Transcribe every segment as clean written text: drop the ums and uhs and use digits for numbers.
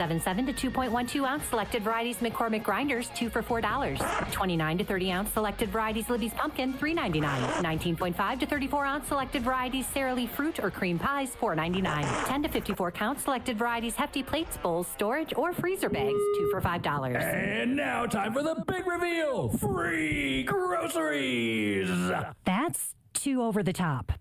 7 to 2.12 ounce selected varieties McCormick grinders, 2 for $4. 29 to 30 ounce selected varieties Libby's pumpkin, $3.99. 19.5 to 34 ounce selected varieties Sara Lee fruit or cream pies, $4.99. 10 to 54 count selected varieties hefty plates, bowls, storage, or freezer bags, 2 for $5. And now time for the big reveal: free groceries. That's too over the top.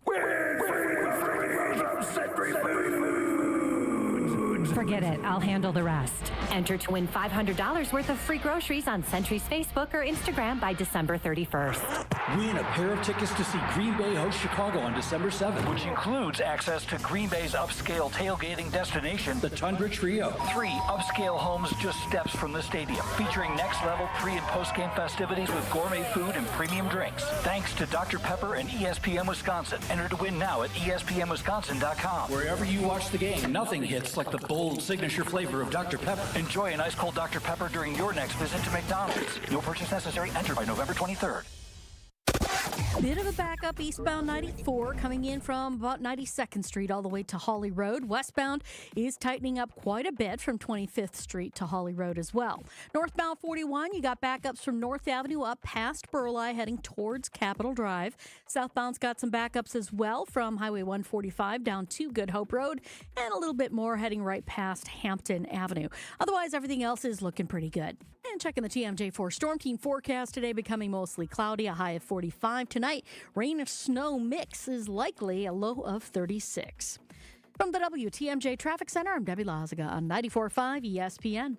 Forget it. I'll handle the rest. Enter to win $500 worth of free groceries on Century's Facebook or Instagram by December 31st. Win a pair of tickets to see Green Bay host Chicago on December 7th, which includes access to Green Bay's upscale tailgating destination, the Tundra Trio. 3 upscale homes just steps from the stadium, featuring next-level pre- and post-game festivities with gourmet food and premium drinks. Thanks to Dr. Pepper and ESPN Wisconsin. Enter to win now at espnwisconsin.com. Wherever you watch the game, nothing hits like the bold signature flavor of Dr. Pepper. Enjoy an ice-cold Dr. Pepper during your next visit to McDonald's. No purchase necessary. Enter by November 23rd. Bit of a backup eastbound 94 coming in from about 92nd Street all the way to Holly Road. Westbound is tightening up quite a bit from 25th Street to Holly Road as well. Northbound 41, you got backups from North Avenue up past Burleigh heading towards Capitol Drive. Southbound's got some backups as well from Highway 145 down to Good Hope Road and a little bit more heading right past Hampton Avenue. Otherwise, everything else is looking pretty good. And checking the TMJ4 Storm Team forecast today, becoming mostly cloudy, a high of 45 tonight. Rain or snow mix is likely, a low of 36. From the WTMJ Traffic Center, I'm Debbie Lazaga on 94.5 ESPN.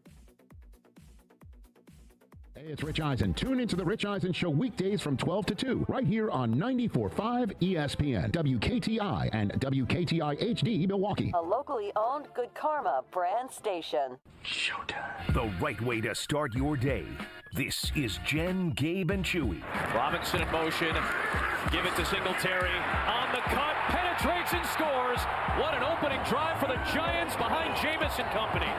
Hey, it's Rich Eisen. Tune into the Rich Eisen Show weekdays from 12 to 2, right here on 94.5 ESPN, WKTI, and WKTI HD Milwaukee. A locally owned Good Karma brand station. Showtime. The right way to start your day. This is Jen, Gabe, and Chewy. Robinson in motion. Give it to Singletary. On the cut. Penetrates and scores. What an opening drive for the Giants behind Jameis and company.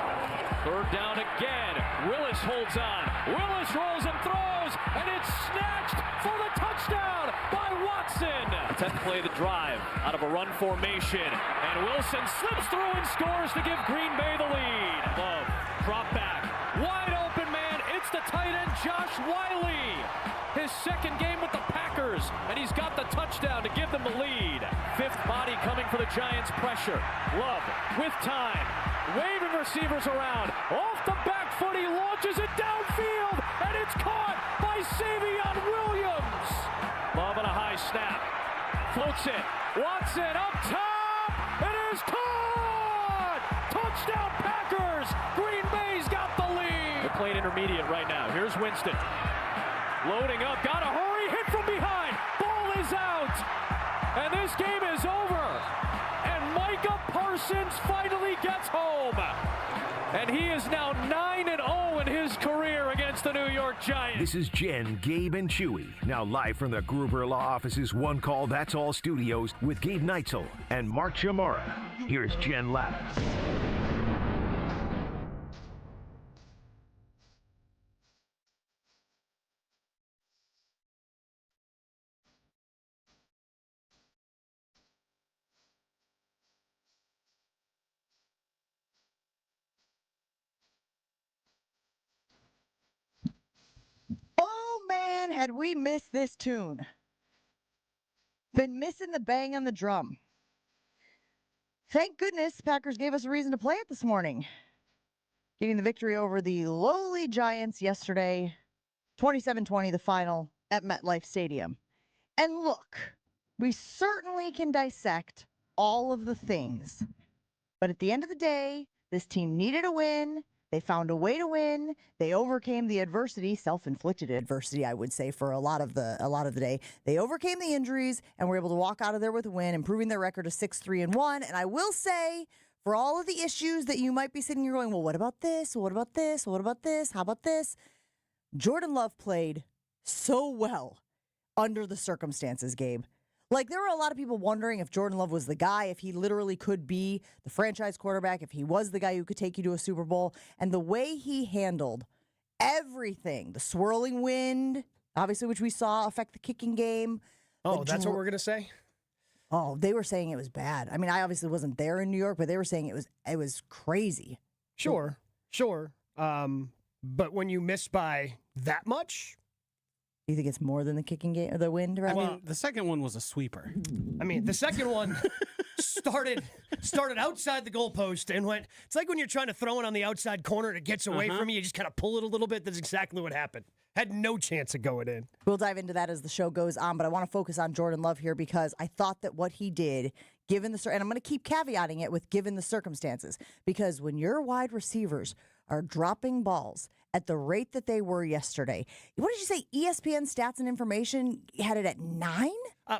Third down again. Willis holds on. Willis rolls and throws. And it's snatched for the touchdown by Watson. 10th play of the drive out of a run formation. And Wilson slips through and scores to give Green Bay the lead. Love. Drop back. Wide open man. It's the tight end Josh Wiley. His second game with the Packers, and he's got the touchdown to give them the lead. Fifth body coming for the Giants' pressure. Love with time, waving receivers around. Off the back foot, he launches it downfield, and it's caught by Savion Williams. Love on a high snap. Floats it. Watson up top. It is caught! Touchdown Packers! Green Bay's got the lead. They're playing intermediate right now. Here's Winston. Loading up, gotta hurry, hit from behind, ball is out, and this game is over, and Micah Parsons finally gets home, and he is now 9-0 in his career against the New York Giants. This is Jen, Gabe, and Chewy, now live from the Gruber Law Office's One Call That's All studios with Gabe Neitzel and Mark Chamara. Here's Jen Lattis. Oh, man, had we missed this tune. Been missing the bang on the drum. Thank goodness Packers gave us a reason to play it this morning. Getting the victory over the lowly Giants yesterday, 27-20, the final at MetLife Stadium. And look, we certainly can dissect all of the things. But at the end of the day, this team needed a win. They found a way to win. They overcame the adversity, self-inflicted adversity, I would say, for a lot of the day. They overcame the injuries and were able to walk out of there with a win, improving their record to 6-3-1. And I will say, for all of the issues that you might be sitting here going, well, what about this? Well, what about this? Well, what about this? How about this? Jordan Love played so well under the circumstances, Gabe. Like, there were a lot of people wondering if Jordan Love was the guy, if he literally could be the franchise quarterback, if he was the guy who could take you to a Super Bowl. And the way he handled everything, the swirling wind, obviously, which we saw affect the kicking game. Oh, that's what we're going to say? Oh, they were saying it was bad. I mean, I obviously wasn't there in New York, but they were saying it was crazy. Sure. Sure. But when you miss by that much, Do you think it's more than the kicking game or the wind? Right? I mean, the second one was a sweeper. I mean, the second one started outside the goalpost and went. It's like when you're trying to throw it on the outside corner and it gets away from you. You just kind of pull it a little bit. That's exactly what happened. Had no chance of going in. We'll dive into that as the show goes on, but I want to focus on Jordan Love here because I thought that what he did, given the and I'm going to keep caveating it with given the circumstances, because when your wide receivers are dropping balls at the rate that they were yesterday, what did you say? ESPN stats and information had it at 9?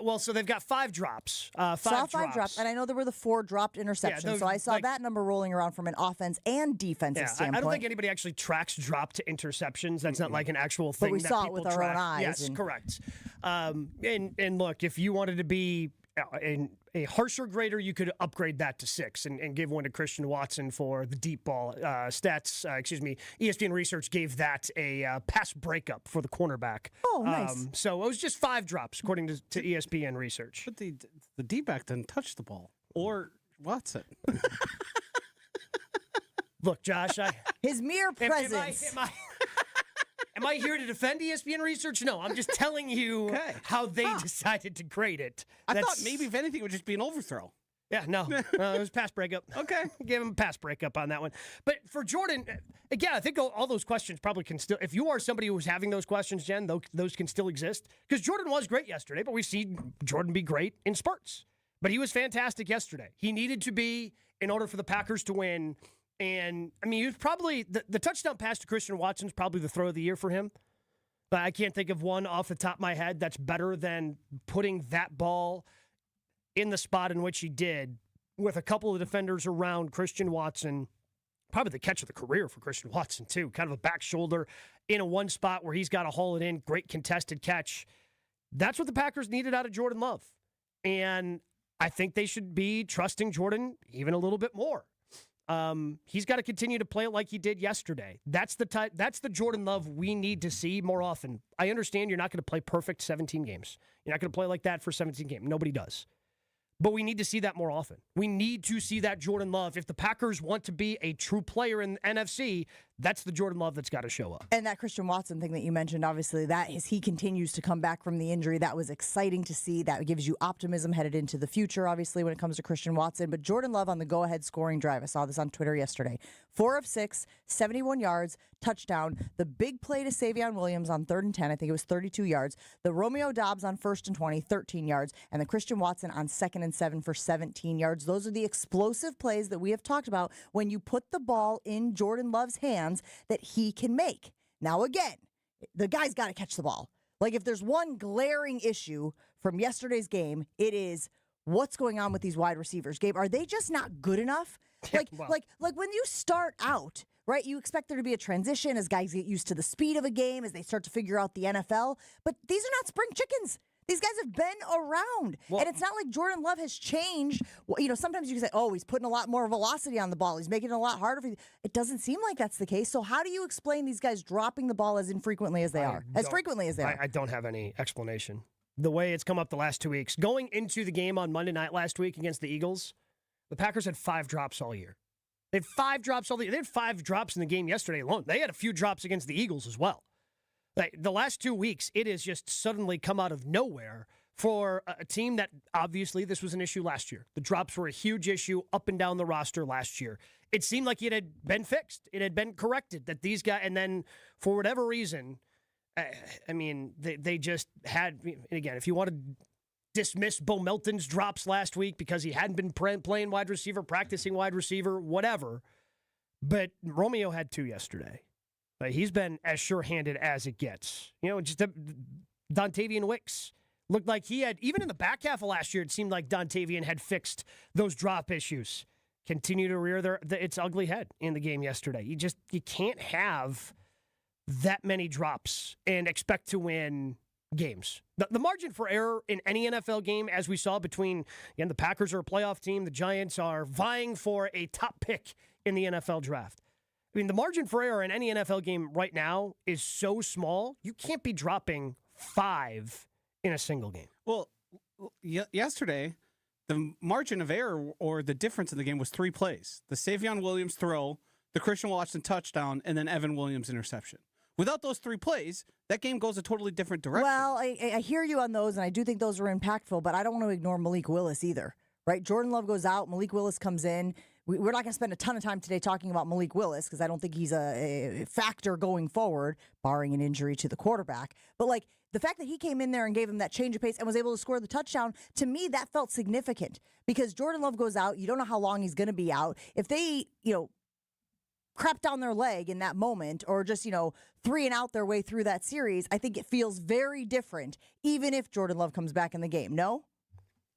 Well, so they've got 5 drops. Five drops, and I know there were the 4 dropped interceptions. So I saw that number rolling around from an offense and defensive standpoint. I don't think anybody actually tracks drop to interceptions. That's not like an actual thing. But we that saw it people with our own eyes. Yes, correct. And look, if you wanted to be a harsher grader, you could upgrade that to 6 and give one to Christian Watson for the deep ball. ESPN Research gave that a pass breakup for the cornerback. Oh, nice. So it was just 5 drops, according to ESPN Research. But the D-back didn't touch the ball. Or Watson. Look, Josh, his mere presence. Am I here to defend ESPN Research? No, I'm just telling you how they decided to grade it. I thought maybe, if anything, it would just be an overthrow. Yeah, no, it was pass breakup. Okay. Give him a pass breakup on that one. But for Jordan, again, I think all those questions probably can still, if you are somebody who's having those questions, Jen, those can still exist. Because Jordan was great yesterday, but we've seen Jordan be great in spurts. But he was fantastic yesterday. He needed to be in order for the Packers to win. And, I mean, he was probably, the touchdown pass to Christian Watson is probably the throw of the year for him. But I can't think of one off the top of my head that's better than putting that ball in the spot in which he did with a couple of defenders around Christian Watson. Probably the catch of the career for Christian Watson, too. Kind of a back shoulder in a one spot where he's got to haul it in. Great contested catch. That's what the Packers needed out of Jordan Love. And I think they should be trusting Jordan even a little bit more. He's got to continue to play it like he did yesterday. That's the Jordan Love we need to see more often. I understand you're not going to play perfect 17 games. You're not going to play like that for 17 games. Nobody does. But we need to see that more often. We need to see that Jordan Love. If the Packers want to be a true player in the NFC, that's the Jordan Love that's got to show up. And that Christian Watson thing that you mentioned, obviously, that is he continues to come back from the injury. That was exciting to see. That gives you optimism headed into the future, obviously, when it comes to Christian Watson. But Jordan Love on the go-ahead scoring drive. I saw this on Twitter yesterday. 4 of 6, 71 yards, touchdown. The big play to Savion Williams on 3rd and 10, I think it was 32 yards. The Romeo Doubs on 1st and 20, 13 yards. And the Christian Watson on 2nd and 7 for 17 yards. Those are the explosive plays that we have talked about when you put the ball in Jordan Love's hands that he can make. Now, again, the guy's got to catch the ball. Like, if there's one glaring issue from yesterday's game, it is what's going on with these wide receivers. Gabe, are they just not good enough? Like when you start out, right, you expect there to be a transition as guys get used to the speed of a game, as they start to figure out the NFL. But these are not spring chickens. These guys have been around. And it's not like Jordan Love has changed. You know, sometimes you can say, oh, he's putting a lot more velocity on the ball. He's making it a lot harder for you. It doesn't seem like that's the case. So how do you explain these guys dropping the ball as infrequently as they are? As frequently as they are. I don't have any explanation. The way it's come up the last 2 weeks. Going into the game on Monday night last week against the Eagles, the Packers had 5 drops all year. They had 5 drops all year. They had 5 drops in the game yesterday alone. They had a few drops against the Eagles as well. Like, the last 2 weeks, it has just suddenly come out of nowhere for a team that, obviously, this was an issue last year. The drops were a huge issue up and down the roster last year. It seemed like it had been fixed. It had been corrected, that these guys, and then for whatever reason, I mean, they just had, and again, if you want to dismiss Bo Melton's drops last week because he hadn't been playing wide receiver, practicing wide receiver, whatever, but Romeo had 2 yesterday. He's been as sure-handed as it gets. You know, just Dontavian Wicks looked like he had, even in the back half of last year, it seemed like Dontavian had fixed those drop issues. Continue to rear its ugly head in the game yesterday. You can't have that many drops and expect to win games. The margin for error in any NFL game, as we saw between, again, the Packers are a playoff team, the Giants are vying for a top pick in the NFL draft. I mean, the margin for error in any NFL game right now is so small, you can't be dropping 5 in a single game. Well, yesterday, the margin of error or the difference in the game was 3 plays. The Savion Williams throw the Christian Watson touchdown, and then Evan Williams interception. Without those 3 plays, that game goes a totally different direction. Well, I hear you on those, and I do think those are impactful, but I don't want to ignore Malik Willis either, right? Jordan Love goes out, Malik Willis comes in. We're not going to spend a ton of time today talking about Malik Willis because I don't think he's a factor going forward, barring an injury to the quarterback. But, like, the fact that he came in there and gave him that change of pace and was able to score the touchdown, to me, that felt significant because Jordan Love goes out. You don't know how long he's going to be out. If they, crap down their leg in that moment or just, 3 and out their way through that series, I think it feels very different, even if Jordan Love comes back in the game. No?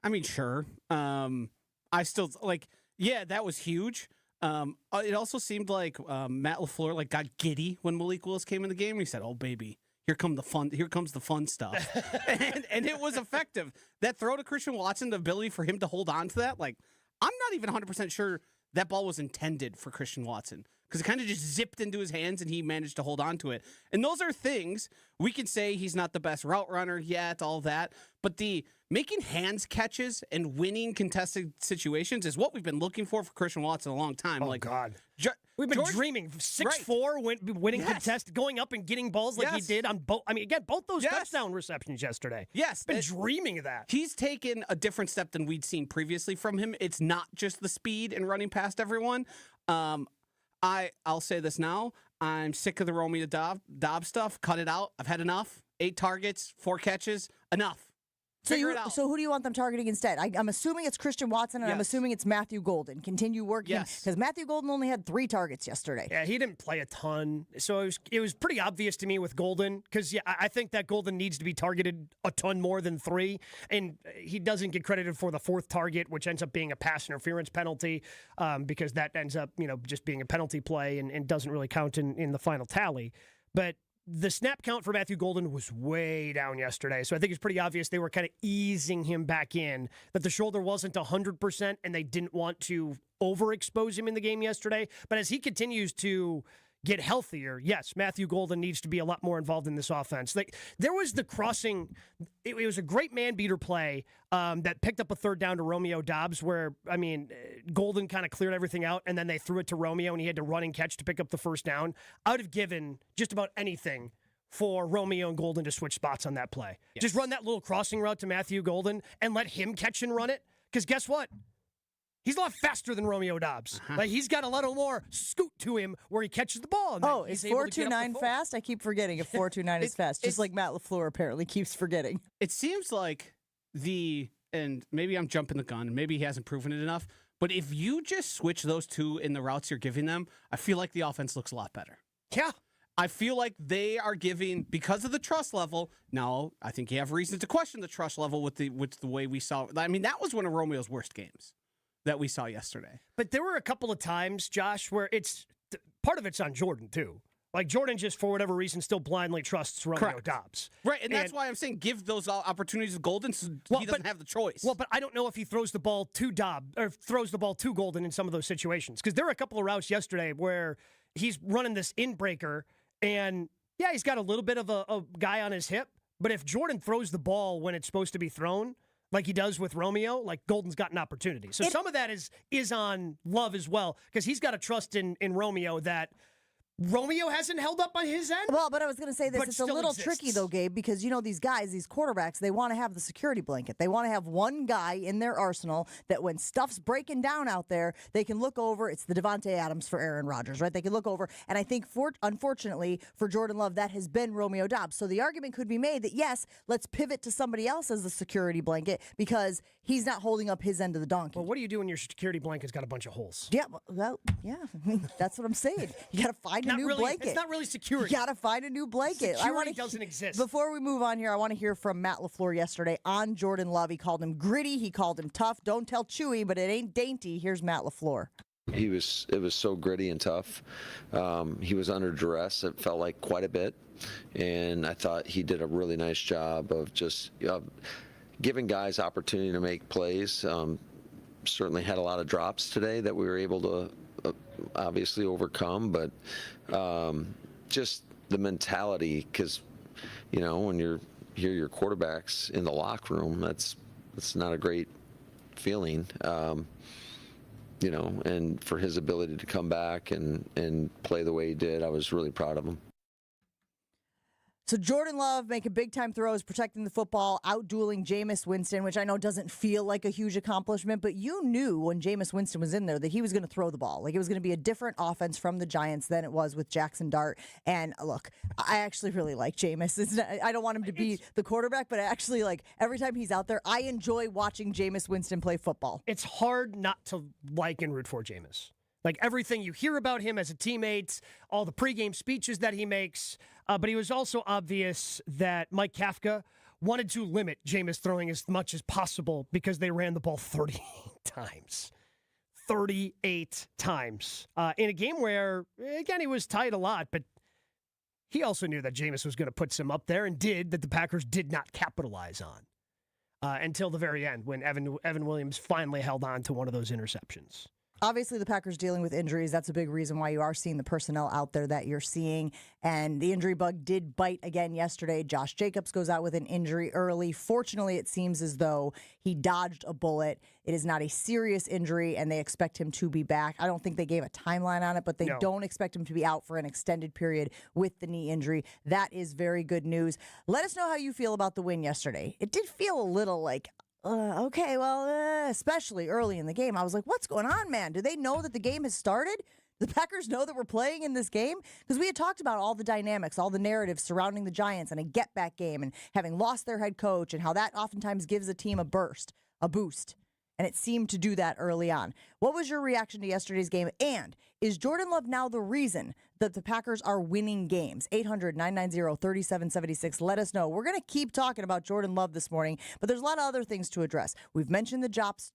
I mean, sure. I still, yeah, that was huge. It also seemed like Matt LaFleur got giddy when Malik Willis came in the game. And he said, "Oh, baby, here comes the fun stuff," and it was effective. That throw to Christian Watson, the ability for him to hold on to that, I'm not even 100% sure that ball was intended for Christian Watson because it kind of just zipped into his hands and he managed to hold on to it. And those are things we can say he's not the best route runner yet, all that, but the making hands catches and winning contested situations is what we've been looking for Christian Watson a long time. Oh, God. We've been dreaming 6'4", winning contest, going up and getting balls like he did on both. I mean, again, both those touchdown receptions yesterday. Yes. Been dreaming of that. He's taken a different step than we'd seen previously from him. It's not just the speed and running past everyone. I'll say this now. I'm sick of the Romeo Dobbs stuff. Cut it out. I've had enough. 8 targets, 4 catches. Enough. So who do you want them targeting instead? I'm assuming it's Christian Watson, and I'm assuming it's Matthew Golden. Continue working. Because Matthew Golden only had 3 targets yesterday. Yeah, he didn't play a ton. So it was pretty obvious to me with Golden. Because, I think that Golden needs to be targeted a ton more than 3. And he doesn't get credited for the 4th target, which ends up being a pass interference penalty. Because that ends up, just being a penalty play and doesn't really count in the final tally. But the snap count for Matthew Golden was way down yesterday. So I think it's pretty obvious they were kind of easing him back in, that the shoulder wasn't 100% and they didn't want to overexpose him in the game yesterday. But as he continues to get healthier, yes, Matthew Golden needs to be a lot more involved in this offense. There was the crossing. It was a great man-beater play that picked up a 3rd down to Romeo Dobbs where, Golden kind of cleared everything out, and then they threw it to Romeo, and he had to run and catch to pick up the 1st down. I would have given just about anything for Romeo and Golden to switch spots on that play. Yes. Just run that little crossing route to Matthew Golden and let him catch and run it, because guess what? He's a lot faster than Romeo Dobbs. He's got a little more scoot to him where he catches the ball. And is 4.29 fast? I keep forgetting if 4.29 is fast, just like Matt LaFleur apparently keeps forgetting. It seems like and maybe I'm jumping the gun, maybe he hasn't proven it enough, but if you just switch those 2 in the routes you're giving them, I feel like the offense looks a lot better. Yeah. I feel like they are giving, because of the trust level. Now, I think you have reason to question the trust level with the way we saw. I mean, that was one of Romeo's worst games that we saw yesterday. But there were a couple of times, Josh, where part of it's on Jordan, too. Jordan just, for whatever reason, still blindly trusts Romeo Dobbs. Right, and that's why I'm saying give those opportunities to Golden so he doesn't have the choice. Well, but I don't know if he throws the ball to Dobbs or throws the ball to Golden in some of those situations. Because there were a couple of routes yesterday where he's running this in-breaker, and, he's got a little bit of a guy on his hip. But if Jordan throws the ball when it's supposed to be thrown, like he does with Romeo, Golden's got an opportunity. So some of that is on Love as well, because he's got to trust in Romeo that Romeo hasn't held up on his end. Well, but I was going to say this. It's a little tricky, though, Gabe, because, these guys, these quarterbacks, they want to have the security blanket. They want to have one guy in their arsenal that when stuff's breaking down out there, they can look over. It's the Devontae Adams for Aaron Rodgers, right? They can look over. And I think, unfortunately, for Jordan Love, that has been Romeo Dobbs. So the argument could be made that, yes, let's pivot to somebody else as the security blanket because he's not holding up his end of the donkey. Well, what do you do when your security blanket's got a bunch of holes? Yeah, that's what I'm saying. You got to find a new blanket. It's not really security. You got to find a new blanket. Security doesn't exist. Before we move on here, I want to hear from Matt LaFleur yesterday on Jordan Love. He called him gritty. He called him tough. Don't tell Chewy, but it ain't dainty. Here's Matt LaFleur. It was so gritty and tough. He was under duress, it felt like, quite a bit. And I thought he did a really nice job of just giving guys opportunity to make plays. Certainly had a lot of drops today that we were able to obviously overcome, but just the mentality, because when you hear your quarterbacks in the locker room, that's not a great feeling. and for his ability to come back and play the way he did, I was really proud of him. So Jordan Love making big-time throws, protecting the football, out-dueling Jameis Winston, which I know doesn't feel like a huge accomplishment, but you knew when Jameis Winston was in there that he was going to throw the ball. Like, it was going to be a different offense from the Giants than it was with Jackson Dart. And look, I actually really like Jameis. I don't want him to be the quarterback, but I actually, every time he's out there, I enjoy watching Jameis Winston play football. It's hard not to like and root for Jameis. Like, everything you hear about him as a teammate, all the pregame speeches that he makes. But it was also obvious that Mike Kafka wanted to limit Jameis throwing as much as possible because they ran the ball 38 times. 38 times. In a game where, again, he was tight a lot, but he also knew that Jameis was going to put some up there and that the Packers did not capitalize on until the very end when Evan Williams finally held on to one of those interceptions. Obviously, the Packers dealing with injuries. That's a big reason why you are seeing the personnel out there that you're seeing. And the injury bug did bite again yesterday. Josh Jacobs goes out with an injury early. Fortunately, it seems as though he dodged a bullet. It is not a serious injury, and they expect him to be back. I don't think they gave a timeline on it, but they don't expect him to be out for an extended period with the knee injury. That is very good news. Let us know how you feel about the win yesterday. It did feel a little like, especially early in the game. I was like, what's going on, man? Do they know that the game has started? The Packers know that we're playing in this game? Because we had talked about all the dynamics, all the narratives surrounding the Giants and a get-back game and having lost their head coach and how that oftentimes gives a team a boost. And it seemed to do that early on. What was your reaction to yesterday's game? And is Jordan Love now the reason that the Packers are winning games? 800-990-3776. Let us know. We're going to keep talking about Jordan Love this morning, but there's a lot of other things to address. We've mentioned the drops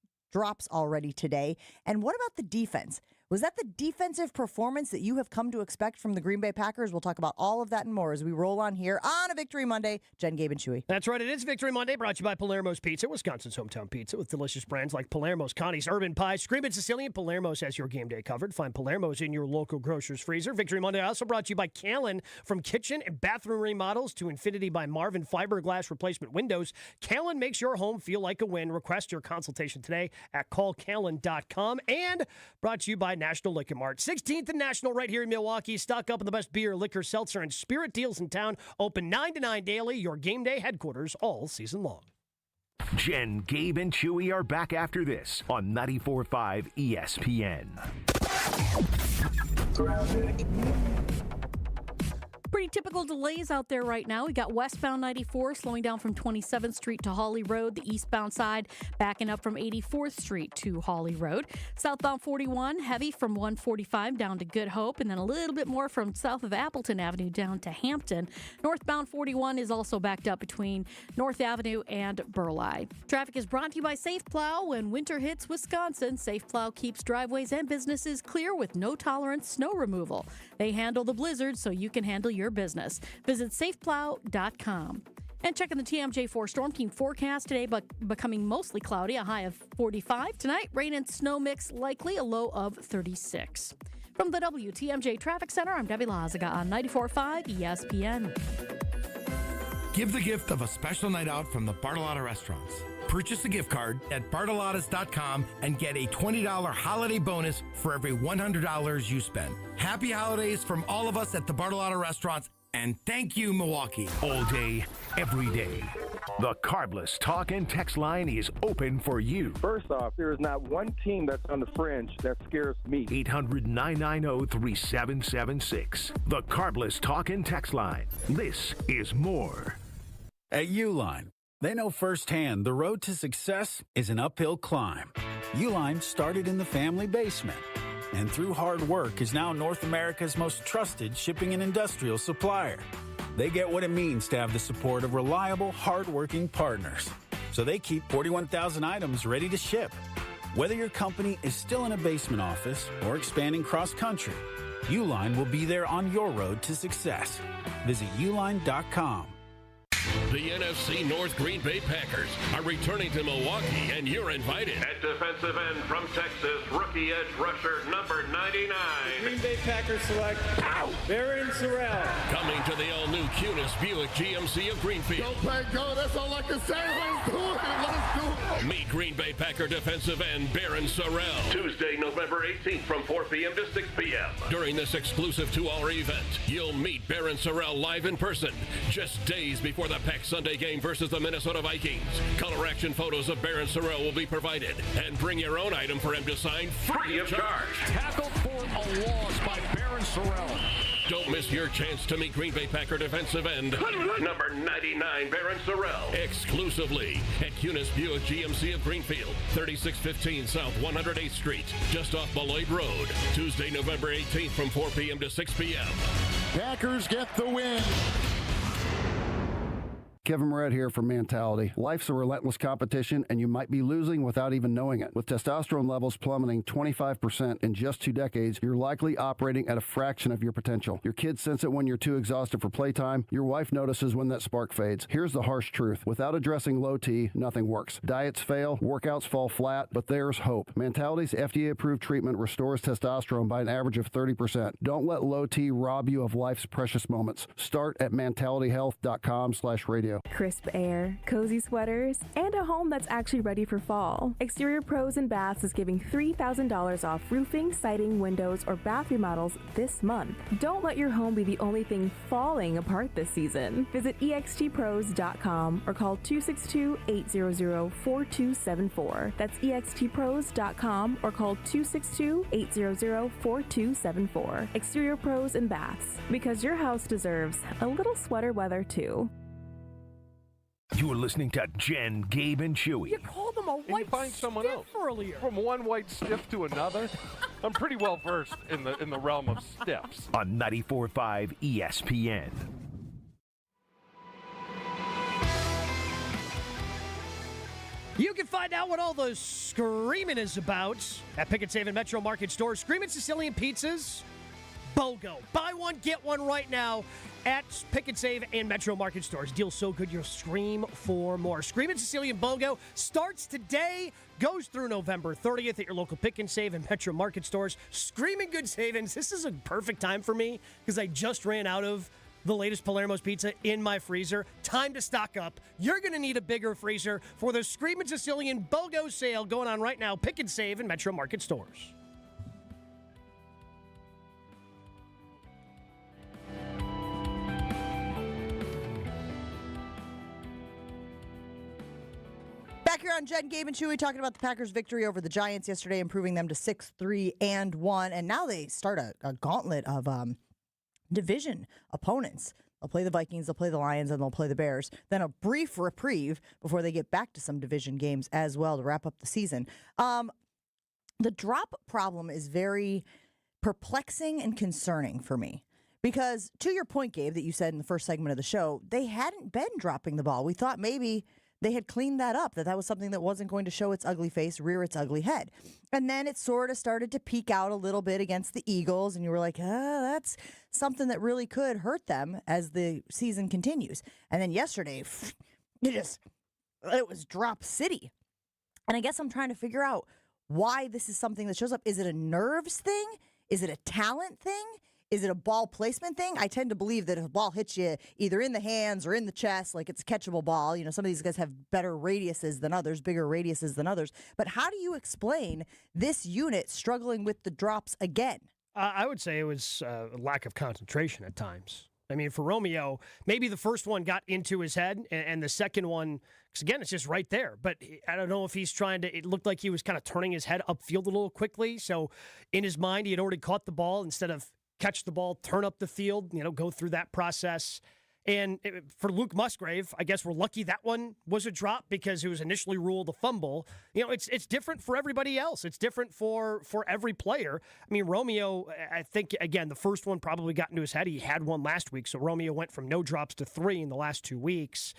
already today. And what about the defense? Was that the defensive performance that you have come to expect from the Green Bay Packers? We'll talk about all of that and more as we roll on here on a Victory Monday. Jen, Gabe, and Chewy. That's right. It is Victory Monday, brought to you by Palermo's Pizza, Wisconsin's hometown pizza, with delicious brands like Palermo's, Connie's Urban Pie, Screamin' Sicilian. Palermo's has your game day covered. Find Palermo's in your local grocer's freezer. Victory Monday also brought to you by Callan. From kitchen and bathroom remodels to Infinity by Marvin fiberglass replacement windows, Callan makes your home feel like a win. Request your consultation today at callcallan.com. And brought to you by National Liquor Mart. 16th and National right here in Milwaukee. Stock up on the best beer, liquor, seltzer, and spirit deals in town. Open 9 to 9 daily. Your game day headquarters all season long. Jen, Gabe, and Chewy are back after this on 94.5 ESPN. Pretty typical delays out there right now. We got westbound 94 slowing down from 27th Street to Hawley Road. The eastbound side backing up from 84th Street to Hawley Road. Southbound 41 heavy from 145 down to Good Hope, and then a little bit more from south of Appleton Avenue down to Hampton. Northbound 41 is also backed up between North Avenue and Burleigh. Traffic is brought to you by Safe Plow. When winter hits Wisconsin, Safe Plow keeps driveways and businesses clear with no tolerance snow removal. They handle the blizzard so you can handle your business. Visit safeplow.com. And checking the TMJ4 Storm Team forecast today, but becoming mostly cloudy, a high of 45. Tonight, rain and snow mix likely, a low of 36. From the WTMJ Traffic Center, I'm Debbie Lazaga on 94.5 ESPN. Give the gift of a special night out from the Bartolotta Restaurants. Purchase a gift card at bartolottas.com and get a $20 holiday bonus for every $100 you spend. Happy holidays from all of us at the Bartolotta Restaurants, and thank you, Milwaukee. All day, every day. The Carbless Talk and Text line is open for you. First off, there is not one team that's on the fringe that scares me. 800-990-3776. The Carbless Talk and Text line. This is more. At Uline, they know firsthand the road to success is an uphill climb. Uline started in the family basement, and through hard work is now North America's most trusted shipping and industrial supplier. They get what it means to have the support of reliable, hardworking partners. So they keep 41,000 items ready to ship. Whether your company is still in a basement office or expanding cross-country, Uline will be there on your road to success. Visit uline.com. The NFC North Green Bay Packers are returning to Milwaukee, and you're invited. At defensive end from Texas, rookie edge rusher number 99. Green Bay Packers select Baron Sorrell. Coming to the all-new Cunis Buick GMC of Greenfield. Go, play, go. That's all I can say. Let's do it. Let's do it. Meet Green Bay Packer defensive end Baron Sorrell. Tuesday, November 18th from 4 p.m. to 6 p.m. During this exclusive 2-hour event, you'll meet Baron Sorrell live in person, just days before the Pack Sunday game versus the Minnesota Vikings. Color action photos of Baron Sorrell will be provided, and bring your own item for him to sign free of charge. Tackle for a loss by Baron Sorrell. Don't miss your chance to meet Green Bay Packer defensive end number 99, Baron Sorrell. Exclusively at Cunis Buick GMC of Greenfield, 3615 South 108th Street, just off Beloit Road. Tuesday, November 18th from 4 p.m. to 6 p.m. Packers get the win. Kevin Moret here for Mentality. Life's a relentless competition, and you might be losing without even knowing it. With testosterone levels plummeting 25% in just 2 decades, you're likely operating at a fraction of your potential. Your kids sense it when you're too exhausted for playtime. Your wife notices when that spark fades. Here's the harsh truth. Without addressing low T, nothing works. Diets fail, workouts fall flat, but there's hope. Mentality's FDA-approved treatment restores testosterone by an average of 30%. Don't let low T rob you of life's precious moments. Start at mentalityhealth.com/radio. Crisp air, cozy sweaters, and a home that's actually ready for fall. Exterior Pros and Baths is giving $3,000 off roofing, siding, windows, or bath remodels this month. Don't let your home be the only thing falling apart this season. Visit extpros.com or call 262-800-4274. That's extpros.com or call 262-800-4274. Exterior Pros and Baths, because your house deserves a little sweater weather too. You are listening to Jen, Gabe, and Chewy. You called them a white find someone stiff else earlier. From one white stiff to another. I'm pretty well versed in the realm of stiffs. On 94.5 ESPN. You can find out what all the screaming is about at Pick and Save and Metro Market stores. Screamin' Sicilian Pizzas, BOGO. Buy one, get one right now at Pick and Save and Metro Market stores. Deal so good you'll scream for more. Screamin' Sicilian BOGO starts today, goes through November 30th at your local Pick and Save and Metro Market stores. Screaming good savings. This is a perfect time for me because I just ran out of the latest Palermo's pizza in my freezer. Time to stock up. You're going to need a bigger freezer for the Screamin' Sicilian BOGO sale going on right now. Pick and Save and Metro Market stores. Back here on Jen, Gabe, and Chewy talking about the Packers' victory over the Giants yesterday, improving them to 6-3-1. And now they start a gauntlet of division opponents. They'll play the Vikings, they'll play the Lions, and they'll play the Bears. Then a brief reprieve before they get back to some division games as well to wrap up the season. The drop problem is very perplexing and concerning for me. Because to your point, Gabe, that you said in the first segment of the show, they hadn't been dropping the ball. We thought maybe they had cleaned that up, that was something that wasn't going to show its ugly face, rear its ugly head. And then it sort of started to peak out a little bit against the Eagles, and you were like, that's something that really could hurt them as the season continues. And then yesterday, it was drop city. And I guess I'm trying to figure out why this is something that shows up. Is it a nerves thing? Is it a talent thing? Is it a ball placement thing? I tend to believe that if a ball hits you either in the hands or in the chest, like it's a catchable ball, you know, some of these guys have better radiuses than others, bigger radiuses than others. But how do you explain this unit struggling with the drops again? I would say it was a lack of concentration at times. I mean, for Romeo, maybe the first one got into his head, and the second one, because again, it's just right there. But I don't know if he's trying to, it looked like he was kind of turning his head upfield a little quickly. So in his mind, he had already caught the ball instead of catch the ball, turn up the field, go through that process. And for Luke Musgrave, I guess we're lucky that one was a drop because it was initially ruled a fumble. It's different for everybody else. It's different for every player. I mean, Romeo, I think, again, the first one probably got into his head. He had one last week, so Romeo went from no drops to 3 in the last 2 weeks.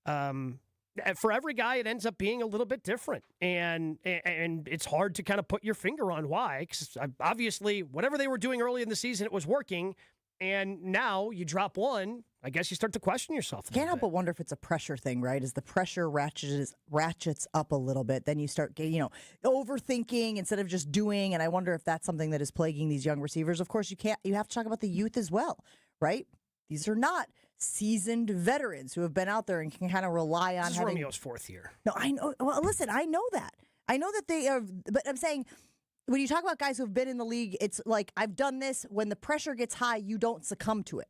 For every guy, it ends up being a little bit different, and it's hard to kind of put your finger on why. Because obviously, whatever they were doing early in the season, it was working, and now you drop one. I guess you start to question yourself. Can't help but wonder if it's a pressure thing, right? As the pressure ratchets up a little bit, then you start getting, overthinking instead of just doing. And I wonder if that's something that is plaguing these young receivers. Of course, you have to talk about the youth as well, right? These are not seasoned veterans who have been out there and can kind of rely on having Romeo's fourth year. No, I know. Well, listen, I know that. I know that they are, but I'm saying when you talk about guys who have been in the league, it's like, I've done this. When the pressure gets high, you don't succumb to it.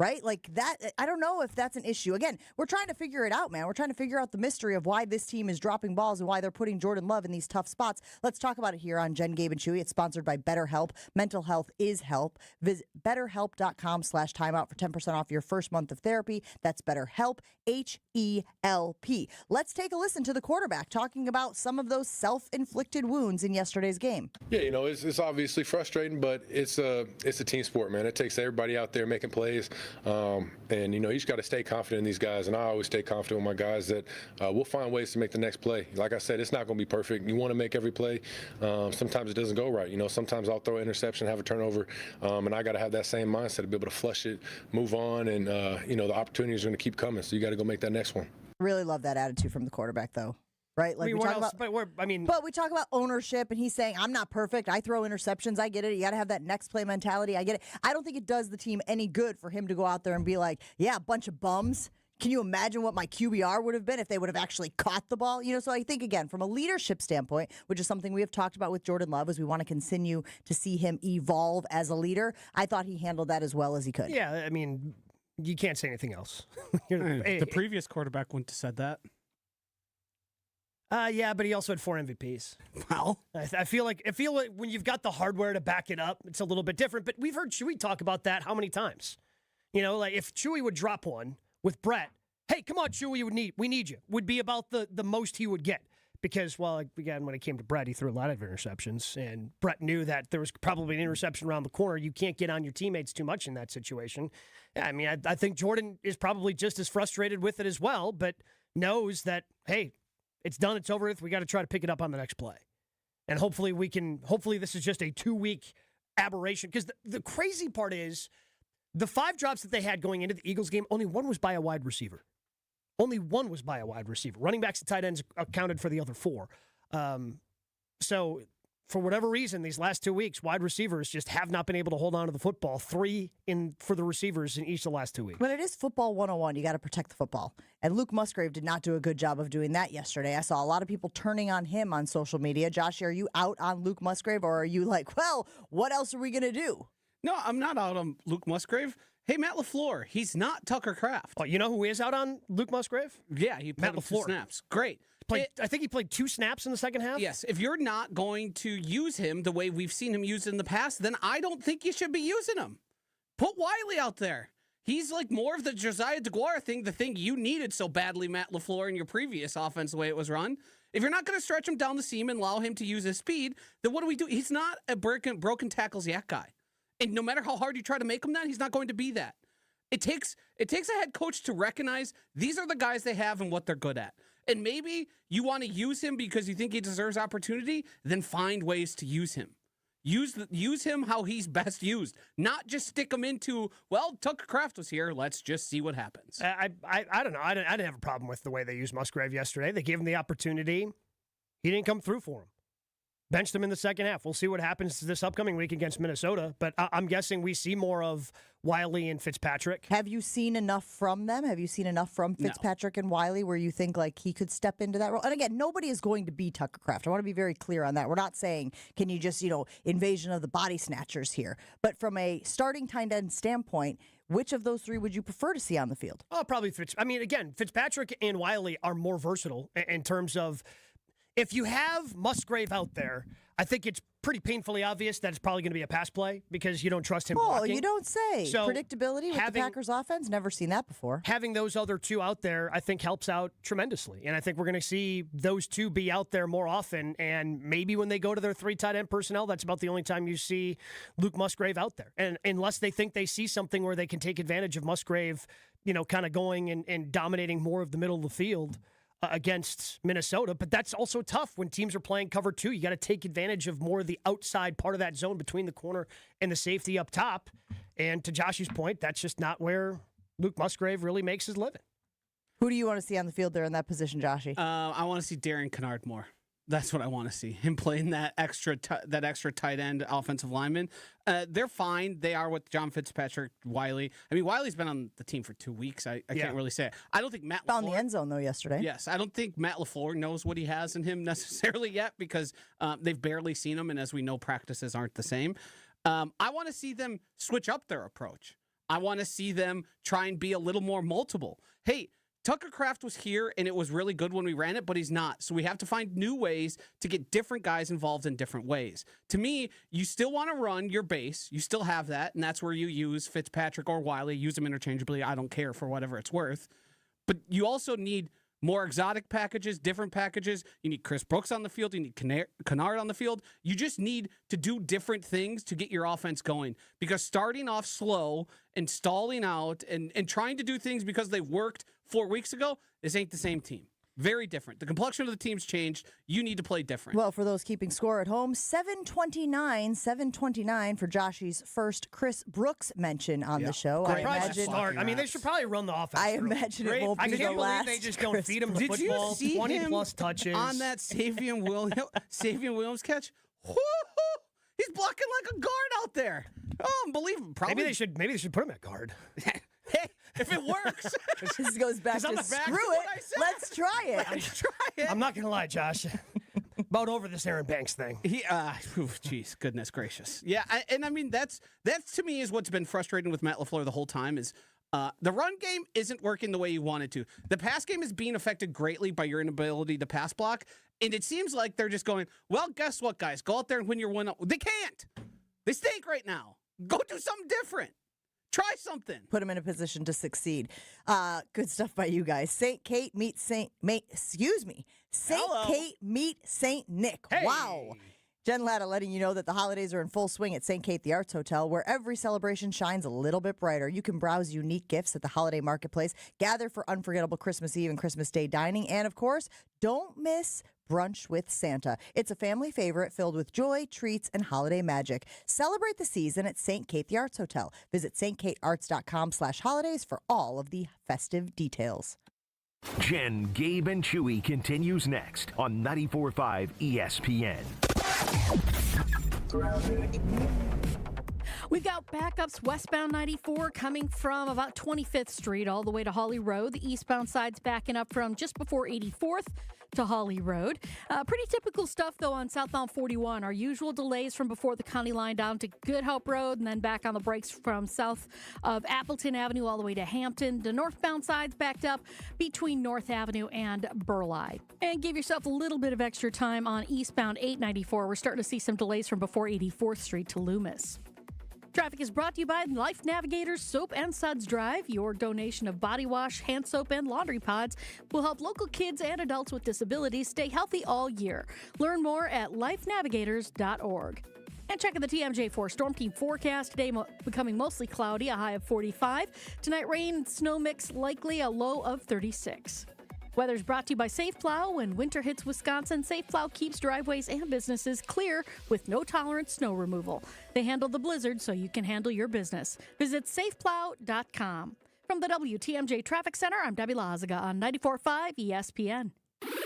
Right? Like that, I don't know if that's an issue. Again, we're trying to figure it out, man. We're trying to figure out the mystery of why this team is dropping balls and why they're putting Jordan Love in these tough spots. Let's talk about it here on Jen, Gabe, and Chewy. It's sponsored by BetterHelp. Mental health is help. Visit BetterHelp.com/timeout for 10% off your first month of therapy. That's BetterHelp, H-E-L-P. Let's take a listen to the quarterback talking about some of those self-inflicted wounds in yesterday's game. Yeah, it's obviously frustrating, but it's a team sport, man. It takes everybody out there making plays. And you just got to stay confident in these guys, and I always stay confident with my guys that we'll find ways to make the next play. Like I said, it's not going to be perfect. You want to make every play. Sometimes it doesn't go right. Sometimes I'll throw an interception, have a turnover, and I got to have that same mindset to be able to flush it, move on, and the opportunities are going to keep coming. So you got to go make that next one. Really love that attitude from the quarterback, though. Right? Like we talk about, but we talk about ownership, and he's saying, I'm not perfect. I throw interceptions. I get it. You got to have that next play mentality. I get it. I don't think it does the team any good for him to go out there and be like, yeah, a bunch of bums. Can you imagine what my QBR would have been if they would have actually caught the ball? So I think, again, from a leadership standpoint, which is something we have talked about with Jordan Love, as we want to continue to see him evolve as a leader, I thought he handled that as well as he could. Yeah, you can't say anything else. The previous quarterback wouldn't have said that. Yeah, but he also had 4 MVPs. Well, I feel like when you've got the hardware to back it up, it's a little bit different. But we've heard Chewy talk about that how many times? Like if Chewy would drop one with Brett, hey, come on, Chewy, we need you, would be about the most he would get. Because, again, when it came to Brett, he threw a lot of interceptions, and Brett knew that there was probably an interception around the corner. You can't get on your teammates too much in that situation. I think Jordan is probably just as frustrated with it as well, but knows that, hey, it's done, it's over with. We got to try to pick it up on the next play. And hopefully this is just a 2-week aberration. Because the crazy part is the 5 drops that they had going into the Eagles game, only one was by a wide receiver. Only one was by a wide receiver. Running backs and tight ends accounted for the other 4. So for whatever reason, these last 2 weeks, wide receivers just have not been able to hold on to the football. 3 for the receivers in each of the last 2 weeks. But it is football 101. You got to protect the football. And Luke Musgrave did not do a good job of doing that yesterday. I saw a lot of people turning on him on social media. Josh, are you out on Luke Musgrave, or are you like, well, what else are we going to do? No, I'm not out on Luke Musgrave. Hey, Matt LaFleur, he's not Tucker Kraft. Oh, you know who is out on Luke Musgrave? Yeah, he played Matt LaFleur. 2 snaps. Great. I think he played 2 snaps in the second half. Yes. If you're not going to use him the way we've seen him used in the past, then I don't think you should be using him. Put Wiley out there. He's like more of the Josiah DeGuara thing, the thing you needed so badly, Matt LaFleur, in your previous offense, the way it was run. If you're not going to stretch him down the seam and allow him to use his speed, then what do we do? He's not a broken tackles yak guy. And no matter how hard you try to make him that, he's not going to be that. It takes a head coach to recognize these are the guys they have and what they're good at. And maybe you want to use him because you think he deserves opportunity, then find ways to use him. Use him how he's best used, not just stick him into, well, Tucker Kraft was here, let's just see what happens. I don't know. I didn't have a problem with the way they used Musgrave yesterday. They gave him the opportunity. He didn't come through for him. Benched him in the second half. We'll see what happens this upcoming week against Minnesota, but I'm guessing we see more of Wiley and Fitzpatrick. Have you seen enough from them? Have you seen enough from Fitzpatrick and Wiley where you think like he could step into that role? And again, nobody is going to be Tucker Kraft. I want to be very clear on that. We're not saying, can you just, invasion of the body snatchers here. But from a starting tight end standpoint, which of those 3 would you prefer to see on the field? Oh, probably Fitzpatrick and Wiley are more versatile in terms of, if you have Musgrave out there, I think it's pretty painfully obvious that it's probably going to be a pass play because you don't trust him blocking. Oh, you don't say. So predictability with the Packers offense, never seen that before. Having those other 2 out there, I think, helps out tremendously. And I think we're going to see those 2 be out there more often. And maybe when they go to their 3 tight end personnel, that's about the only time you see Luke Musgrave out there. And unless they think they see something where they can take advantage of Musgrave, kind of going and dominating more of the middle of the field, against Minnesota, but that's also tough when teams are playing cover 2. You got to take advantage of more of the outside part of that zone between the corner and the safety up top. And to Josh's point, that's just not where Luke Musgrave really makes his living. Who do you want to see on the field there in that position, Joshy? I want to see Darren Kennard more. That's what I want to see. Him playing that extra tight end offensive lineman. They're fine. They are with John Fitzpatrick, Wiley. I mean, Wiley's been on the team for 2 weeks. I can't really say it. I don't think Matt LaFleur, found the end zone, though, yesterday. Yes. I don't think Matt LaFleur knows what he has in him necessarily yet because they've barely seen him. And as we know, practices aren't the same. I want to see them switch up their approach. I want to see them try and be a little more multiple. Hey, Tucker Kraft was here, and it was really good when we ran it, but he's not. So we have to find new ways to get different guys involved in different ways. To me, you still want to run your base. You still have that, and that's where you use Fitzpatrick or Wiley. Use them interchangeably. I don't care for whatever it's worth. But you also need more exotic packages, different packages. You need Chris Brooks on the field. You need Kennard on the field. You just need to do different things to get your offense going. Because starting off slow and stalling out and trying to do things because they worked 4 weeks ago, this ain't the same team. Very different. The complexion of the team's changed. You need to play different. Well, for those keeping score at home, 729 for Joshy's first Chris Brooks mention on the show. Great. I mean, they should probably run the offense. I imagine it won't be the last. They just don't feed him the football. Did you see 20-plus touches. On that Savion Williams catch? He's blocking like a guard out there. Oh, unbelievable. Probably. Maybe they should put him at guard. Hey, if it works. This goes back to screw it. Let's try it. I'm not going to lie, Josh. About over this Aaron Banks thing. Jeez, goodness gracious. Yeah, I mean, that's to me is what's been frustrating with Matt LaFleur the whole time is the run game isn't working the way you want it to. The pass game is being affected greatly by your inability to pass block. And it seems like they're just going, well, guess what, guys? Go out there and win your one. They can't. They stink right now. Go do something different. Try something. Put them in a position to succeed. Good stuff by you guys. St. Kate meets St. Kate meet St. Nick. Hey. Wow. Jen Latta letting you know that the holidays are in full swing at St. Kate the Arts Hotel, where every celebration shines a little bit brighter. You can browse unique gifts at the holiday marketplace, gather for unforgettable Christmas Eve and Christmas Day dining, and of course, don't miss Brunch with Santa. It's a family favorite filled with joy, treats, and holiday magic. Celebrate the season at St. Kate the Arts Hotel. Visit stkatearts.com/holidays for all of the festive details. Jen, Gabe, and Chewy continues next on 94.5 ESPN. We've got backups westbound 94 coming from about 25th Street all the way to Holly Road. The eastbound side's backing up from just before 84th to Holly Road. Pretty typical stuff, though, on southbound 41. Our usual delays from before the county line down to Good Hope Road and then back on the brakes from south of Appleton Avenue all the way to Hampton. The northbound side's backed up between North Avenue and Burleigh. And give yourself a little bit of extra time on eastbound 894. We're starting to see some delays from before 84th Street to Loomis. Traffic is brought to you by Life Navigators Soap and Suds Drive. Your donation of body wash, hand soap, and laundry pods will help local kids and adults with disabilities stay healthy all year. Learn more at lifenavigators.org. And checking the TMJ4 Storm Team forecast. Today becoming mostly cloudy, a high of 45. Tonight, rain and snow mix likely, a low of 36. Weather's brought to you by Safe Plow. When winter hits Wisconsin, Safe Plow keeps driveways and businesses clear with no-tolerance snow removal. They handle the blizzard so you can handle your business. Visit safeplow.com. From the WTMJ Traffic Center, I'm Debbie Lazaga on 94.5 ESPN.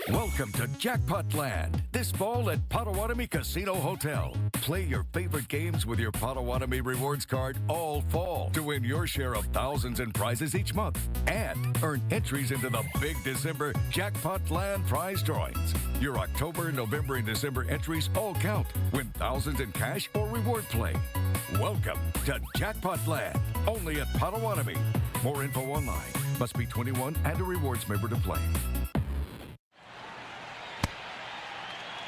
Welcome to Jackpot Land, this fall at Potawatomi Casino Hotel. Play your favorite games with your Potawatomi Rewards card all fall to win your share of thousands in prizes each month and earn entries into the big December Jackpot Land prize drawings. Your October, November, and December entries all count. Win thousands in cash or reward play. Welcome to Jackpot Land, only at Potawatomi. More info online. Must be 21 and a rewards member to play.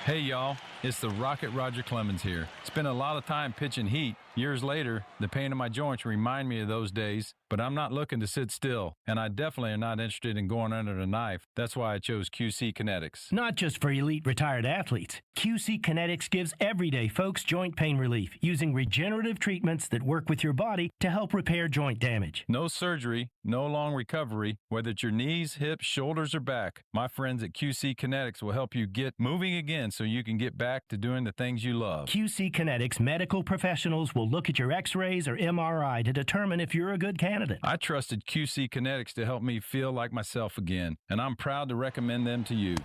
Hey y'all, it's the Rocket Roger Clemens here. Spent a lot of time pitching heat. Years later, the pain in my joints remind me of those days, but I'm not looking to sit still, and I definitely am not interested in going under the knife. That's why I chose QC Kinetics. Not just for elite retired athletes, QC Kinetics gives everyday folks joint pain relief using regenerative treatments that work with your body to help repair joint damage. No surgery, no long recovery, whether it's your knees, hips, shoulders, or back. My friends at QC Kinetics will help you get moving again so you can get back to doing the things you love. QC Kinetics medical professionals will look at your x-rays or MRI to determine if you're a good candidate. I trusted QC Kinetics to help me feel like myself again, and I'm proud to recommend them to you.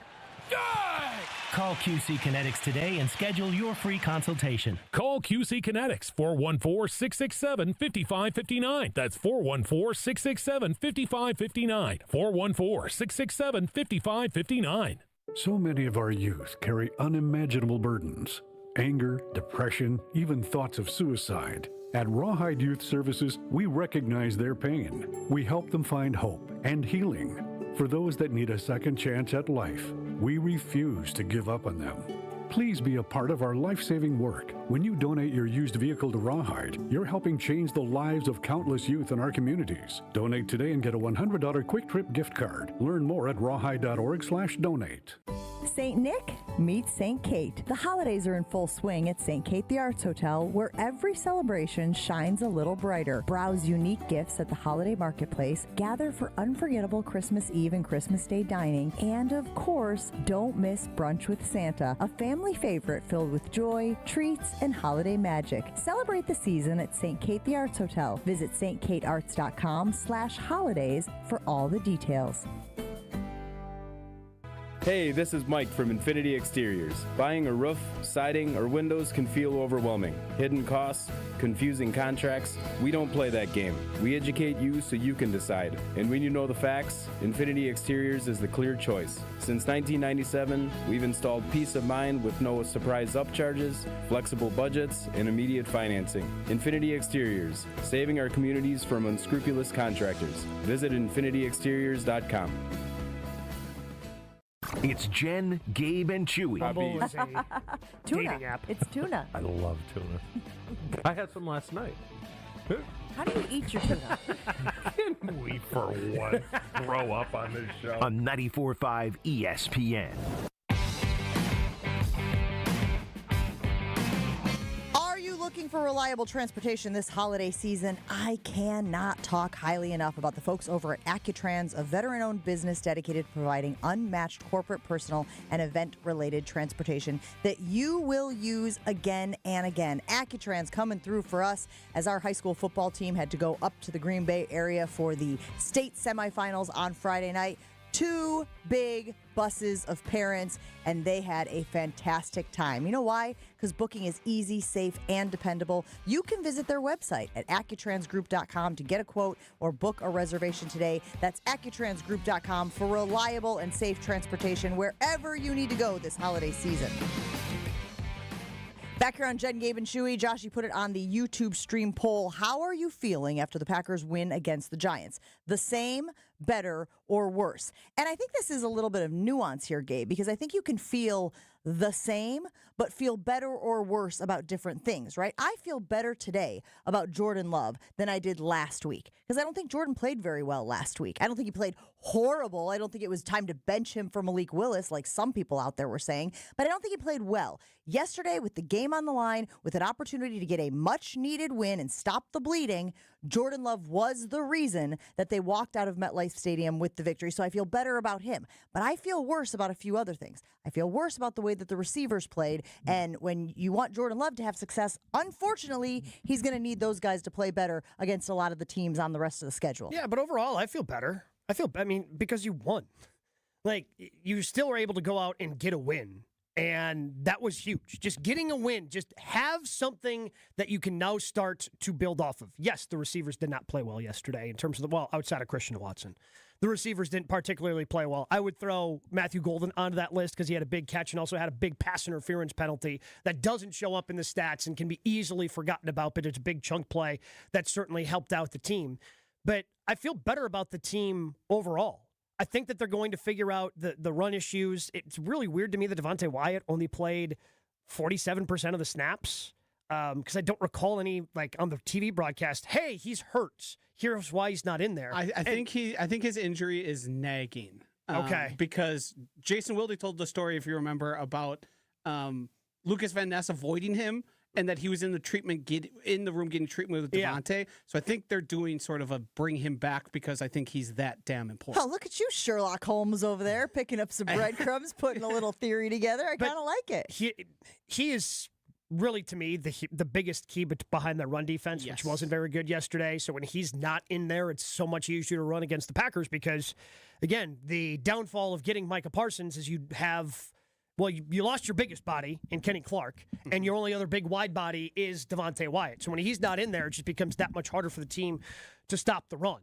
Call QC Kinetics today and schedule your free consultation. Call QC Kinetics, 414-667-5559. That's 414-667-5559. 414-667-5559. So many of our youth carry unimaginable burdens. Anger, depression, even thoughts of suicide. At Rawhide Youth Services, we recognize their pain. We help them find hope and healing. For those that need a second chance at life, we refuse to give up on them. Please be a part of our life-saving work. When you donate your used vehicle to Rawhide, you're helping change the lives of countless youth in our communities. Donate today and get a $100 Quick Trip gift card. Learn more at rawhide.org/donate. St. Nick meets St. Kate. The holidays are in full swing at St. Kate the Arts Hotel, where every celebration shines a little brighter. Browse unique gifts at the holiday marketplace, gather for unforgettable Christmas Eve and Christmas Day dining, and of course, don't miss Brunch with Santa, a family favorite filled with joy, treats, and holiday magic. Celebrate the season at St. Kate the Arts Hotel. Visit stkatearts.com/holidays for all the details. Hey, this is Mike from Infinity Exteriors. Buying a roof, siding, or windows can feel overwhelming. Hidden costs, confusing contracts. We don't play that game. We educate you so you can decide. And when you know the facts, Infinity Exteriors is the clear choice. Since 1997, we've installed peace of mind with no surprise upcharges, flexible budgets, and immediate financing. Infinity Exteriors, saving our communities from unscrupulous contractors. Visit infinityexteriors.com. It's Jen, Gabe, and Chewy. Tuna. It's tuna. I love tuna. I had some last night. How do you eat your tuna? Can we, for once, grow up on this show? On 94.5 ESPN. Looking for reliable transportation this holiday season? I cannot talk highly enough about the folks over at AccuTrans, a veteran-owned business dedicated to providing unmatched corporate, personal, and event-related transportation that you will use again and again. AccuTrans coming through for us as our high school football team had to go up to the Green Bay area for the state semifinals on Friday night. 2 big buses of parents, and they had a fantastic time. You know why? Because booking is easy, safe, and dependable. You can visit their website at AccuTransGroup.com to get a quote or book a reservation today. That's AccuTransGroup.com for reliable and safe transportation wherever you need to go this holiday season. Back here on Jen, Gabe, and Chewy, Josh, you put it on the YouTube stream poll. How are you feeling after the Packers win against the Giants? The same, better, or worse? And I think this is a little bit of nuance here, Gabe, because I think you can feel the same, but feel better or worse about different things, right? I feel better today about Jordan Love than I did last week, because I don't think Jordan played very well last week. I don't think he played horrible. I don't think it was time to bench him for Malik Willis, like some people out there were saying, but I don't think he played well. Yesterday, with the game on the line, with an opportunity to get a much-needed win and stop the bleeding, Jordan Love was the reason that they walked out of MetLife Stadium with the victory, so I feel better about him. But I feel worse about a few other things. I feel worse about the way that the receivers played, and when you want Jordan Love to have success, unfortunately, he's going to need those guys to play better against a lot of the teams on the rest of the schedule. Yeah, but overall, I feel better. Because you won. Like, you still were able to go out and get a win. And that was huge. Just getting a win. Just have something that you can now start to build off of. Yes, the receivers did not play well yesterday in terms of outside of Christian Watson. The receivers didn't particularly play well. I would throw Matthew Golden onto that list because he had a big catch and also had a big pass interference penalty that doesn't show up in the stats and can be easily forgotten about, but it's a big chunk play that certainly helped out the team. But I feel better about the team overall. I think that they're going to figure out the run issues. It's really weird to me that Devontae Wyatt only played 47% of the snaps. because I don't recall any on the TV broadcast. Hey, he's hurt. Here's why he's not in there. I think his injury is nagging. Okay. Because Jason Wilde told the story, if you remember, about Lucas Van Ness avoiding him, and that he was in the room getting treatment with Devontae. Yeah. So I think they're doing sort of a bring him back because I think he's that damn important. Oh, look at you, Sherlock Holmes over there, picking up some breadcrumbs, putting a little theory together. I kind of like it. He is really, to me, the biggest key behind the run defense, which wasn't very good yesterday. So when he's not in there, it's so much easier to run against the Packers because, again, the downfall of getting Micah Parsons is you have... Well, you lost your biggest body in Kenny Clark, and your only other big wide body is Devontae Wyatt. So when he's not in there, it just becomes that much harder for the team to stop the run.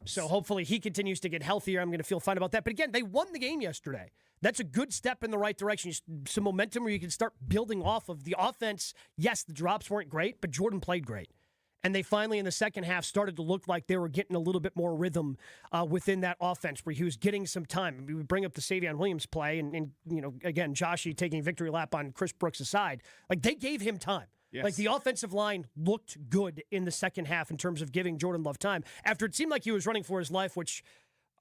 So hopefully he continues to get healthier. I'm going to feel fine about that. But again, they won the game yesterday. That's a good step in the right direction. Some momentum where you can start building off of the offense. Yes, the drops weren't great, but Jordan played great. And they finally, in the second half, started to look like they were getting a little bit more rhythm within that offense where he was getting some time. We would bring up the Savion Williams play, and again, Joshy taking victory lap on Chris Brooks' aside. They gave him time. Yes. The offensive line looked good in the second half in terms of giving Jordan Love time after it seemed like he was running for his life, which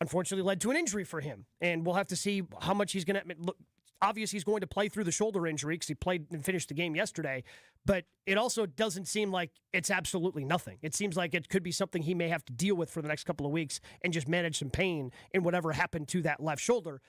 unfortunately led to an injury for him. And we'll have to see how much he's going to look. Obviously, he's going to play through the shoulder injury because he played and finished the game yesterday. But it also doesn't seem like it's absolutely nothing. It seems like it could be something he may have to deal with for the next couple of weeks and just manage some pain in whatever happened to that left shoulder.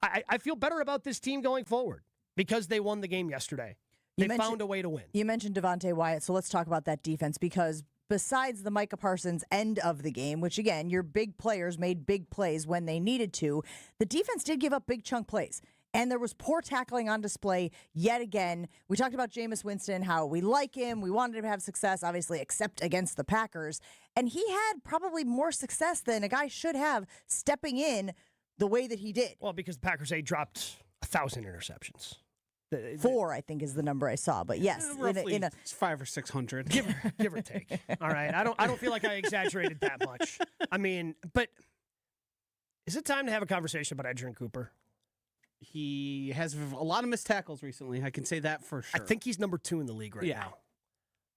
I feel better about this team going forward because they won the game yesterday. They found a way to win. You mentioned Devontae Wyatt, so let's talk about that defense because besides the Micah Parsons end of the game, which, again, your big players made big plays when they needed to, the defense did give up big chunk plays. And there was poor tackling on display yet again. We talked about Jameis Winston, how we like him. We wanted him to have success, obviously, except against the Packers. And he had probably more success than a guy should have stepping in the way that he did. Well, because the Packers, dropped 1,000 interceptions. 4, I think, is the number I saw. But yes, roughly it's 500 or 600, give or take. All right, I don't feel like I exaggerated that much. I mean, but is it time to have a conversation about Edgerrin Cooper? He has a lot of missed tackles recently. I can say that for sure. I think he's number 2 in the league right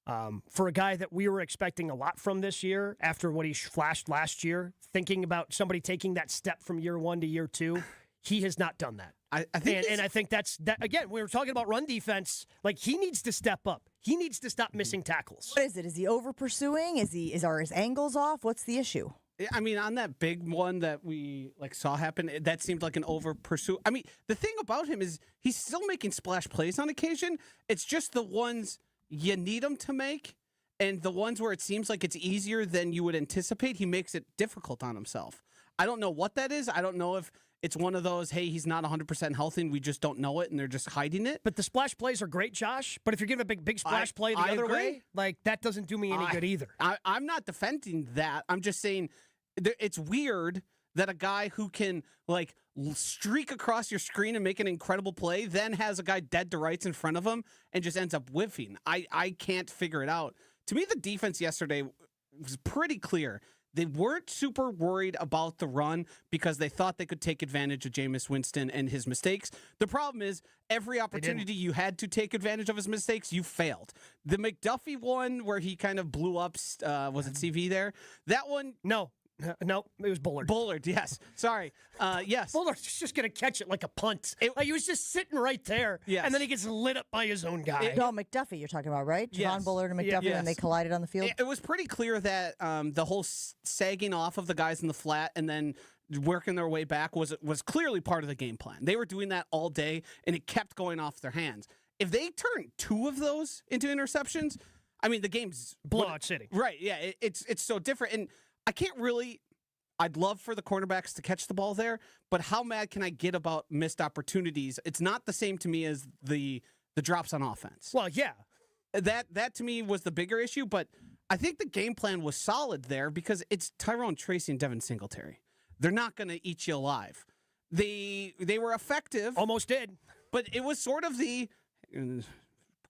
now. For a guy that we were expecting a lot from this year, after what he flashed last year, thinking about somebody taking that step from year 1 to year 2, he has not done that. I think that's that. Again, we were talking about run defense. He needs to step up. He needs to stop missing tackles. What is it? Is he over pursuing? Are his angles off? What's the issue? I mean, on that big one that we saw happen, that seemed like an over pursuit. I mean, the thing about him is he's still making splash plays on occasion. It's just the ones you need him to make, and the ones where it seems like it's easier than you would anticipate, he makes it difficult on himself. I don't know what that is. I don't know if it's one of those, hey, he's not 100% healthy and we just don't know it and they're just hiding it. But the splash plays are great, Josh. But if you're giving a big splash play the other way, that doesn't do me any good either. I'm not defending that. I'm just saying it's weird that a guy who can streak across your screen and make an incredible play then has a guy dead to rights in front of him and just ends up whiffing. I can't figure it out. To me, the defense yesterday was pretty clear. They weren't super worried about the run because they thought they could take advantage of Jameis Winston and his mistakes. The problem is every opportunity you had to take advantage of his mistakes, you failed. The McDuffie one where he kind of blew up, was it CV there? That one? No, it was Bullard. Bullard, yes. Sorry. Yes. Bullard's just going to catch it like a punt. He was just sitting right there, and then he gets lit up by his own guy. McDuffie you're talking about, right? Javon Bullard and McDuffie when they collided on the field? It was pretty clear that the whole sagging off of the guys in the flat and then working their way back was clearly part of the game plan. They were doing that all day, and it kept going off their hands. If they turn 2 of those into interceptions, I mean, the game's... Blowout city. Right, yeah. It's so different, and I'd love for the cornerbacks to catch the ball there, but how mad can I get about missed opportunities? It's not the same to me as the drops on offense. Well, yeah. That to me was the bigger issue, but I think the game plan was solid there because it's Tyrone Tracy and Devin Singletary. They're not going to eat you alive. They were effective. Almost did. But it was sort of the...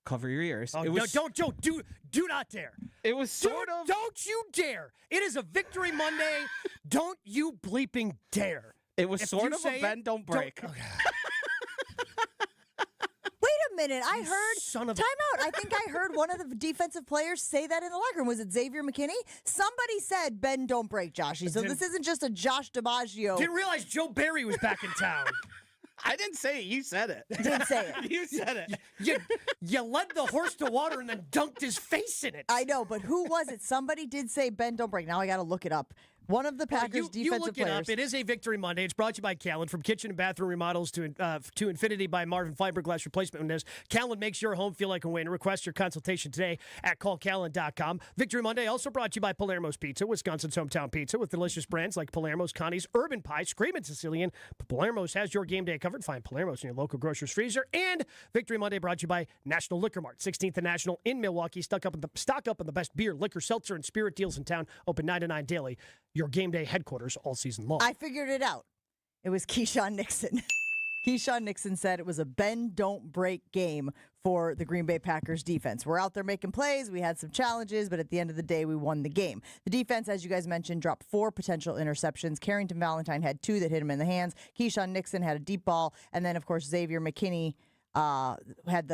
Cover your ears. Oh, do not dare. It was sort of... Don't you dare. It is a Victory Monday. Don't you bleeping dare. It was sort of a bend, don't break. Wait a a minute. I heard son of time out. I think I heard one of the defensive players say that in the locker room. Was it Xavier McKinney? Somebody said, "Ben, don't break Joshy." So this isn't just a Josh DiMaggio. Didn't realize Joe Barry was back in town. I didn't say it. You said it. Did say it. You said it. You led the horse to water and then dunked his face in it. I know, but who was it? Somebody did say, "Ben, don't break." Now I got to look it up. One of the Packers defensive you look players. It up. It is a Victory Monday. It's brought to you by Callan. From kitchen and bathroom remodels to Infinity by Marvin Fiberglass Replacement Windows. Callan makes your home feel like a win. Request your consultation today at callcallan.com. Victory Monday also brought to you by Palermo's Pizza, Wisconsin's hometown pizza, with delicious brands like Palermo's, Connie's, Urban Pie, Screamin' Sicilian. Palermo's has your game day covered. Find Palermo's in your local grocer's freezer. And Victory Monday brought to you by National Liquor Mart, 16th and National in Milwaukee. Stock up on the best beer, liquor, seltzer, and spirit deals in town. Open 9 to 9 daily. Your game day headquarters all season long. I figured it out. It was Keyshawn Nixon. Keyshawn Nixon said it was a bend, don't break game for the Green Bay Packers defense. We're out there making plays. We had some challenges, but at the end of the day, we won the game. The defense, as you guys mentioned, dropped 4 potential interceptions. Carrington Valentine had 2 that hit him in the hands. Keyshawn Nixon had a deep ball. And then, of course, Xavier McKinney had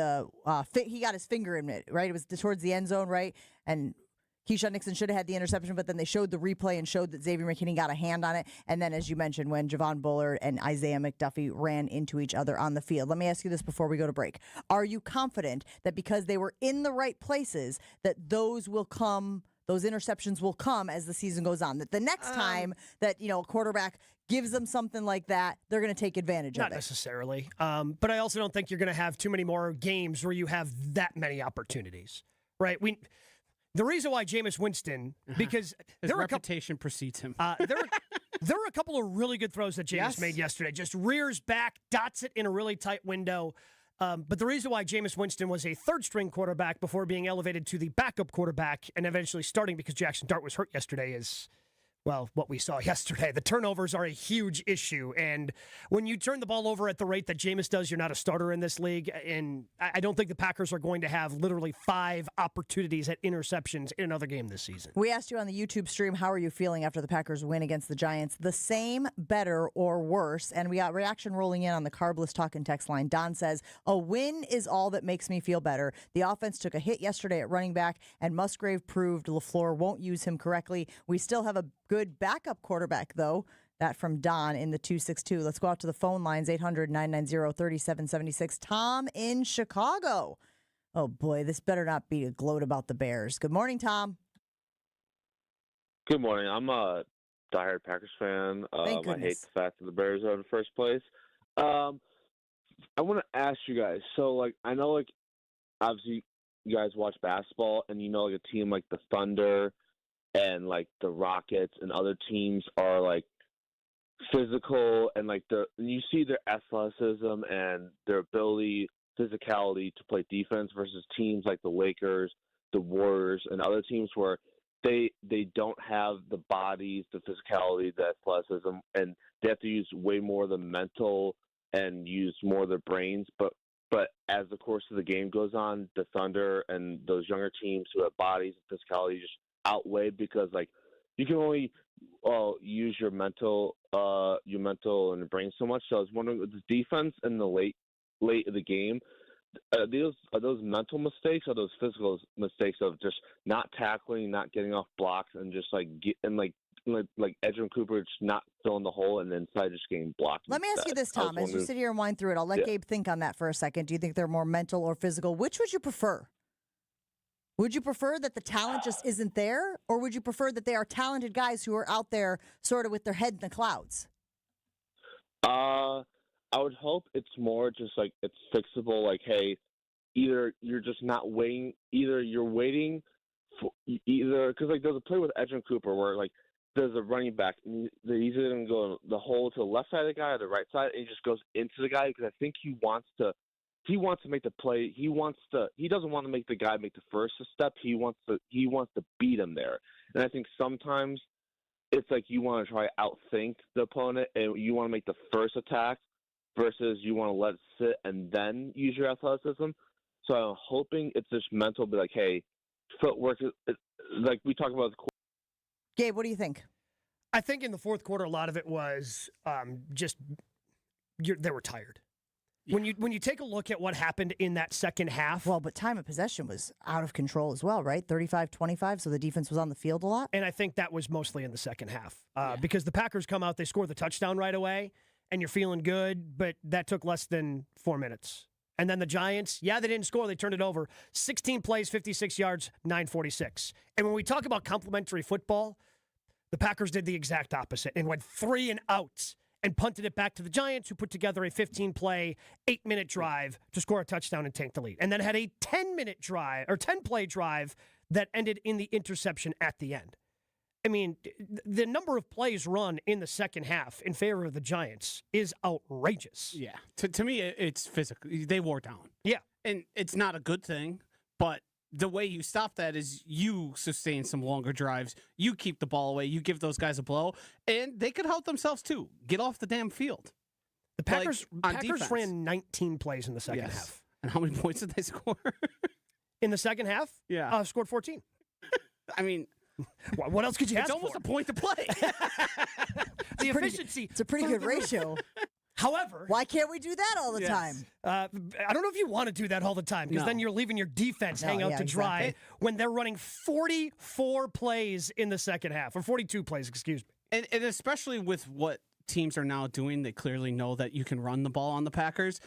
he got his finger in it, right? It was towards the end zone, right? And Keyshawn Nixon should have had the interception, but then they showed the replay and showed that Xavier McKinney got a hand on it. And then, as you mentioned, when Javon Bullard and Isaiah McDuffie ran into each other on the field. Let me ask you this before we go to break. Are you confident that because they were in the right places, that those interceptions will come as the season goes on? That the next time that, a quarterback gives them something like that, they're going to take advantage of it? Not necessarily. But I also don't think you're going to have too many more games where you have that many opportunities, right? The reason why Jameis Winston, because his reputation precedes him. There were a couple of really good throws that Jameis made yesterday. Just rears back, dots it in a really tight window. But the reason why Jameis Winston was a third-string quarterback before being elevated to the backup quarterback and eventually starting because Jackson Dart was hurt yesterday is, well, what we saw yesterday. The turnovers are a huge issue. And when you turn the ball over at the rate that Jameis does, you're not a starter in this league. And I don't think the Packers are going to have literally 5 opportunities at interceptions in another game this season. We asked you on the YouTube stream, how are you feeling after the Packers win against the Giants? The same, better, or worse? And we got reaction rolling in on the Carbless Talk and Text line. Don says, a win is all that makes me feel better. The offense took a hit yesterday at running back, and Musgrave proved LaFleur won't use him correctly. We still have a good backup quarterback, though. That from Don in the 262. Let's go out to the phone lines, 800-990-3776. Tom in Chicago. Oh, boy, this better not be a gloat about the Bears. Good morning, Tom. Good morning. I'm a diehard Packers fan. I hate the fact that the Bears are in first place. I want to ask you guys, so, I know, obviously you guys watch basketball, and a team like the Thunder and the Rockets and other teams are physical and you see their athleticism and their physicality to play defense versus teams like the Lakers, the Warriors, and other teams where they don't have the bodies, the physicality, the athleticism, and they have to use way more of the mental and use more of their brains. But as the course of the game goes on, the Thunder and those younger teams who have bodies and physicality just outweighed because you can only use your mental and your brain so much. So I was wondering, with the defense in the late of the game, are those mental mistakes or those physical mistakes of just not tackling, not getting off blocks, and just Edgerrin Cooper just not filling the hole and then inside just getting blocked? Let me ask you this, Tom. As you sit here and wind through it, I'll let Gabe think on that for a second. Do you think they're more mental or physical? Which would you prefer? Would you prefer that the talent just isn't there, or would you prefer that they are talented guys who are out there sort of with their head in the clouds? I would hope it's more just it's fixable. Hey, either you're just not waiting, either you're waiting for because there's a play with Edgerrin Cooper where there's a running back and he's either going to go the hole to the left side of the guy or the right side, and he just goes into the guy because I think he wants to make the play. He doesn't want to make the guy make the first step. He wants to beat him there. And I think sometimes it's you want to try to outthink the opponent and you want to make the first attack versus you want to let it sit and then use your athleticism. So I'm hoping it's just mental, be hey, footwork, we talk about. Gabe, what do you think? I think in the fourth quarter, a lot of it was they were tired. When you take a look at what happened in that second half. Well, but time of possession was out of control as well, right? 35-25, so the defense was on the field a lot. And I think that was mostly in the second half because the Packers come out, they score the touchdown right away, and you're feeling good, but that took less than 4 minutes. And then the Giants, they didn't score. They turned it over. 16 plays, 56 yards, 946. And when we talk about complementary football, the Packers did the exact opposite and went 3 and outs and punted it back to the Giants, who put together a 15-play, 8-minute drive to score a touchdown and take the lead. And then had a 10-play drive that ended in the interception at the end. I mean, the number of plays run in the second half in favor of the Giants is outrageous. Yeah. To me, it's physical. They wore down. Yeah. And it's not a good thing, but the way you stop that is you sustain some longer drives. You keep the ball away. You give those guys a blow, and they could help themselves too. Get off the damn field. The Packers ran 19 plays in the second half. And how many points did they score? In the second half? Yeah. Scored 14. I mean, what else could you ask for? It's almost a point to play. The efficiency. It's a pretty good ratio. However, why can't we do that all the time? I don't know if you want to do that all the time because then you're leaving your defense hang out to dry when they're running 44 plays in the second half, or 42 plays, excuse me. And especially with what teams are now doing, they clearly know that you can run the ball on the Packers.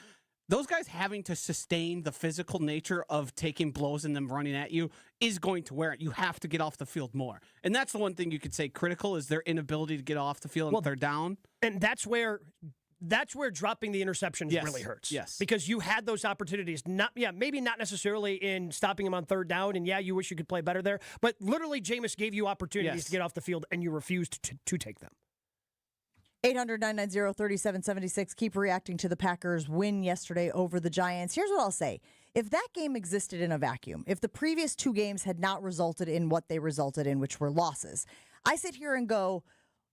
Those guys having to sustain the physical nature of taking blows and them running at you is going to wear it. You have to get off the field more. And that's the one thing you could say critical is their inability to get off the field if they're down. And that's where dropping the interceptions really hurts. Yes. Because you had those opportunities. Maybe not necessarily in stopping him on third down, and you wish you could play better there. But literally, Jameis gave you opportunities to get off the field, and you refused to take them. 800-990-3776. Keep reacting to the Packers' win yesterday over the Giants. Here's what I'll say. If that game existed in a vacuum, if the previous 2 games had not resulted in what they resulted in, which were losses, I sit here and go,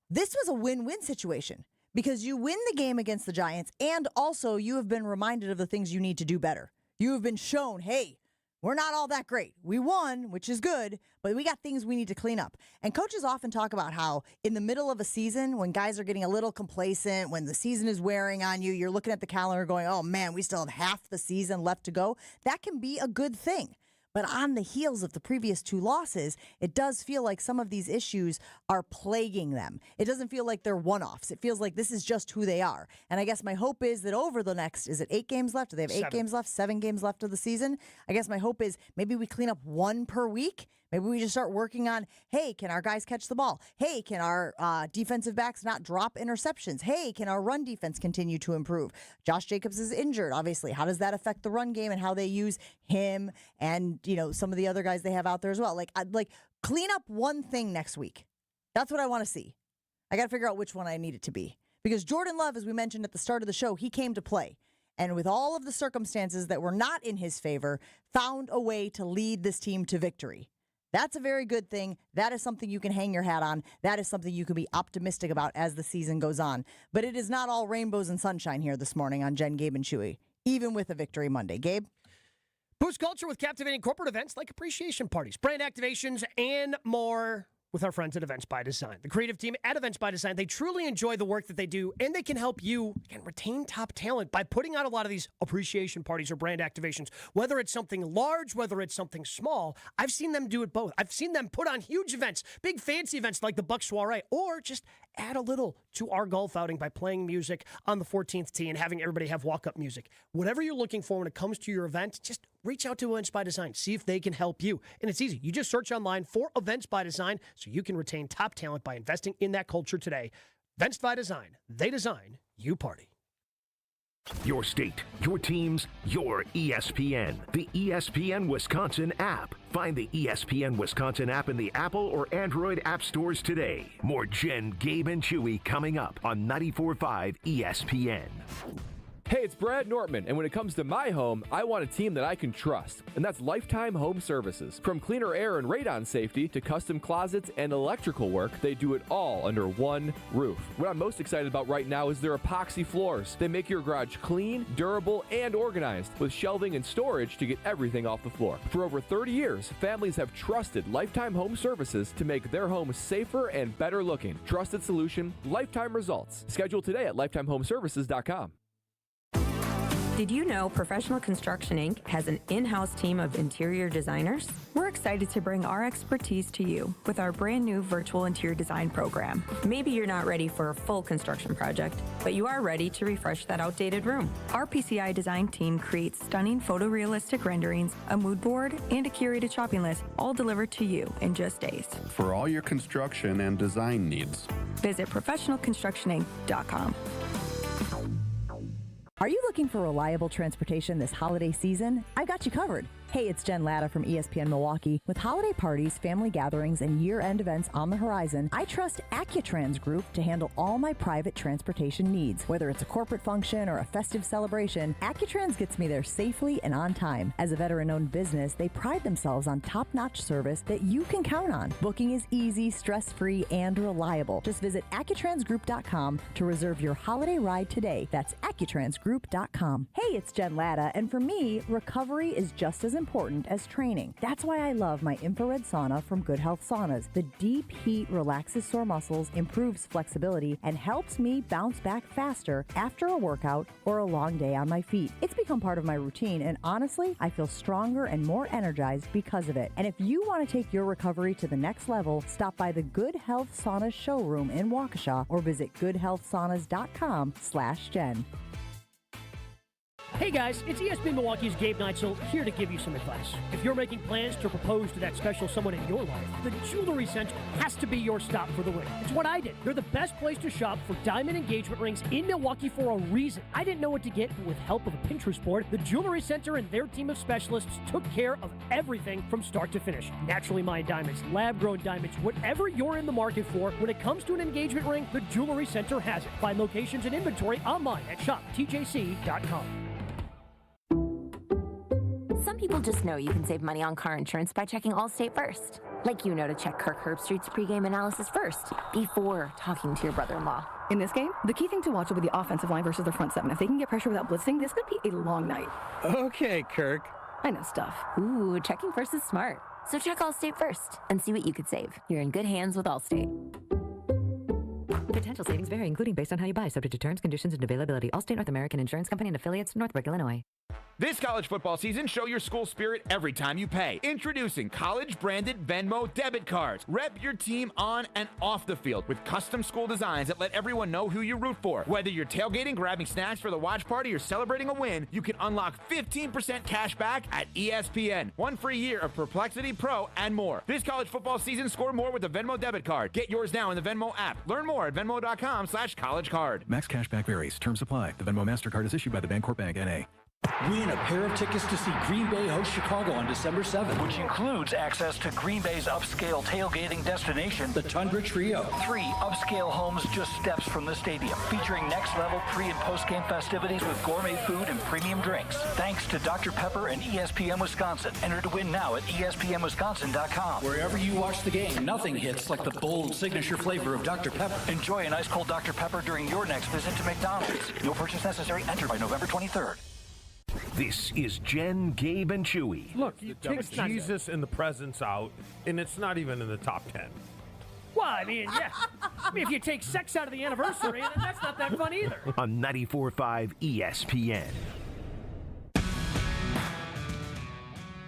this was a win-win situation. Because you win the game against the Giants, and also you have been reminded of the things you need to do better. You have been shown, hey, we're not all that great. We won, which is good, but we got things we need to clean up. And coaches often talk about how in the middle of a season, when guys are getting a little complacent, when the season is wearing on you, you're looking at the calendar going, oh man, we still have half the season left to go. That can be a good thing. But on the heels of the previous 2 losses, it does feel like some of these issues are plaguing them. It doesn't feel like they're one-offs. It feels like this is just who they are. And I guess my hope is that over the next, is it 8 games left? Do they have 8 games left? 7 games left of the season? I guess my hope is maybe we clean up 1 per week. Maybe we just start working on, hey, can our guys catch the ball? Hey, can our defensive backs not drop interceptions? Hey, can our run defense continue to improve? Josh Jacobs is injured, obviously. How does that affect the run game and how they use him and, some of the other guys they have out there as well? Like clean up 1 thing next week. That's what I want to see. I got to figure out which one I need it to be. Because Jordan Love, as we mentioned at the start of the show, he came to play. And with all of the circumstances that were not in his favor, found a way to lead this team to victory. That's a very good thing. That is something you can hang your hat on. That is something you can be optimistic about as the season goes on. But it is not all rainbows and sunshine here this morning on Jen, Gabe, and Chewy, even with a Victory Monday. Gabe? Boost culture with captivating corporate events like appreciation parties, brand activations, and more with our friends at Events by Design. The creative team at Events by Design, they truly enjoy the work that they do, and they can help you retain top talent by putting out a lot of these appreciation parties or brand activations. Whether it's something large, whether it's something small, I've seen them do it both. I've seen them put on huge events, big fancy events like the Buck Soiree, or just add a little to our golf outing by playing music on the 14th tee and having everybody have walk-up music. Whatever you're looking for when it comes to your event, just reach out to Events by Design. See if they can help you. And it's easy. You just search online for Events by Design so you can retain top talent by investing in that culture today. Events by Design. They design, you party. Your state, your teams, your ESPN. The ESPN Wisconsin app. Find the ESPN Wisconsin app in the Apple or Android app stores today. More Jen, Gabe, and Chewy coming up on 94.5 ESPN. Hey, it's Brad Nortman, and when it comes to my home, I want a team that I can trust, and that's Lifetime Home Services. From cleaner air and radon safety to custom closets and electrical work, they do it all under one roof. What I'm most excited about right now is their epoxy floors. They make your garage clean, durable, and organized with shelving and storage to get everything off the floor. For over 30 years, families have trusted Lifetime Home Services to make their homes safer and better looking. Trusted solution, lifetime results. Schedule today at lifetimehomeservices.com. Did you know Professional Construction Inc. has an in-house team of interior designers? We're excited to bring our expertise to you with our brand new virtual interior design program. Maybe you're not ready for a full construction project, but you are ready to refresh that outdated room. Our PCI design team creates stunning photorealistic renderings, a mood board, and a curated shopping list, all delivered to you in just days. For all your construction and design needs, visit professionalconstructioninc.com. Are you looking for reliable transportation this holiday season? I've got you covered. Hey, it's Jen Latta from ESPN Milwaukee. With holiday parties, family gatherings, and year-end events on the horizon, I trust Accutrans Group to handle all my private transportation needs. Whether it's a corporate function or a festive celebration, Accutrans gets me there safely and on time. As a veteran-owned business, they pride themselves on top-notch service that you can count on. Booking is easy, stress-free, and reliable. Just visit AccuTransGroup.com to reserve your holiday ride today. That's AccuTransGroup.com. Hey, it's Jen Latta, and for me, recovery is just as important as training. That's why I love my infrared sauna from Good Health Saunas. The deep heat relaxes sore muscles, improves flexibility, and helps me bounce back faster after a workout or a long day on my feet. It's become part of my routine, and honestly, I feel stronger and more energized because of it. And if you want to take your recovery to the next level, stop by the Good Health Saunas showroom in Waukesha or visit goodhealthsaunas.com/Jen. Hey guys, it's ESPN Milwaukee's Gabe Neitzel here to give you some advice. If you're making plans to propose to that special someone in your life, the Jewelry Center has to be your stop for the win. It's what I did. They're the best place to shop for diamond engagement rings in Milwaukee for a reason. I didn't know what to get, but with help of a Pinterest board, the Jewelry Center and their team of specialists took care of everything from start to finish. Naturally mined diamonds, lab-grown diamonds, whatever you're in the market for, when it comes to an engagement ring, the Jewelry Center has it. Find locations and inventory online at shoptjc.com. Some people just know you can save money on car insurance by checking Allstate first. Like you know to check Kirk Herbstreit's pregame analysis first, before talking to your brother-in-law. In this game, the key thing to watch will be the offensive line versus their front seven. If they can get pressure without blitzing, this could be a long night. Okay, Kirk. I know stuff. Ooh, checking first is smart. So check Allstate first and see what you could save. You're in good hands with Allstate. Potential savings vary, including based on how you buy, subject to terms, conditions, and availability. Allstate North American Insurance Company and affiliates, Northbrook, Illinois. This college football season, show your school spirit every time you pay. Introducing college-branded Venmo debit cards. Rep your team on and off the field with custom school designs that let everyone know who you root for. Whether you're tailgating, grabbing snacks for the watch party, or celebrating a win, you can unlock 15% cash back at ESPN. 1 free year of Perplexity Pro and more. This college football season, score more with the Venmo debit card. Get yours now in the Venmo app. Learn more at venmo.com/collegecard. Max cashback varies. Terms apply. The Venmo MasterCard is issued by the Bancorp Bank, N.A. Win a pair of tickets to see Green Bay host Chicago on December 7th, which includes access to Green Bay's upscale tailgating destination, the Tundra Trio. 3 upscale homes just steps from the stadium, featuring next-level pre- and post-game festivities with gourmet food and premium drinks. Thanks to Dr. Pepper and ESPN Wisconsin. Enter to win now at ESPNWisconsin.com. Wherever you watch the game, nothing hits like the bold signature flavor of Dr. Pepper. Enjoy an ice-cold Dr. Pepper during your next visit to McDonald's. No purchase necessary. Enter by November 23rd. This is Jen, Gabe, and Chewy. Look, you take Jesus and the presents out, and it's not even in the top 10. Well, I mean, yeah. I mean, if you take sex out of the anniversary, then that's not that fun either. On 94.5 ESPN.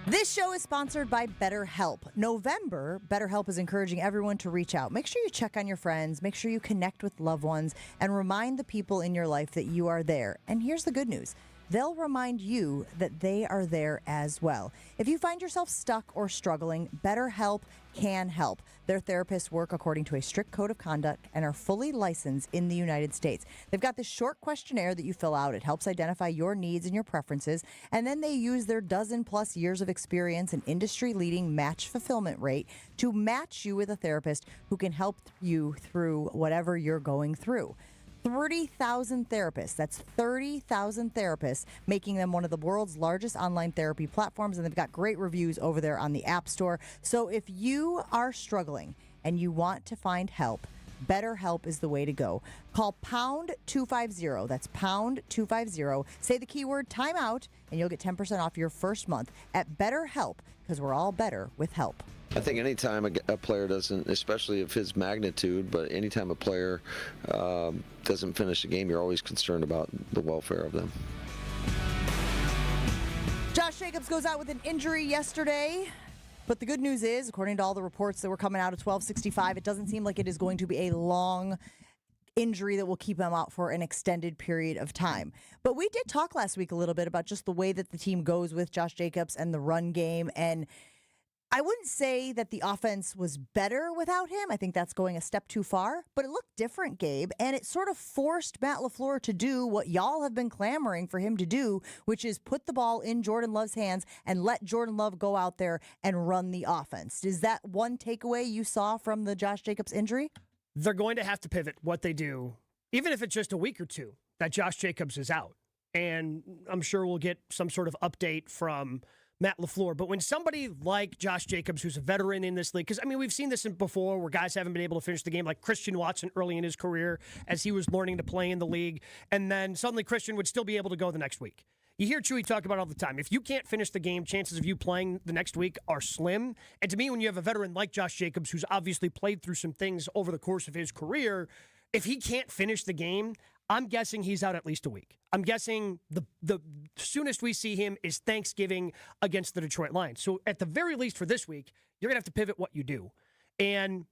This show is sponsored by BetterHelp. November, BetterHelp is encouraging everyone to reach out. Make sure you check on your friends, make sure you connect with loved ones, and remind the people in your life that you are there. And here's the good news. They'll remind you that they are there as well. If you find yourself stuck or struggling, BetterHelp can help. Their therapists work according to a strict code of conduct and are fully licensed in the United States. They've got this short questionnaire that you fill out. It helps identify your needs and your preferences, and then they use their 12+ years of experience and industry-leading match fulfillment rate to match you with a therapist who can help you through whatever you're going through. 30,000 therapists. That's 30,000 therapists, making them one of the world's largest online therapy platforms, and they've got great reviews over there on the App Store. So if you are struggling and you want to find help, BetterHelp is the way to go. Call pound 250. That's pound 250. Say the keyword timeout, and you'll get 10% off your first month at BetterHelp, because we're all better with help. I think anytime a player doesn't, especially of his magnitude, but anytime a player doesn't finish a game, you're always concerned about the welfare of them. Josh Jacobs goes out with an injury yesterday. But the good news is, according to all the reports that were coming out of 1265, it doesn't seem like it is going to be a long injury that will keep him out for an extended period of time. But we did talk last week a little bit about just the way that the team goes with Josh Jacobs and the run game. And I wouldn't say that the offense was better without him. I think that's going a step too far. But it looked different, Gabe. And it sort of forced Matt LaFleur to do what y'all have been clamoring for him to do, which is put the ball in Jordan Love's hands and let Jordan Love go out there and run the offense. Is that one takeaway you saw from the Josh Jacobs injury? They're going to have to pivot what they do, even if it's just a week or two that Josh Jacobs is out. And I'm sure we'll get some sort of update from Matt LaFleur. But when somebody like Josh Jacobs, who's a veteran in this league, because, I mean, we've seen this before where guys haven't been able to finish the game, like Christian Watson early in his career as he was learning to play in the league, and then suddenly Christian would still be able to go the next week. You hear Chewy talk about it all the time. If you can't finish the game, chances of you playing the next week are slim. And to me, when you have a veteran like Josh Jacobs, who's obviously played through some things over the course of his career, if he can't finish the game, I'm guessing he's out at least a week. I'm guessing the soonest we see him is Thanksgiving against the Detroit Lions. So at the very least for this week, you're going to have to pivot what you do. And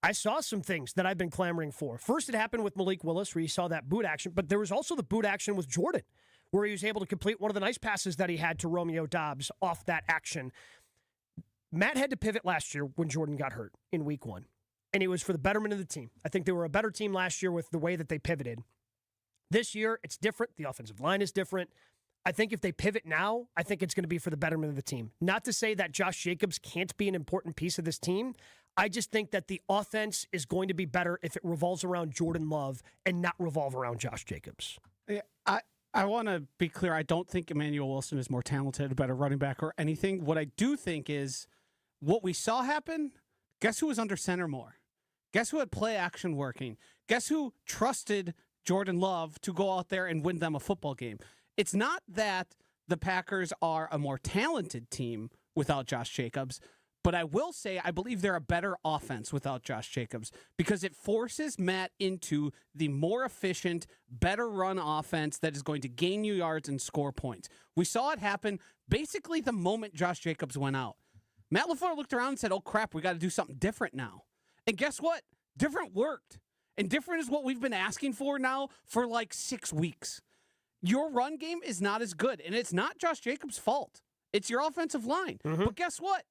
I saw some things that I've been clamoring for. First, it happened with Malik Willis, where you saw that boot action, but there was also the boot action with Jordan, where he was able to complete one of the nice passes that he had to Romeo Doubs off that action. Matt had to pivot last year when Jordan got hurt in week 1, and it was for the betterment of the team. I think they were a better team last year with the way that they pivoted. This year, it's different. The offensive line is different. I think if they pivot now, I think it's going to be for the betterment of the team. Not to say that Josh Jacobs can't be an important piece of this team. I just think that the offense is going to be better if it revolves around Jordan Love and not revolve around Josh Jacobs. Yeah, I want to be clear. I don't think Emmanuel Wilson is more talented, a better running back or anything. What I do think is what we saw happen, guess who was under center more? Guess who had play action working? Guess who trusted Jordan Love to go out there and win them a football game? It's not that the Packers are a more talented team without Josh Jacobs, but I will say I believe they're a better offense without Josh Jacobs because it forces Matt into the more efficient, better run offense that is going to gain you yards and score points. We saw it happen basically the moment Josh Jacobs went out. Matt LaFleur looked around and said, oh, crap, we got to do something different now. And guess what? Different worked. And different is what we've been asking for now for like 6 weeks. Your run game is not as good, and it's not Josh Jacobs' fault. It's your offensive line. But guess what?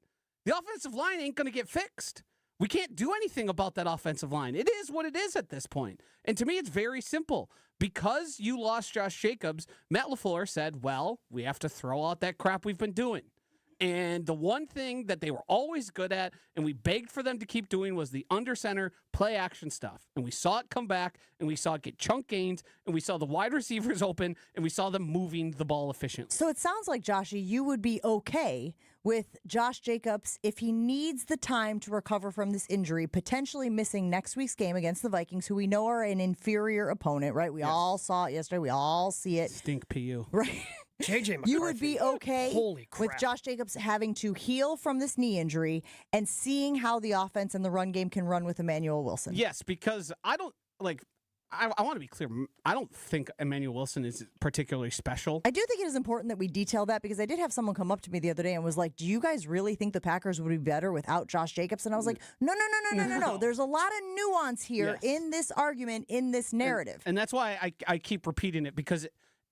The offensive line ain't going to get fixed. We can't do anything about that offensive line. It is what it is at this point. And to me, it's very simple. Because you lost Josh Jacobs, Matt LaFleur said, well, we have to throw out that crap we've been doing. And the one thing that they were always good at, and we begged for them to keep doing, was the under center play action stuff. And we saw it come back, and we saw it get chunk gains, and we saw the wide receivers open, and we saw them moving the ball efficiently. So it sounds like, Joshy, you would be okay with Josh Jacobs if he needs the time to recover from this injury, potentially missing next week's game against the Vikings, who we know are an inferior opponent, right? We all saw it yesterday. We all see it. Stink PU. Right. JJ McCarthy. You would be okay with Josh Jacobs having to heal from this knee injury and seeing how the offense and the run game can run with Emmanuel Wilson. Yes, because I don't, like, I want to be clear. I don't think Emmanuel Wilson is particularly special. I do think it is important that we detail that because I did have someone come up to me the other day and was like, do you guys really think the Packers would be better without Josh Jacobs? And I was like, no. There's a lot of nuance here in this argument, in this narrative. And that's why I keep repeating it, because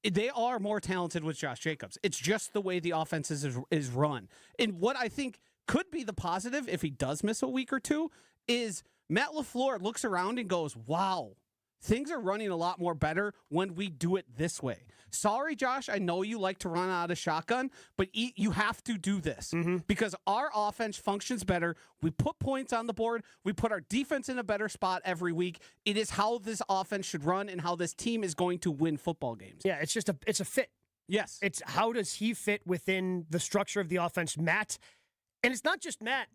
they are more talented with Josh Jacobs. It's just the way the offense is run. And what I think could be the positive, if he does miss a week or two, is Matt LaFleur looks around and goes, wow, things are running a lot more better when we do it this way. Sorry, Josh, I know you like to run out of shotgun, but you have to do this because our offense functions better. We put points on the board. We put our defense in a better spot every week. It is how this offense should run and how this team is going to win football games. Yeah, it's just it's a fit. Yes. It's how does he fit within the structure of the offense, Matt? And it's not just Matt.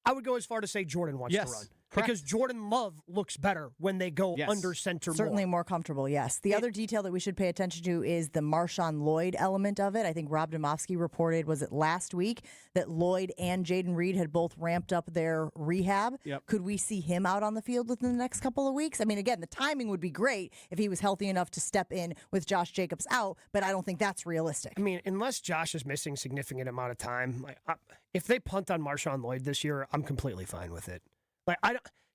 I would go as far to say Jordan wants to run. Because Jordan Love looks better when they go under center Certainly more comfortable, yes. The other detail that we should pay attention to is the Marshawn Lloyd element of it. I think Rob Domofsky reported, was it last week, that Lloyd and Jaden Reed had both ramped up their rehab. Yep. Could we see him out on the field within the next couple of weeks? I mean, again, the timing would be great if he was healthy enough to step in with Josh Jacobs out, but I don't think that's realistic. I mean, unless Josh is missing significant amount of time, if they punt on Marshawn Lloyd this year, I'm completely fine with it.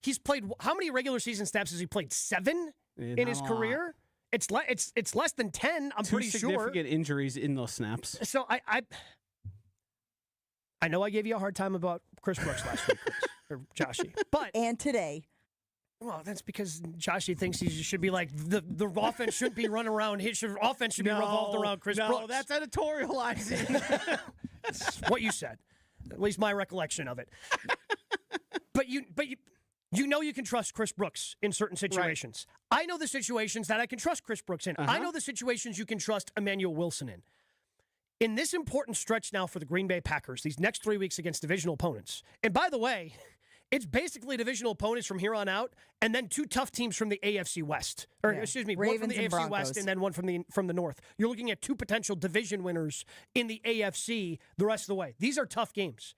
He's played, how many regular season snaps has he played? 7 in his career? It's less than 10, I'm pretty sure. 2 significant injuries in those snaps. So I know I gave you a hard time about Chris Brooks last week, or Joshy. And today. Well, that's because Joshy thinks he should be like, the offense shouldn't be run around. Offense should be revolved around Chris Brooks. No, that's editorializing. That's what you said. At least my recollection of it. But you know you can trust Chris Brooks in certain situations. Right. I know the situations that I can trust Chris Brooks in. I know the situations you can trust Emmanuel Wilson in. In this important stretch now for the Green Bay Packers, these next 3 weeks against divisional opponents, and by the way, it's basically divisional opponents from here on out, and then 2 tough teams from the AFC West. Ravens one from the AFC Broncos. West and then one from the North. You're looking at 2 potential division winners in the AFC the rest of the way. These are tough games.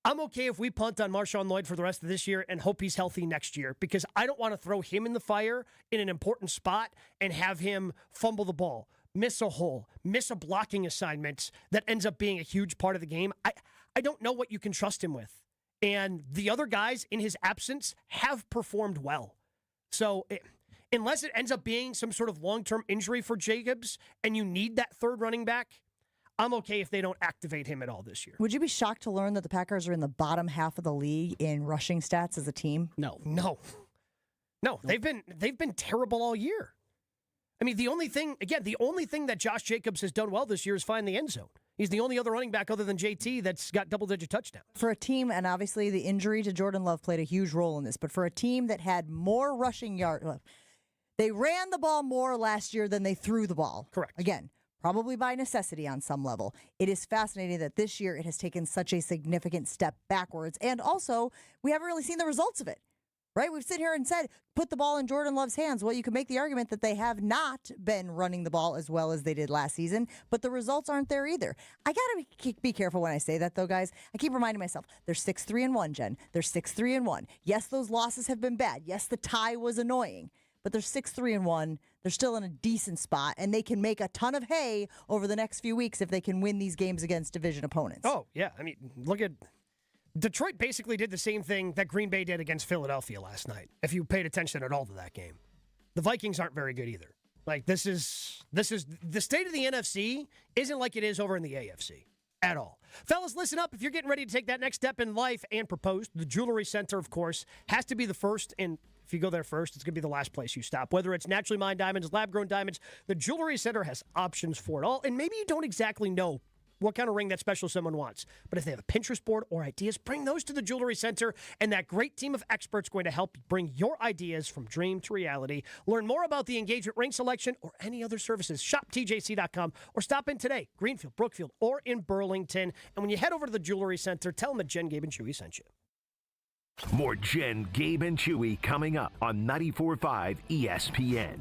I'm okay if we punt on Marshawn Lloyd for the rest of this year and hope he's healthy next year, because I don't want to throw him in the fire in an important spot and have him fumble the ball, miss a hole, miss a blocking assignment that ends up being a huge part of the game. I don't know what you can trust him with. And the other guys in his absence have performed well. So unless it ends up being some sort of long-term injury for Jacobs and you need that third running back, I'm okay if they don't activate him at all this year. Would you be shocked to learn that the Packers are in the bottom half of the league in rushing stats as a team? No. They've been terrible all year. I mean, the only thing that Josh Jacobs has done well this year is find the end zone. He's the only other running back other than JT that's got double-digit touchdowns. For a team, and obviously the injury to Jordan Love played a huge role in this, but for a team that had more rushing yards, they ran the ball more last year than they threw the ball. Correct. Again, probably by necessity on some level. It is fascinating that this year it has taken such a significant step backwards, and also we haven't really seen the results of it. Right? We've sit here and said, put the ball in Jordan Love's hands. Well, you can make the argument that they have not been running the ball as well as they did last season, but the results aren't there either. I got to be careful when I say that, though, guys. I keep reminding myself, they're 6-3-1, Jen. They're 6-3-1. Yes, those losses have been bad. Yes, the tie was annoying, but they're 6-3-1. They're still in a decent spot, and they can make a ton of hay over the next few weeks if they can win these games against division opponents. Oh, yeah. I mean, look at Detroit basically did the same thing that Green Bay did against Philadelphia last night, if you paid attention at all to that game. The Vikings aren't very good either. Like, this is the state of the NFC isn't like it is over in the AFC at all. Fellas, listen up. If you're getting ready to take that next step in life and propose, the Jewelry Center, of course, has to be the first, and if you go there first, it's going to be the last place you stop. Whether it's naturally mined diamonds, lab-grown diamonds, the Jewelry Center has options for it all, and maybe you don't exactly know what kind of ring that special someone wants. But if they have a Pinterest board or ideas, bring those to the Jewelry Center, and that great team of experts going to help bring your ideas from dream to reality. Learn more about the engagement ring selection or any other services. Shop TJC.com or stop in today, Greenfield, Brookfield, or in Burlington. And when you head over to the Jewelry Center, tell them that Jen, Gabe, and Chewy sent you. More Jen, Gabe, and Chewy coming up on 94.5 ESPN.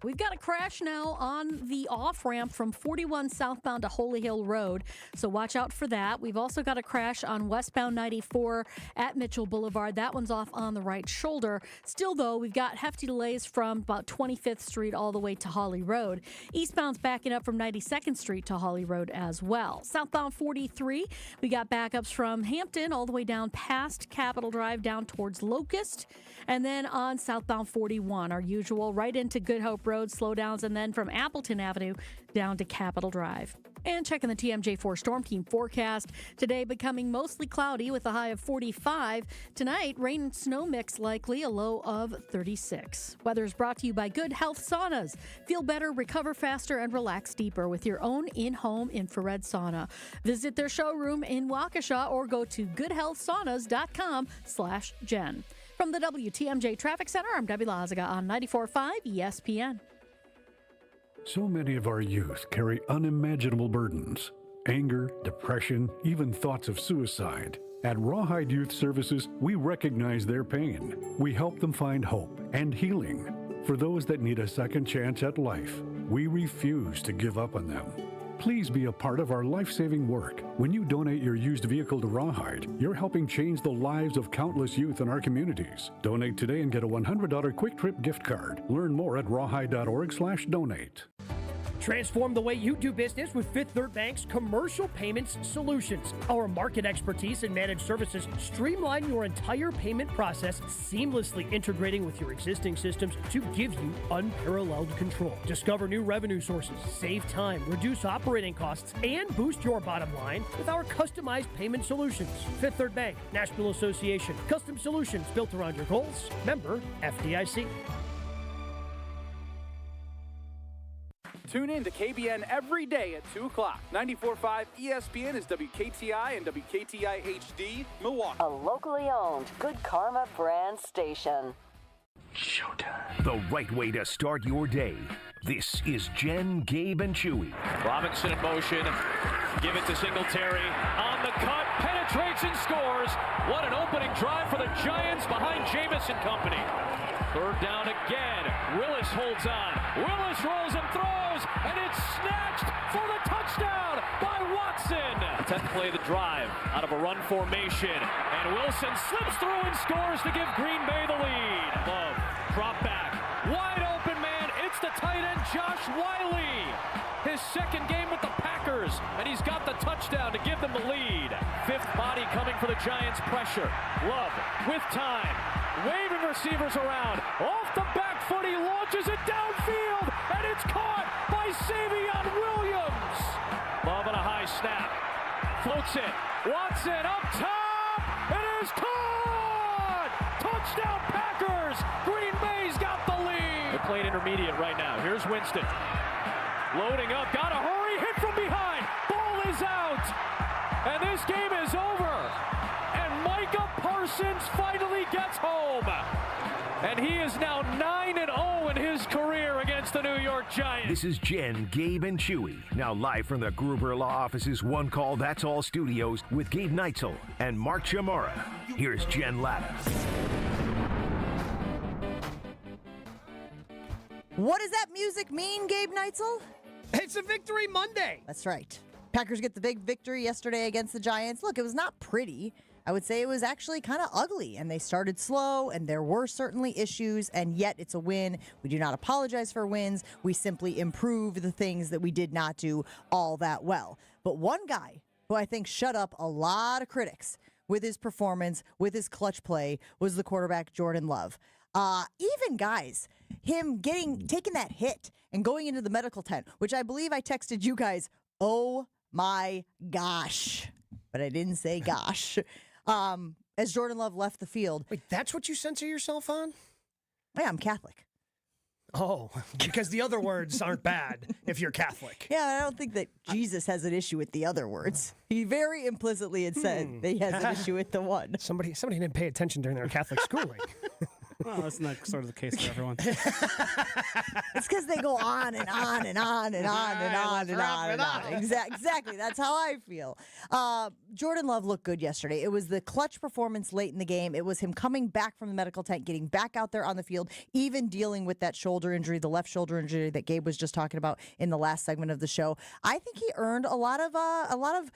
We've got a crash now on the off-ramp from 41 southbound to Holy Hill Road, so watch out for that. We've also got a crash on westbound 94 at Mitchell Boulevard. That one's off on the right shoulder. Still, though, we've got hefty delays from about 25th Street all the way to Holly Road. Eastbound's backing up from 92nd Street to Holly Road as well. Southbound 43, we got backups from Hampton all the way down past Capitol Drive down towards Locust. And then on southbound 41, our usual right into Good Hope Road slowdowns, and then from Appleton Avenue down to Capitol Drive. And checking the TMJ4 Storm Team forecast. Today becoming mostly cloudy with a high of 45. Tonight, rain and snow mix likely, a low of 36. Weather is brought to you by Good Health Saunas. Feel better, recover faster, and relax deeper with your own in-home infrared sauna. Visit their showroom in Waukesha or go to goodhealthsaunas.com/Jen. From the WTMJ Traffic Center, I'm Debbie Lazaga on 94.5 ESPN. So many of our youth carry unimaginable burdens. anger, depression, even thoughts of suicide. At Rawhide Youth Services, we recognize their pain. We help them find hope and healing. For those that need a second chance at life, we refuse to give up on them. Please be a part of our life-saving work. When you donate your used vehicle to Rawhide, you're helping change the lives of countless youth in our communities. Donate today and get a $100 Quick Trip gift card. Learn more at rawhide.org/donate. Transform the way you do business with Fifth Third Bank's Commercial Payments Solutions. Our market expertise and managed services streamline your entire payment process, seamlessly integrating with your existing systems to give you unparalleled control. Discover new revenue sources, save time, reduce operating costs, and boost your bottom line with our customized payment solutions. Fifth Third Bank, National Association, custom solutions built around your goals. Member FDIC. Tune in to KBN every day at 2 o'clock. 94.5 ESPN is WKTI and WKTI HD, Milwaukee. A locally owned Good Karma brand station. Showtime. The right way to start your day. This is Jen, Gabe, and Chewy. Robinson in motion. Give it to Singletary. On the cut. Penetrates and scores. What an opening drive for the Giants behind Jamison Company. Third down again. Willis holds on. Willis rolls and throws. And it's snatched for the touchdown by Watson. 10th play of the drive out of a run formation. And Wilson slips through and scores to give Green Bay the lead. Love. Drop back. Wide open man. It's the tight end Josh Wiley. His second game with the Packers. And he's got the touchdown to give them the lead. Fifth body coming for the Giants' pressure. Love with time. Waving receivers around. Off the back foot, he launches it downfield. And it's caught by Savion Williams. Love on a high snap. Floats it. Watson up top. It is caught! Touchdown Packers! Green Bay's got the lead. They're playing intermediate right now. Here's Winston. Loading up. Gotta hurry. Hit from behind. Ball is out. And this game is over. And Micah Parsons finally gets home. And he is now 9-0 in his career against the New York Giants. This is Jen, Gabe, and Chewy. Now live from the Gruber Law Office's One Call That's All studios with Gabe Neitzel and Mark Chamara. Here's Jen Latta. What does that music mean, Gabe Neitzel? It's a victory Monday. That's right. Packers get the big victory yesterday against the Giants. Look, it was not pretty. I would say it was actually kind of ugly, and they started slow, and there were certainly issues, and yet it's a win. We do not apologize for wins. We simply improve the things that we did not do all that well. But one guy who I think shut up a lot of critics with his performance, with his clutch play, was the quarterback Jordan Love. Even guys, him taking that hit and going into the medical tent, which I believe I texted you guys, oh my gosh, but I didn't say gosh. As Jordan Love left the field. Wait, that's what you censor yourself on? Yeah, I'm Catholic. Oh, because the other words aren't bad if you're Catholic. Yeah, I don't think that Jesus has an issue with the other words. He very implicitly had said that he has an issue with the one. Somebody didn't pay attention during their Catholic schooling. Well, that's not sort of the case for everyone. It's because they go on and on and on and on and on and on and on. Exactly. That's how I feel. Jordan Love looked good yesterday. It was the clutch performance late in the game. It was him coming back from the medical tent, getting back out there on the field, even dealing with that shoulder injury, the left shoulder injury that Gabe was just talking about in the last segment of the show. I think he earned a lot of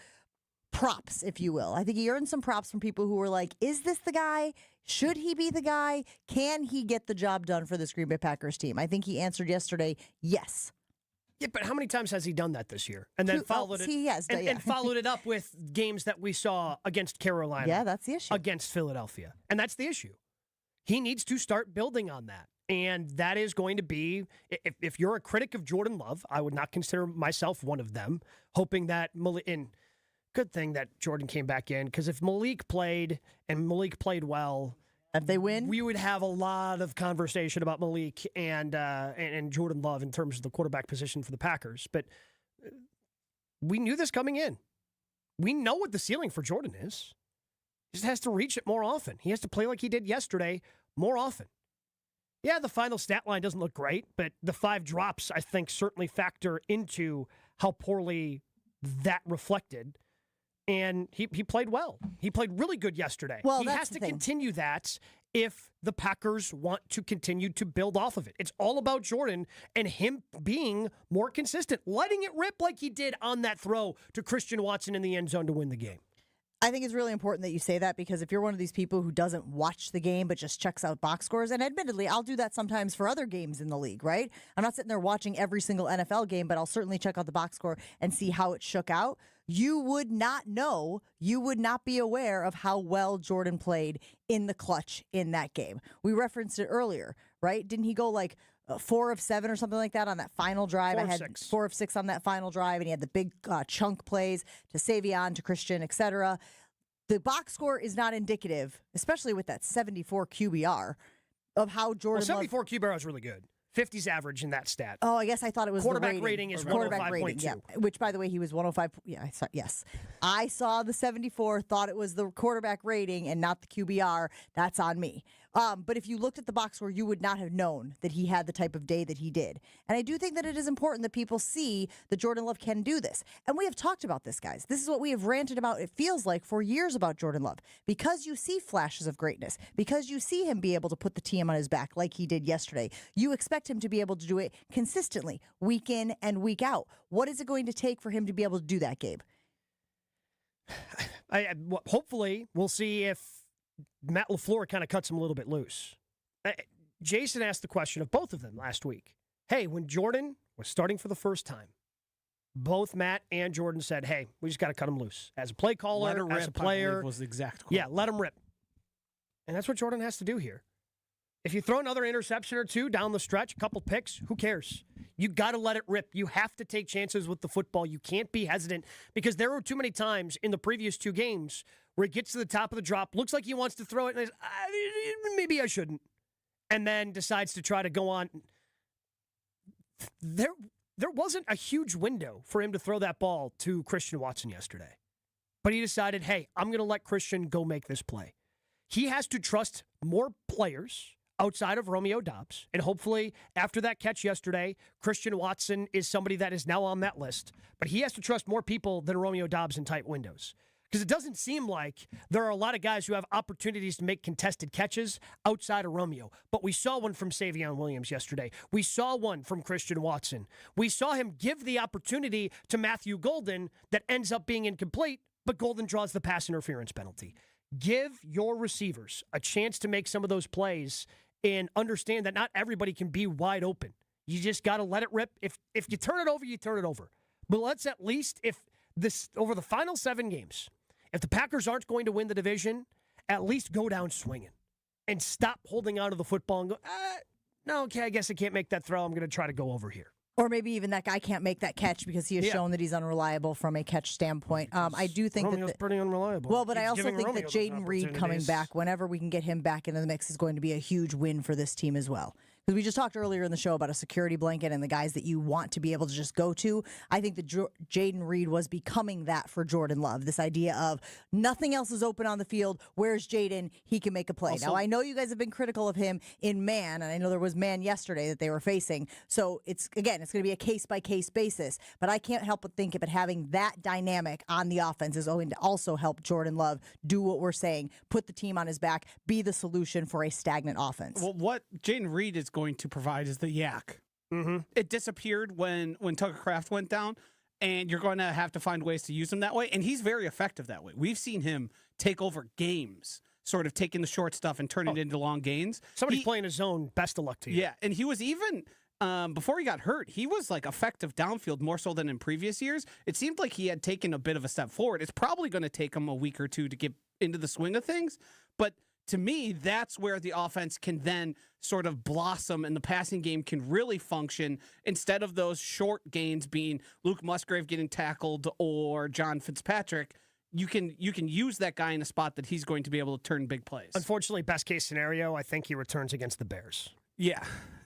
props, if you will. I think he earned some props from people who were like, is this the guy? Should he be the guy? Can he get the job done for this Green Bay Packers team? I think he answered yesterday, yes. Yeah, but how many times has he done that this year? And then followed it up with games that we saw against Carolina. Yeah, that's the issue. Against Philadelphia. And that's the issue. He needs to start building on that. And that is going to be, if you're a critic of Jordan Love, I would not consider myself one of them, hoping that good thing that Jordan came back in, because if Malik played well, if they win, we would have a lot of conversation about Malik and Jordan Love in terms of the quarterback position for the Packers. But we knew this coming in. We know what the ceiling for Jordan is. He just has to reach it more often. He has to play like he did yesterday more often. Yeah, the final stat line doesn't look great, but the 5 drops, I think, certainly factor into how poorly that reflected. And he played well. He played really good yesterday. Well, he has to continue that if the Packers want to continue to build off of it. It's all about Jordan and him being more consistent, letting it rip like he did on that throw to Christian Watson in the end zone to win the game. I think it's really important that you say that, because if you're one of these people who doesn't watch the game but just checks out box scores, and admittedly, I'll do that sometimes for other games in the league, right? I'm not sitting there watching every single NFL game, but I'll certainly check out the box score and see how it shook out. You would not know, you would not be aware of how well Jordan played in the clutch in that game. We referenced it earlier, right? Didn't he go like 4 of 7 or something like that on that final drive? 4 of 6. 4 of 6 on that final drive, and he had the big chunk plays to Savion, to Christian, etc. The box score is not indicative, especially with that 74 QBR, of how Jordan. Well, 74 QBR is really good. 50's average in that stat. Oh, I guess I thought it was quarterback the rating is quarterback 105.2. rating, yeah. Which, by the way, he was 105. Yeah, yes. I saw the 74, thought it was the quarterback rating and not the QBR. That's on me. But if you looked at the box score, you would not have known that he had the type of day that he did. And I do think that it is important that people see that Jordan Love can do this. And we have talked about this, guys. This is what we have ranted about, it feels like, for years about Jordan Love. Because you see flashes of greatness, because you see him be able to put the team on his back like he did yesterday, you expect him to be able to do it consistently, week in and week out. What is it going to take for him to be able to do that, Gabe? Hopefully, we'll see if Matt LaFleur kind of cuts him a little bit loose. Jason asked the question of both of them last week. Hey, when Jordan was starting for the first time, both Matt and Jordan said, hey, we just got to cut him loose. As a play caller, as a player. Was the exact quote. Yeah, let him rip. And that's what Jordan has to do here. If you throw another interception or two down the stretch, a couple picks, who cares? You got to let it rip. You have to take chances with the football. You can't be hesitant, because there were too many times in the previous 2 games where it gets to the top of the drop, looks like he wants to throw it, and maybe I shouldn't, and then decides to try to go on. There wasn't a huge window for him to throw that ball to Christian Watson yesterday, but he decided, hey, I'm going to let Christian go make this play. He has to trust more players outside of Romeo Doubs, and hopefully after that catch yesterday, Christian Watson is somebody that is now on that list, but he has to trust more people than Romeo Doubs in tight windows. Because it doesn't seem like there are a lot of guys who have opportunities to make contested catches outside of Romeo. But we saw one from Savion Williams yesterday. We saw one from Christian Watson. We saw him give the opportunity to Matthew Golden that ends up being incomplete, but Golden draws the pass interference penalty. Give your receivers a chance to make some of those plays and understand that not everybody can be wide open. You just got to let it rip. If you turn it over, you turn it over. But let's at least, if this over the final 7 games, if the Packers aren't going to win the division, at least go down swinging and stop holding on to the football and go, no, okay, I guess I can't make that throw. I'm going to try to go over here. Or maybe even that guy can't make that catch because he has shown that he's unreliable from a catch standpoint. I do think Romeo's pretty unreliable. Well, but I also think that Jaden Reed coming back, whenever we can get him back into the mix, is going to be a huge win for this team as well. Because we just talked earlier in the show about a security blanket and the guys that you want to be able to just go to. I think that Jaden Reed was becoming that for Jordan Love. This idea of nothing else is open on the field. Where's Jaden? He can make a play. Now, I know you guys have been critical of him in man, and I know there was man yesterday that they were facing. So, it's going to be a case-by-case basis. But I can't help but think that having that dynamic on the offense is going to also help Jordan Love do what we're saying, put the team on his back, be the solution for a stagnant offense. Well, what Jaden Reed is going to provide is the yak. Mm-hmm. It disappeared when Tucker Kraft went down, and you're going to have to find ways to use him that way, and he's very effective that way. We've seen him take over games, sort of taking the short stuff and turning it into long gains. Somebody's playing his zone. Best of luck to you. Yeah, and he was even, before he got hurt, he was like effective downfield more so than in previous years. It seemed like he had taken a bit of a step forward. It's probably going to take him a week or two to get into the swing of things, but to me, that's where the offense can then sort of blossom and the passing game can really function instead of those short gains being Luke Musgrave getting tackled or John Fitzpatrick. You can use that guy in a spot that he's going to be able to turn big plays. Unfortunately, best case scenario, I think he returns against the Bears. Yeah.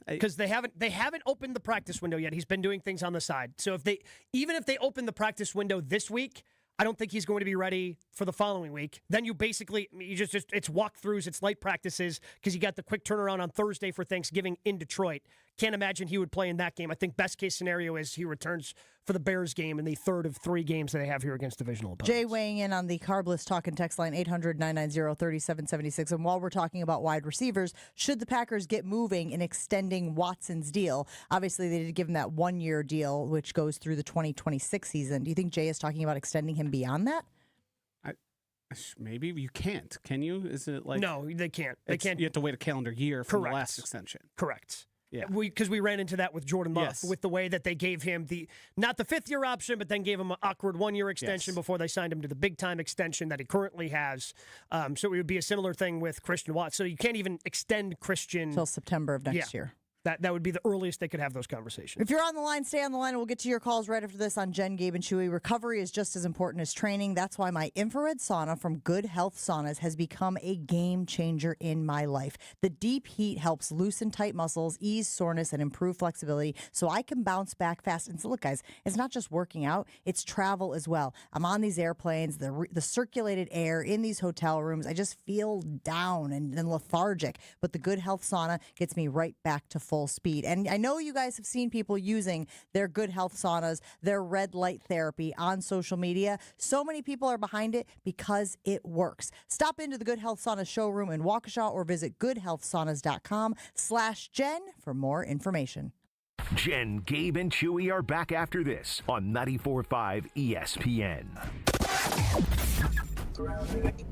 Because they haven't opened the practice window yet. He's been doing things on the side. So even if they open the practice window this week, I don't think he's going to be ready for the following week. Then you just it's walkthroughs, it's light practices, because you got the quick turnaround on Thursday for Thanksgiving in Detroit. Can't imagine he would play in that game. I think best case scenario is he returns for the Bears game in the third of 3 games that they have here against divisional opponents. Jay weighing in on the Carbless talk and text line 800-990-3776. And while we're talking about wide receivers, should the Packers get moving in extending Watson's deal? Obviously, they did give him that 1-year deal, which goes through the 2026 season. Do you think Jay is talking about extending him beyond that? Maybe you can't. Can you? Is it like no? They can't. They can't. You have to wait a calendar year for the last extension. Correct. Yeah, because we ran into that with Jordan Love with the way that they gave him not the 5th-year option, but then gave him an awkward 1-year extension before they signed him to the big-time extension that he currently has. So it would be a similar thing with Christian Watts. So you can't even extend Christian until September of next year. That would be the earliest they could have those conversations. If you're on the line, stay on the line, and we'll get to your calls right after this on Jen, Gabe, and Chewy. Recovery is just as important as training. That's why my infrared sauna from Good Health Saunas has become a game changer in my life. The deep heat helps loosen tight muscles, ease soreness, and improve flexibility so I can bounce back fast. And so look, guys, it's not just working out, it's travel as well. I'm on these airplanes, the circulated air in these hotel rooms. I just feel down and lethargic. But the Good Health Sauna gets me right back to full speed. And I know you guys have seen people using their Good Health Saunas, their red light therapy on social media. So many people are behind it because it works. Stop into the Good Health Sauna showroom in Waukesha or visit goodhealthsaunas.com/Jen for more information. Jen, Gabe, and Chewy are back after this on 94.5 ESPN.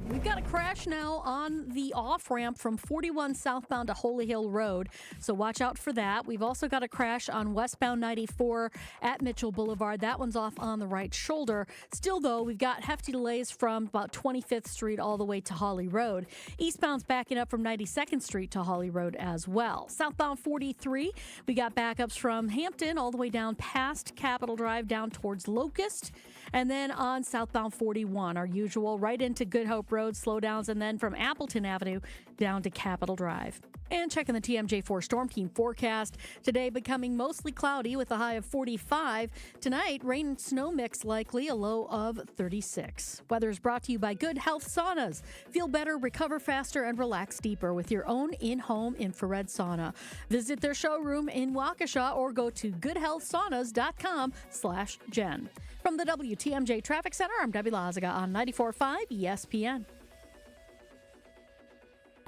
We've got a crash now on the off-ramp from 41 southbound to Holy Hill Road, so watch out for that. We've also got a crash on westbound 94 at Mitchell Boulevard. That one's off on the right shoulder. Still, though, we've got hefty delays from about 25th Street all the way to Holly Road. Eastbound's backing up from 92nd Street to Holly Road as well. Southbound 43, we got backups from Hampton all the way down past Capitol Drive down towards Locust. And then on southbound 41, our usual right into Good Hope Road slowdowns, and then from Appleton Avenue down to Capitol Drive. And checking the TMJ4 Storm Team forecast. Today becoming mostly cloudy with a high of 45. Tonight, rain and snow mix likely, a low of 36. Weather is brought to you by Good Health Saunas. Feel better, recover faster, and relax deeper with your own in-home infrared sauna. Visit their showroom in Waukesha or go to goodhealthsaunas.com/Jen. From the WTMJ Traffic Center, I'm Debbie Lazaga on 94.5 ESPN.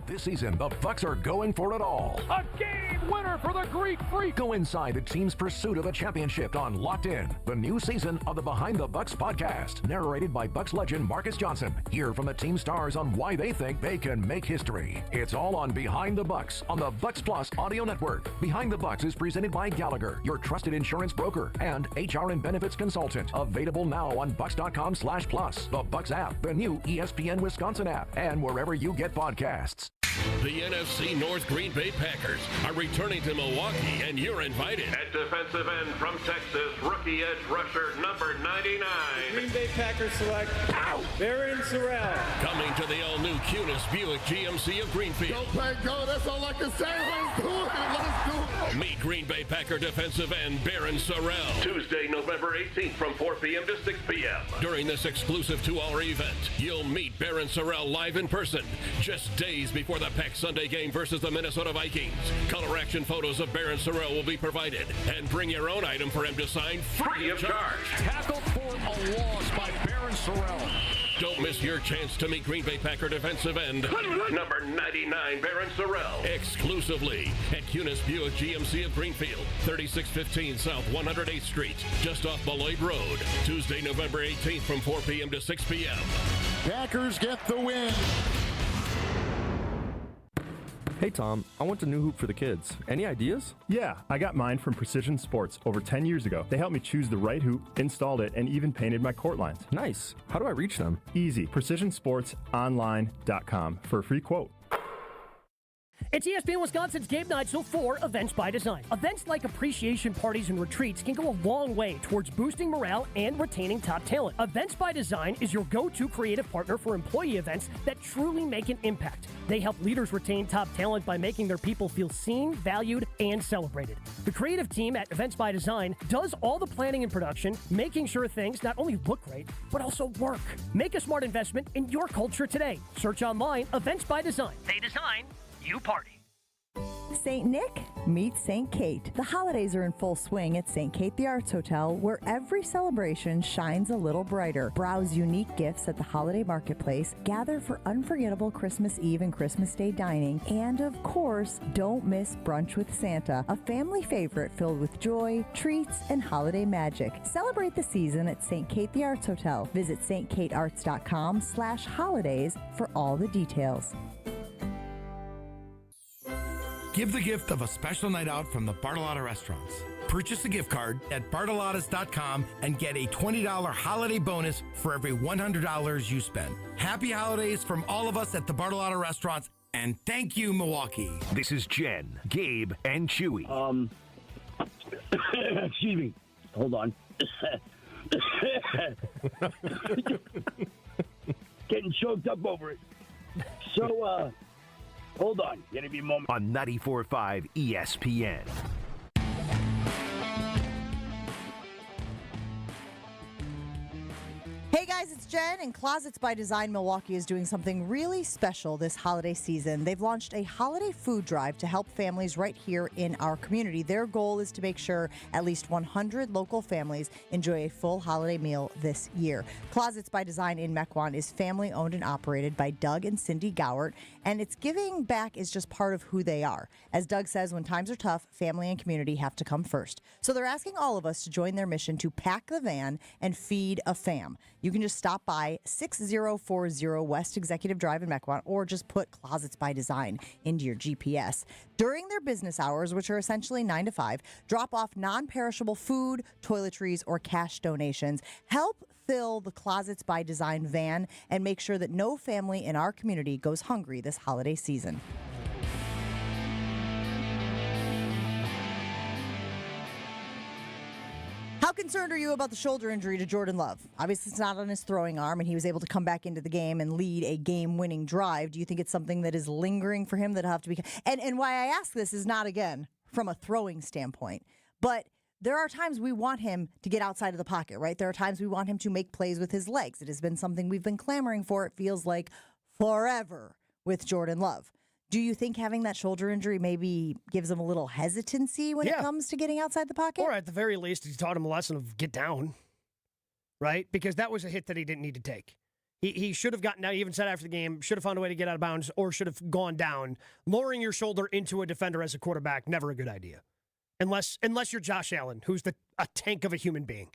This season, the Bucks are going for it all. A game winner for the Greek Freak. Go inside the team's pursuit of a championship on Locked In, the new season of the Behind the Bucks podcast, narrated by Bucks legend Marcus Johnson. Hear from the team stars on why they think they can make history. It's all on Behind the Bucks on the Bucks Plus audio network. Behind the Bucks is presented by Gallagher, your trusted insurance broker and HR and benefits consultant. Available now on Bucks.com/plus, the Bucks app, the new ESPN Wisconsin app, and wherever you get podcasts. The NFC North Green Bay Packers are returning to Milwaukee, and you're invited. At defensive end from Texas, rookie edge rusher number 99. Green Bay Packers select Baron Sorrell. Coming to the all-new Cunis Buick GMC of Greenfield. Go, play, go. That's all I can say. Let's do it. Let's do it. Meet Green Bay Packer defensive end Baron Sorrell. Tuesday, November 18th from 4 p.m. to 6 p.m. During this exclusive 2-hour event, you'll meet Baron Sorrell live in person, just days before the Pack Sunday game versus the Minnesota Vikings. Color action photos of Baron Sorrell will be provided, and bring your own item for him to sign free of charge. Tackle for a loss by Baron Sorrell. Don't miss your chance to meet Green Bay Packer defensive end number 99, Baron Sorrell. Exclusively at Cunis Buick GMC of Greenfield, 3615 South 108th Street, just off Beloit Road. Tuesday, November 18th from 4 p.m. to 6 p.m. Packers get the win. Hey Tom, I want a new hoop for the kids. Any ideas? Yeah, I got mine from Precision Sports over 10 years ago. They helped me choose the right hoop, installed it, and even painted my court lines. Nice. How do I reach them? Easy. PrecisionSportsOnline.com for a free quote. It's ESPN Wisconsin's Game Night Show for Events by Design. Events like appreciation parties and retreats can go a long way towards boosting morale and retaining top talent. Events by Design is your go-to creative partner for employee events that truly make an impact. They help leaders retain top talent by making their people feel seen, valued, and celebrated. The creative team at Events by Design does all the planning and production, making sure things not only look great, but also work. Make a smart investment in your culture today. Search online, Events by Design. They design, you party. St. Nick? Meet St. Kate. The holidays are in full swing at St. Kate the Arts Hotel, where every celebration shines a little brighter. Browse unique gifts at the holiday marketplace, gather for unforgettable Christmas Eve and Christmas Day dining, and of course, don't miss Brunch with Santa, a family favorite filled with joy, treats, and holiday magic. Celebrate the season at St. Kate the Arts Hotel. Visit stkatearts.com/holidays for all the details. Give the gift of a special night out from the Bartolotta restaurants. Purchase a gift card at bartolottas.com and get a $20 holiday bonus for every $100 you spend. Happy holidays from all of us at the Bartolotta restaurants, and thank you, Milwaukee. This is Jen, Gabe, and Chewy. Excuse me. Hold on. Getting choked up over it. So, hold on. Gonna be a moment. On 94.5 ESPN. Hey guys, it's Jen, and Closets by Design Milwaukee is doing something really special this holiday season. They've launched a holiday food drive to help families right here in our community. Their goal is to make sure at least 100 local families enjoy a full holiday meal this year. Closets by Design in Mequon is family owned and operated by Doug and Cindy Gowert, and its giving back is just part of who they are. As Doug says, when times are tough, family and community have to come first. So they're asking all of us to join their mission to pack the van and feed a fam. You can just stop by 6040 West Executive Drive in Mequon, or just put Closets by Design into your GPS. During their business hours, which are essentially 9 to 5, drop off non-perishable food, toiletries, or cash donations. Help fill the Closets by Design van and make sure that no family in our community goes hungry this holiday season. How concerned are you about the shoulder injury to Jordan Love? Obviously, it's not on his throwing arm, and he was able to come back into the game and lead a game-winning drive. Do you think it's something that is lingering for him that'll have to be... And why I ask this is not, again, from a throwing standpoint, but there are times we want him to get outside of the pocket, right? There are times we want him to make plays with his legs. It has been something we've been clamoring for, it feels like, forever with Jordan Love. Do you think having that shoulder injury maybe gives him a little hesitancy when it comes to getting outside the pocket? Or at the very least, he taught him a lesson of get down, right? Because that was a hit that he didn't need to take. He should have gotten down. He even said after the game, should have found a way to get out of bounds or should have gone down. Lowering your shoulder into a defender as a quarterback, never a good idea. Unless you're Josh Allen, who's a tank of a human being.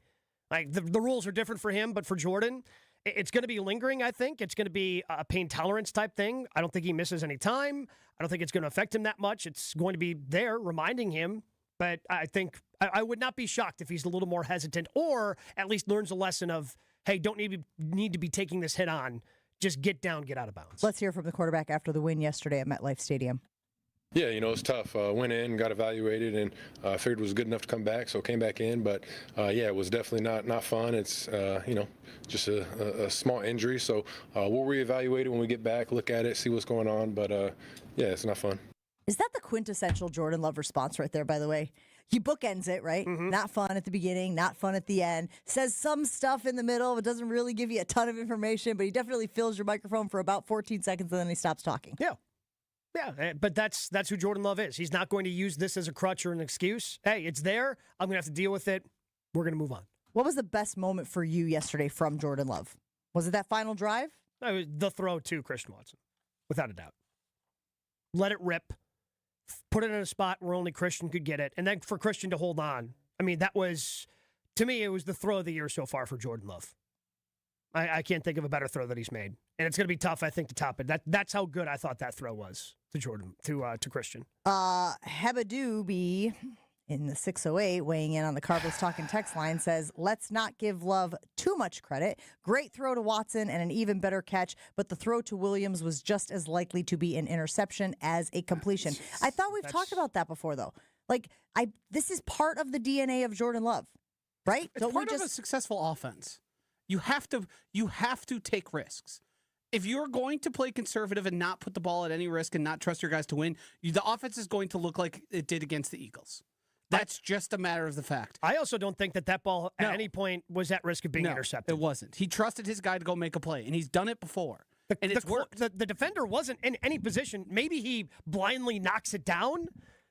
Like the rules are different for him, but for Jordan, it's going to be lingering, I think. It's going to be a pain tolerance type thing. I don't think he misses any time. I don't think it's going to affect him that much. It's going to be there reminding him. But I think I would not be shocked if he's a little more hesitant or at least learns a lesson of, hey, don't need to be taking this hit on. Just get down, get out of bounds. Let's hear from the quarterback after the win yesterday at MetLife Stadium. Yeah, it's tough. Went in, got evaluated, and figured it was good enough to come back, so came back in. But, it was definitely not fun. It's, just a small injury. So we'll reevaluate it when we get back, look at it, see what's going on. But, it's not fun. Is that the quintessential Jordan Love response right there, by the way? He bookends it, right? Mm-hmm. Not fun at the beginning, not fun at the end. Says some stuff in the middle, but doesn't really give you a ton of information. But he definitely fills your microphone for about 14 seconds, and then he stops talking. Yeah. Yeah, but that's who Jordan Love is. He's not going to use this as a crutch or an excuse. Hey, it's there. I'm going to have to deal with it. We're going to move on. What was the best moment for you yesterday from Jordan Love? Was it that final drive? It was the throw to Christian Watson, without a doubt. Let it rip. Put it in a spot where only Christian could get it. And then for Christian to hold on. I mean, that was, to me, it was the throw of the year so far for Jordan Love. I can't think of a better throw that he's made. And it's going to be tough, I think, to top it. That's how good I thought that throw was to Jordan, to Christian. Hebadooby in the 608 weighing in on the Carlos Talking text line says, let's not give Love too much credit. Great throw to Watson and an even better catch, but the throw to Williams was just as likely to be an interception as a completion. I thought we've talked about that before, though. Like, this is part of the DNA of Jordan Love, right? It's part of a successful offense. You have to take risks. If you're going to play conservative and not put the ball at any risk and not trust your guys to win, the offense is going to look like it did against the Eagles. That's just a matter of the fact. I also don't think that ball at any point was at risk of being intercepted. It wasn't. He trusted his guy to go make a play, and he's done it before. The defender wasn't in any position. Maybe he blindly knocks it down,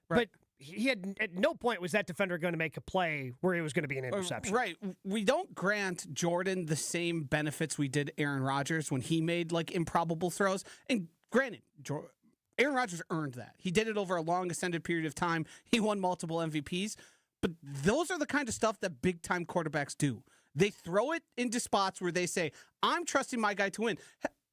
But he had at no point was that defender going to make a play where it was going to be an interception. Right. We don't grant Jordan the same benefits we did Aaron Rodgers when he made like improbable throws. And granted, Aaron Rodgers earned that. He did it over a long extended period of time. He won multiple MVPs. But those are the kind of stuff that big-time quarterbacks do. They throw it into spots where they say, I'm trusting my guy to win.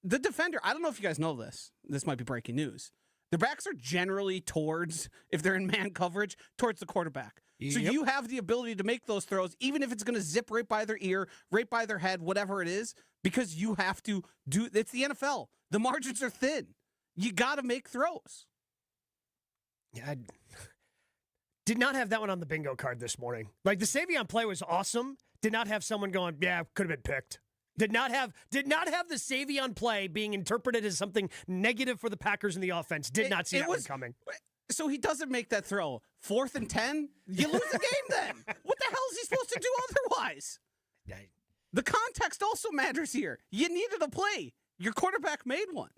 The defender, I don't know if you guys know this. This might be breaking news. Their backs are generally towards, if they're in man coverage, towards the quarterback. So you have the ability to make those throws, even if it's going to zip right by their ear, right by their head, whatever it is, because you have to do, it's the NFL. The margins are thin. You got to make throws. Yeah, I did not have that one on the bingo card this morning. Like, the Savion play was awesome. Did not have someone going, yeah, could have been picked. Did not have the Savion play being interpreted as something negative for the Packers in the offense. Did not see that one coming. So he doesn't make that throw. 4th and 10? You lose the game then. What the hell is he supposed to do otherwise? The context also matters here. You needed a play. Your quarterback made one.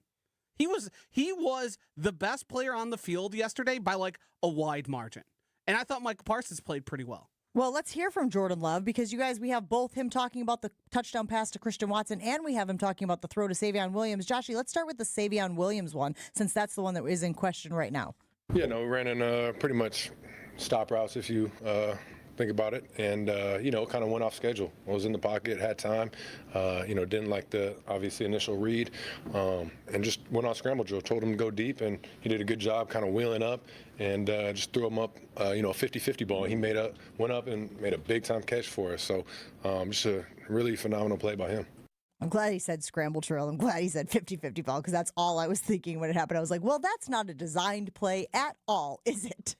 He was the best player on the field yesterday by like a wide margin. And I thought Michael Parsons played pretty well. Well, let's hear from Jordan Love because you guys, we have both him talking about the touchdown pass to Christian Watson and we have him talking about the throw to Savion Williams. Joshy, let's start with the Savion Williams one since that's the one that is in question right now. Yeah, no, we ran in pretty much stop routes if you think about it, and kind of went off schedule. I was in the pocket, had time, didn't like the obviously initial read, and just went on scramble drill. Told him to go deep, and he did a good job kind of wheeling up and just threw him up, a 50-50 ball. He went up and made a big time catch for us. So just a really phenomenal play by him. I'm glad he said scramble drill. I'm glad he said 50-50 ball because that's all I was thinking when it happened. I was like, well, that's not a designed play at all, is it?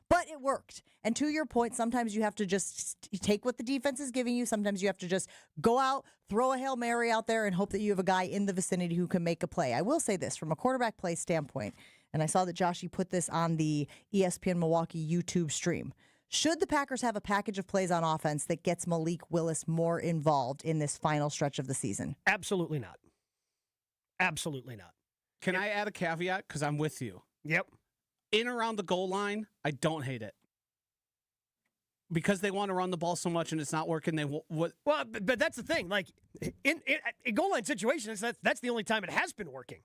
But it worked. And to your point, sometimes you have to just take what the defense is giving you. Sometimes you have to just go out, throw a Hail Mary out there, and hope that you have a guy in the vicinity who can make a play. I will say this from a quarterback play standpoint, and I saw that Joshy put this on the ESPN Milwaukee YouTube stream. Should the Packers have a package of plays on offense that gets Malik Willis more involved in this final stretch of the season? Absolutely not. Absolutely not. Can I add a caveat? Because I'm with you. Yep. In around the goal line, I don't hate it. Because they want to run the ball so much and it's not working, but that's the thing. Like, in goal line situations, that's the only time it has been working.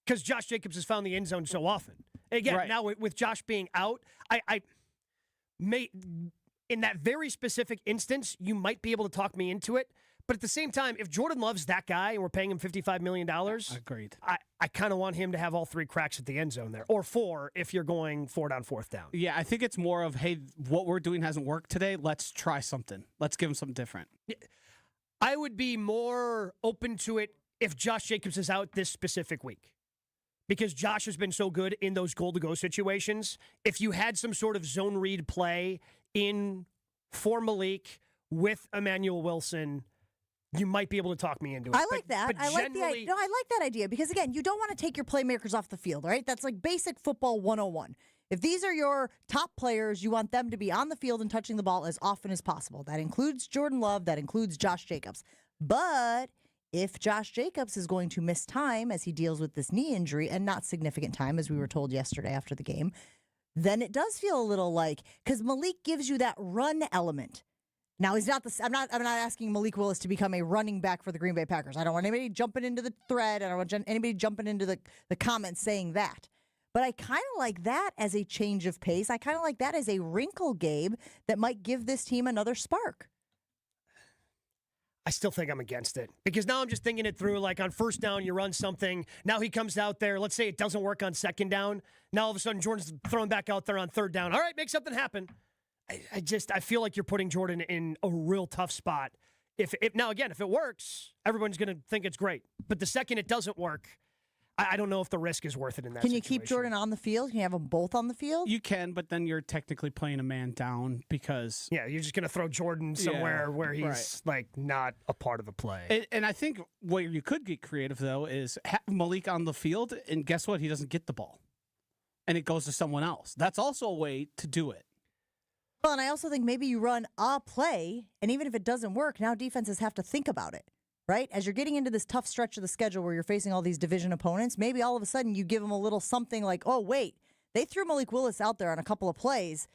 Because Josh Jacobs has found the end zone so often. Again, right. Now with Josh being out, I may, in that very specific instance, you might be able to talk me into it. But at the same time, if Jordan Love's that guy and we're paying him $55 million, agreed. I kind of want him to have all 3 cracks at the end zone there, or 4 if you're going 4 down, 4th down. Yeah, I think it's more of, hey, what we're doing hasn't worked today. Let's try something. Let's give him something different. I would be more open to it if Josh Jacobs is out this specific week. Because Josh has been so good in those goal-to-go situations. If you had some sort of zone read play in for Malik with Emmanuel Wilson, you might be able to talk me into it. I like that. I like that idea because, again, you don't want to take your playmakers off the field, right? That's like basic football 101. If these are your top players, you want them to be on the field and touching the ball as often as possible. That includes Jordan Love. That includes Josh Jacobs. But if Josh Jacobs is going to miss time as he deals with this knee injury, and not significant time, as we were told yesterday after the game, then it does feel a little like, because Malik gives you that run element. Now, he's not I'm not asking Malik Willis to become a running back for the Green Bay Packers. I don't want anybody jumping into the thread. I don't want anybody jumping into the comments saying that. But I kind of like that as a change of pace. I kind of like that as a wrinkle, Gabe, that might give this team another spark. I still think I'm against it. Because now I'm just thinking it through, like on 1st down, you run something. Now he comes out there. Let's say it doesn't work on 2nd down. Now all of a sudden, Jordan's thrown back out there on 3rd down. All right, make something happen. I feel like you're putting Jordan in a real tough spot. If it works, everyone's going to think it's great. But the second it doesn't work, I don't know if the risk is worth it in that situation. Can you keep Jordan on the field? Can you have them both on the field? You can, but then you're technically playing a man down because... Yeah, you're just going to throw Jordan somewhere where he's not a part of the play. And I think where you could get creative, though, is have Malik on the field, and guess what? He doesn't get the ball. And it goes to someone else. That's also a way to do it. Well, and I also think maybe you run a play, and even if it doesn't work, now defenses have to think about it, right? As you're getting into this tough stretch of the schedule where you're facing all these division opponents, maybe all of a sudden you give them a little something like, oh, wait, They threw Malik Willis out there on a couple of plays.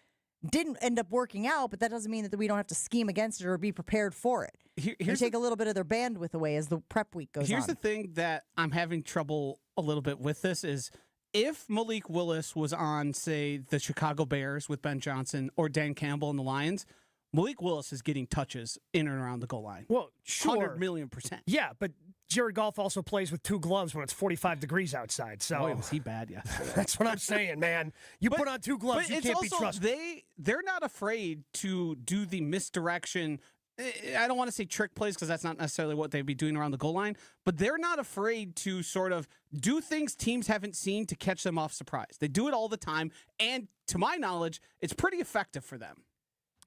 Didn't end up working out, but that doesn't mean that we don't have to scheme against it or be prepared for it. They take a little bit of their bandwidth away as the prep week goes on. Here's the thing that I'm having trouble a little bit with this is if Malik Willis was on, say, the Chicago Bears with Ben Johnson or Dan Campbell and the Lions, Malik Willis is getting touches in and around the goal line. Well, sure. 100 million%. Yeah, but Jared Goff also plays with 2 gloves when it's 45 degrees outside. So boy, was he bad yesterday. That's what I'm saying, man. You put on 2 gloves, you can't be trusted. They're not afraid to do the misdirection. I don't want to say trick plays because that's not necessarily what they'd be doing around the goal line, but they're not afraid to sort of do things teams haven't seen to catch them off surprise. They do it all the time, and to my knowledge, it's pretty effective for them.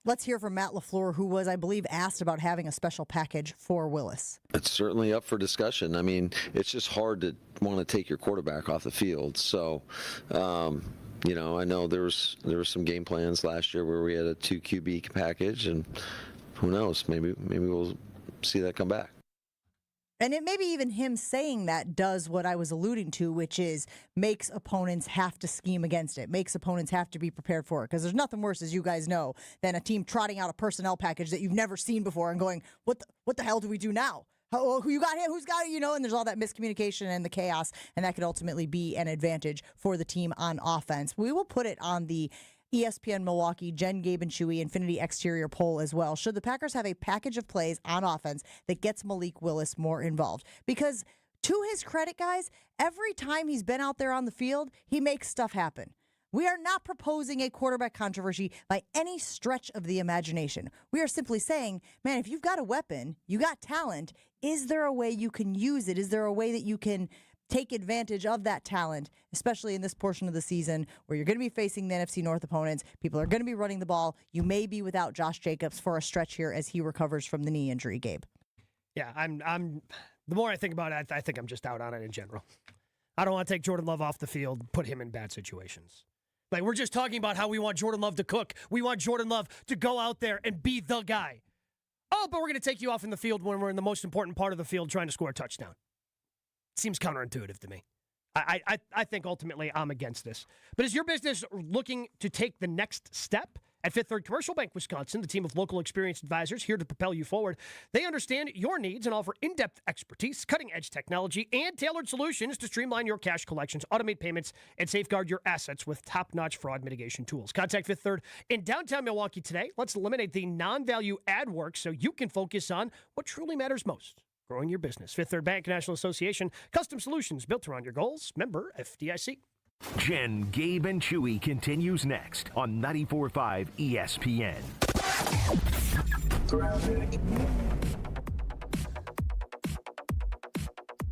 Let's hear from Matt LaFleur, who was, I believe, asked about having a special package for Willis. It's certainly up for discussion. I mean, it's just hard to want to take your quarterback off the field. So, you know, I know there was some game plans last year where we had a 2 QB package, and who knows? Maybe we'll see that come back. And it maybe even him saying that does what I was alluding to, which is makes opponents have to scheme against it, makes opponents have to be prepared for it. Because there's nothing worse, as you guys know, than a team trotting out a personnel package that you've never seen before and going, what the hell do we do now? Who you got him? Who's got it? You know, and there's all that miscommunication and the chaos, and that could ultimately be an advantage for the team on offense. We will put it on the ESPN Milwaukee, Jen, Gabe, and Chewy Infinity Exterior poll as well. Should the Packers have a package of plays on offense that gets Malik Willis more involved? Because to his credit, guys, every time he's been out there on the field, he makes stuff happen. We are not proposing a quarterback controversy by any stretch of the imagination. We are simply saying, man, if you've got a weapon, you got talent, is there a way you can use it? Is there a way that you can take advantage of that talent, especially in this portion of the season where you're going to be facing the NFC North opponents? People are going to be running the ball. You may be without Josh Jacobs for a stretch here as he recovers from the knee injury, Gabe. Yeah, I'm. The more I think about it, I think I'm just out on it in general. I don't want to take Jordan Love off the field, put him in bad situations. Like, we're just talking about how we want Jordan Love to cook. We want Jordan Love to go out there and be the guy. Oh, but we're going to take you off in the field when we're in the most important part of the field trying to score a touchdown. Seems counterintuitive to me. I think ultimately I'm against this. But is your business looking to take the next step? At Fifth Third Commercial Bank, Wisconsin, the team of local experienced advisors here to propel you forward. They understand your needs and offer in-depth expertise, cutting-edge technology, and tailored solutions to streamline your cash collections, automate payments, and safeguard your assets with top-notch fraud mitigation tools. Contact Fifth Third in downtown Milwaukee today. Let's eliminate the non-value ad work so you can focus on what truly matters most. Growing your business. Fifth Third Bank National Association. Custom solutions built around your goals. Member FDIC. Jen, Gabe, and Chewy continues next on 94.5 ESPN.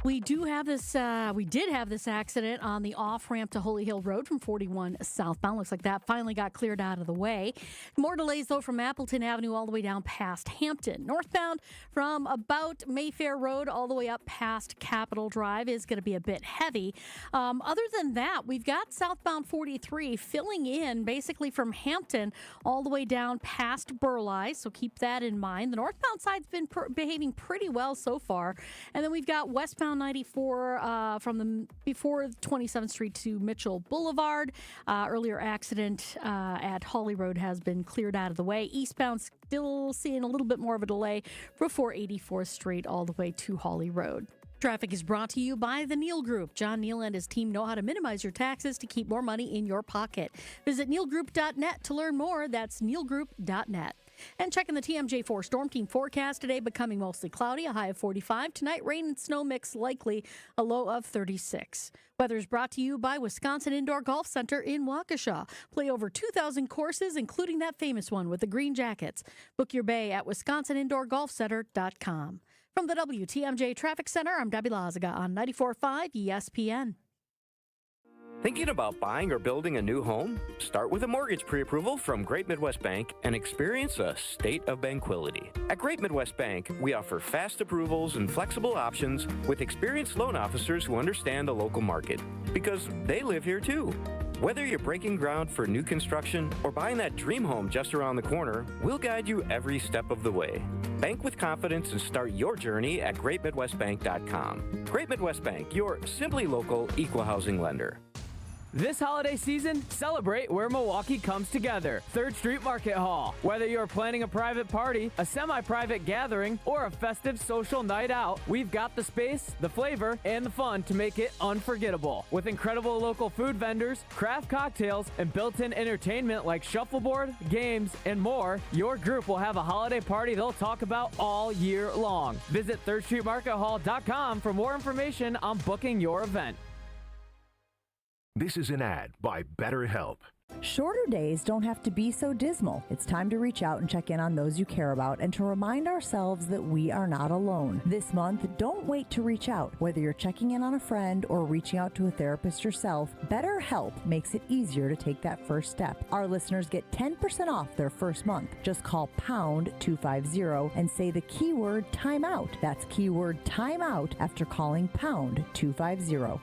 We did have this accident on the off-ramp to Holy Hill Road from 41 southbound. Looks like that finally got cleared out of the way. More delays, though, from Appleton Avenue all the way down past Hampton. Northbound from about Mayfair Road all the way up past Capitol Drive is going to be a bit heavy. Other than that, we've got southbound 43 filling in basically from Hampton all the way down past Burleigh, so keep that in mind. The northbound side's been behaving pretty well so far. And then we've got westbound 94 before 27th Street to Mitchell Boulevard. Earlier accident at Holly Road has been cleared out of the way. Eastbound still seeing a little bit more of a delay before 84th Street all the way to Holly Road. Traffic is brought to you by the Neal Group. John Neal and his team know how to minimize your taxes to keep more money in your pocket. Visit nealgroup.net to learn more. That's nealgroup.net. And checking the TMJ4 Storm Team forecast today, becoming mostly cloudy, a high of 45. Tonight, rain and snow mix likely, a low of 36. Weather is brought to you by Wisconsin Indoor Golf Center in Waukesha. Play over 2,000 courses, including that famous one with the green jackets. Book your bay at wisconsinindorgolfcenter.com. From the WTMJ Traffic Center, I'm Debbie Lazaga on 94.5 ESPN. Thinking about buying or building a new home? Start with a mortgage pre-approval from Great Midwest Bank and experience a state of tranquility. At Great Midwest Bank, we offer fast approvals and flexible options with experienced loan officers who understand the local market, because they live here too. Whether you're breaking ground for new construction or buying that dream home just around the corner, we'll guide you every step of the way. Bank with confidence and start your journey at greatmidwestbank.com. Great Midwest Bank, your simply local equal housing lender. This holiday season, celebrate where Milwaukee comes together. 3rd Street Market Hall. Whether you're planning a private party, a semi-private gathering, or a festive social night out, we've got the space, the flavor, and the fun to make it unforgettable. With incredible local food vendors, craft cocktails, and built-in entertainment like shuffleboard, games, and more, your group will have a holiday party they'll talk about all year long. Visit 3rdstreetmarkethall.com for more information on booking your event. This is an ad by BetterHelp. Shorter days don't have to be so dismal. It's time to reach out and check in on those you care about and to remind ourselves that we are not alone. This month, don't wait to reach out. Whether you're checking in on a friend or reaching out to a therapist yourself, BetterHelp makes it easier to take that first step. Our listeners get 10% off their first month. Just call pound 250 and say the keyword timeout. That's keyword timeout after calling pound 250.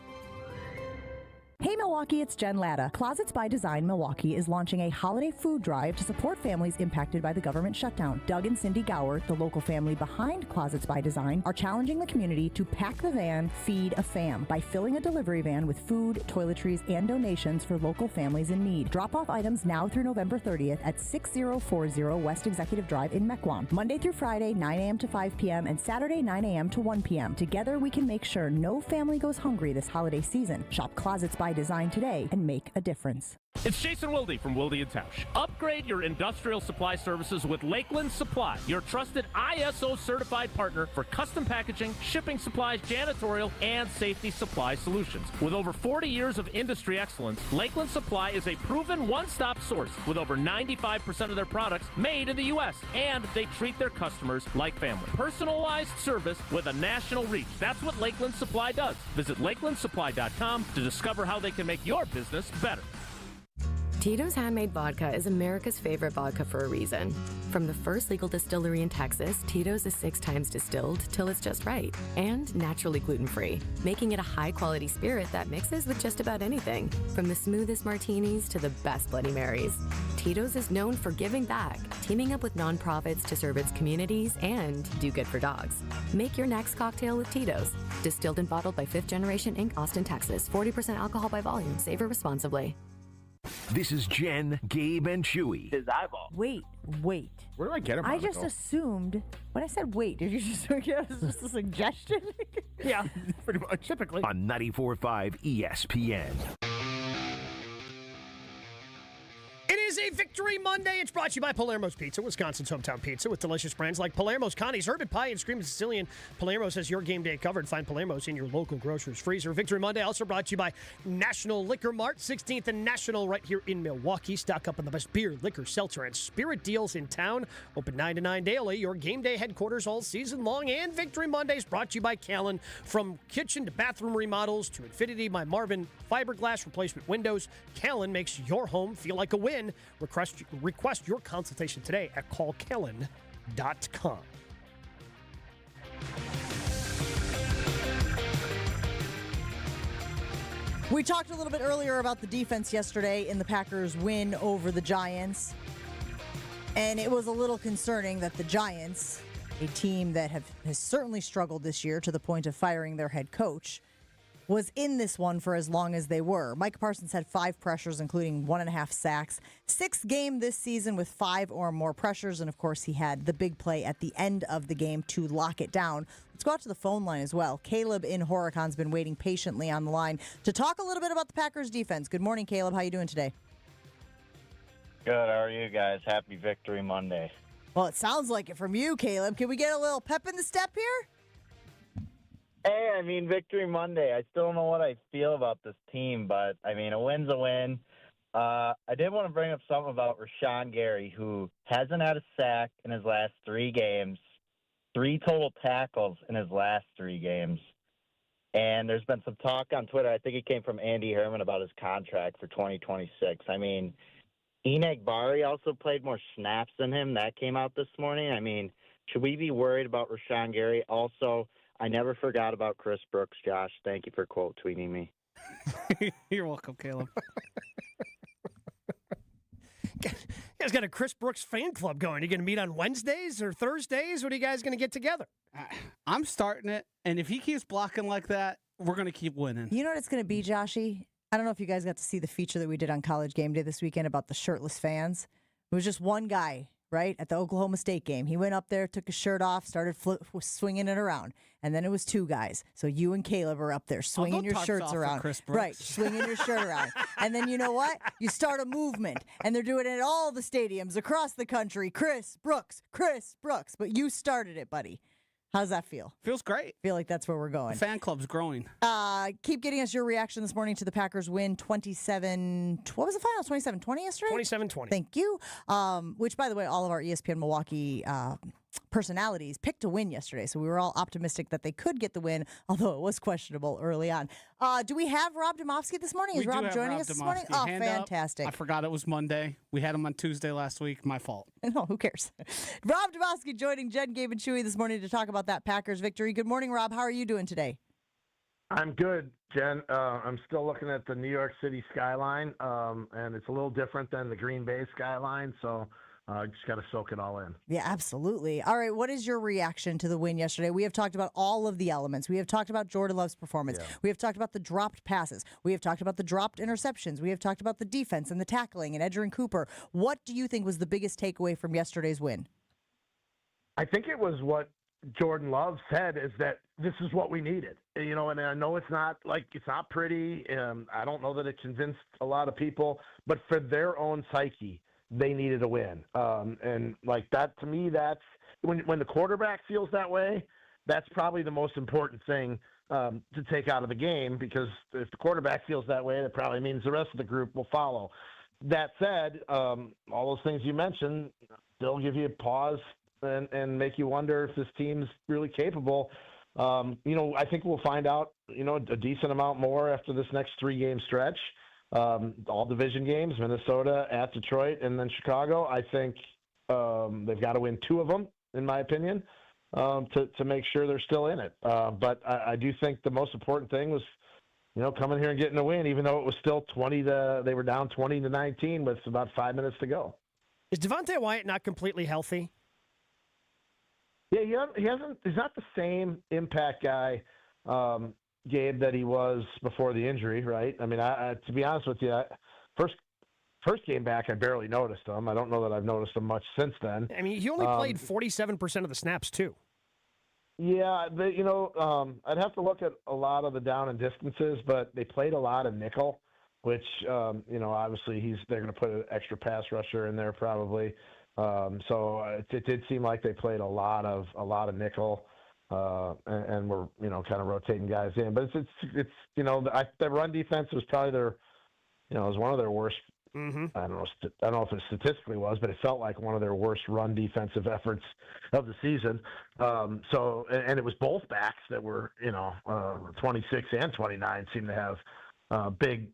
Hey Milwaukee, it's Jen Latta. Closets by Design Milwaukee is launching a holiday food drive to support families impacted by the government shutdown. Doug and Cindy Gower, the local family behind Closets by Design, are challenging the community to pack the van, feed a fam by filling a delivery van with food, toiletries, and donations for local families in need. Drop off items now through November 30th at 6040 West Executive Drive in Mequon. Monday through Friday, 9 a.m. to 5 p.m. and Saturday, 9 a.m. to 1 p.m. Together, we can make sure no family goes hungry this holiday season. Shop Closets by Design today and make a difference. It's Jason Wilde from Wilde & Tausch. Upgrade your industrial supply services with Lakeland Supply, your trusted ISO certified partner for custom packaging, shipping supplies, janitorial, and safety supply solutions. With over 40 years of industry excellence, Lakeland Supply is a proven one-stop source with over 95% of their products made in the U.S., and they treat their customers like family. Personalized service with a national reach. That's what Lakeland Supply does. Visit lakelandsupply.com to discover how they can make your business better. Tito's Handmade Vodka is America's favorite vodka for a reason. From the first legal distillery in Texas, Tito's is 6 times distilled till it's just right and naturally gluten-free, making it a high-quality spirit that mixes with just about anything, from the smoothest martinis to the best Bloody Marys. Tito's is known for giving back, teaming up with nonprofits to serve its communities and do good for dogs. Make your next cocktail with Tito's. Distilled and bottled by 5th Generation Inc., Austin, Texas. 40% alcohol by volume. Savor responsibly. This is Jen, Gabe, and Chewy. His eyeball. Wait. Where do I get him? I just assumed, when I said wait, did you just think it was just a suggestion? Yeah, pretty much, typically. On 94.5 ESPN. It is a Victory Monday. It's brought to you by Palermo's Pizza, Wisconsin's hometown pizza, with delicious brands like Palermo's, Connie's, Urban Pie, and Screamin' Sicilian. Palermo's has your game day covered. Find Palermo's in your local grocer's freezer. Victory Monday also brought to you by National Liquor Mart, 16th and National, right here in Milwaukee. Stock up on the best beer, liquor, seltzer, and spirit deals in town. Open 9 to 9 daily. Your game day headquarters all season long. And Victory Mondays brought to you by Callan. From kitchen to bathroom remodels to Infinity by Marvin fiberglass replacement windows, Callan makes your home feel like a win. Request your consultation today at callcallan.com. We talked a little bit earlier about the defense yesterday in the Packers' win over the Giants. And it was a little concerning that the Giants, a team that has certainly struggled this year to the point of firing their head coach, was in this one for as long as they were. Micah Parsons had 5 pressures, including 1.5 sacks. 6th game this season with 5 or more pressures. And, of course, he had the big play at the end of the game to lock it down. Let's go out to the phone line as well. Caleb in Horicon's been waiting patiently on the line to talk a little bit about the Packers defense. Good morning, Caleb. How you doing today? Good. How are you guys? Happy Victory Monday. Well, it sounds like it from you, Caleb. Can we get a little pep in the step here? Hey, I mean, Victory Monday. I still don't know what I feel about this team, but, I mean, a win's a win. I did want to bring up something about Rashawn Gary, who hasn't had a sack in his last 3 games, 3 total tackles in his last 3 games. And there's been some talk on Twitter, I think it came from Andy Herman, about his contract for 2026. I mean, Enagbari also played more snaps than him. That came out this morning. I mean, should we be worried about Rashawn Gary? Also, I never forgot about Chris Brooks, Josh. Thank you for quote tweeting me. You're welcome, Caleb. You guys got a Chris Brooks fan club going. Are you going to meet on Wednesdays or Thursdays? What are you guys going to get together? I'm starting it, and if he keeps blocking like that, we're going to keep winning. You know what it's going to be, Joshy? I don't know if you guys got to see the feature that we did on College Game Day this weekend about the shirtless fans. It was just one guy, right, at the Oklahoma State game. He went up there, took his shirt off, started swinging it around. And then it was two guys. So you and Caleb are up there swinging your shirts around. Right, swinging your shirt around. And then you know what? You start a movement. And they're doing it at all the stadiums across the country. Chris Brooks. But you started it, buddy. How's that feel? Feels great. Feel like that's where we're going. The fan club's growing. Keep getting us your reaction this morning to the Packers win 27. What was the final? 27-20 yesterday? 27-20. Thank you. Which, by the way, all of our ESPN Milwaukee personalities picked to win yesterday. So we were all optimistic that they could get the win, although it was questionable early on. Do we have Rob Domofsky this morning? Is Rob joining us this morning? Oh, fantastic. I forgot it was Monday. We had him on Tuesday last week. My fault. No, who cares? Rob Domofsky joining Jen, Gabe, and Chewy this morning to talk about that Packers victory. Good morning, Rob. How are you doing today? I'm good, Jen. I'm still looking at the New York City skyline, and it's a little different than the Green Bay skyline, so just got to soak it all in. Yeah, absolutely. All right, what is your reaction to the win yesterday? We have talked about all of the elements. We have talked about Jordan Love's performance. Yeah. We have talked about the dropped passes. We have talked about the dropped interceptions. We have talked about the defense and the tackling and Edgerrin Cooper. What do you think was the biggest takeaway from yesterday's win? I think it was what Jordan Love said, is that this is what we needed. You know, and I know it's not pretty. I don't know that it convinced a lot of people, but for their own psyche, they needed a win. And like that, to me, that's when the quarterback feels that way, that's probably the most important thing to take out of the game, because if the quarterback feels that way, that probably means the rest of the group will follow. That said, all those things you mentioned still give you a pause and make you wonder if this team's really capable. I think we'll find out, a decent amount more after this next 3-game stretch. All division games, Minnesota, at Detroit, and then Chicago. I think they've got to win 2 of them, in my opinion, to make sure they're still in it. But I do think the most important thing was, coming here and getting a win, even though it was still they were down 20-19 with about 5 minutes to go. Is Devontae Wyatt not completely healthy? Yeah, he's not the same impact guy, Gabe, that he was before the injury, right? I mean, to be honest with you, first game back, I barely noticed him. I don't know that I've noticed him much since then. I mean, he only played 47% of the snaps, too. Yeah, I'd have to look at a lot of the down and distances, but they played a lot of nickel, which, obviously they're going to put an extra pass rusher in there probably. So it did seem like they played a lot of nickel, and were kind of rotating guys in. But it's the run defense was probably was one of their worst. Mm-hmm. I don't know if it statistically was, but it felt like one of their worst run defensive efforts of the season. And it was both backs that were 26 and 29 seem to have big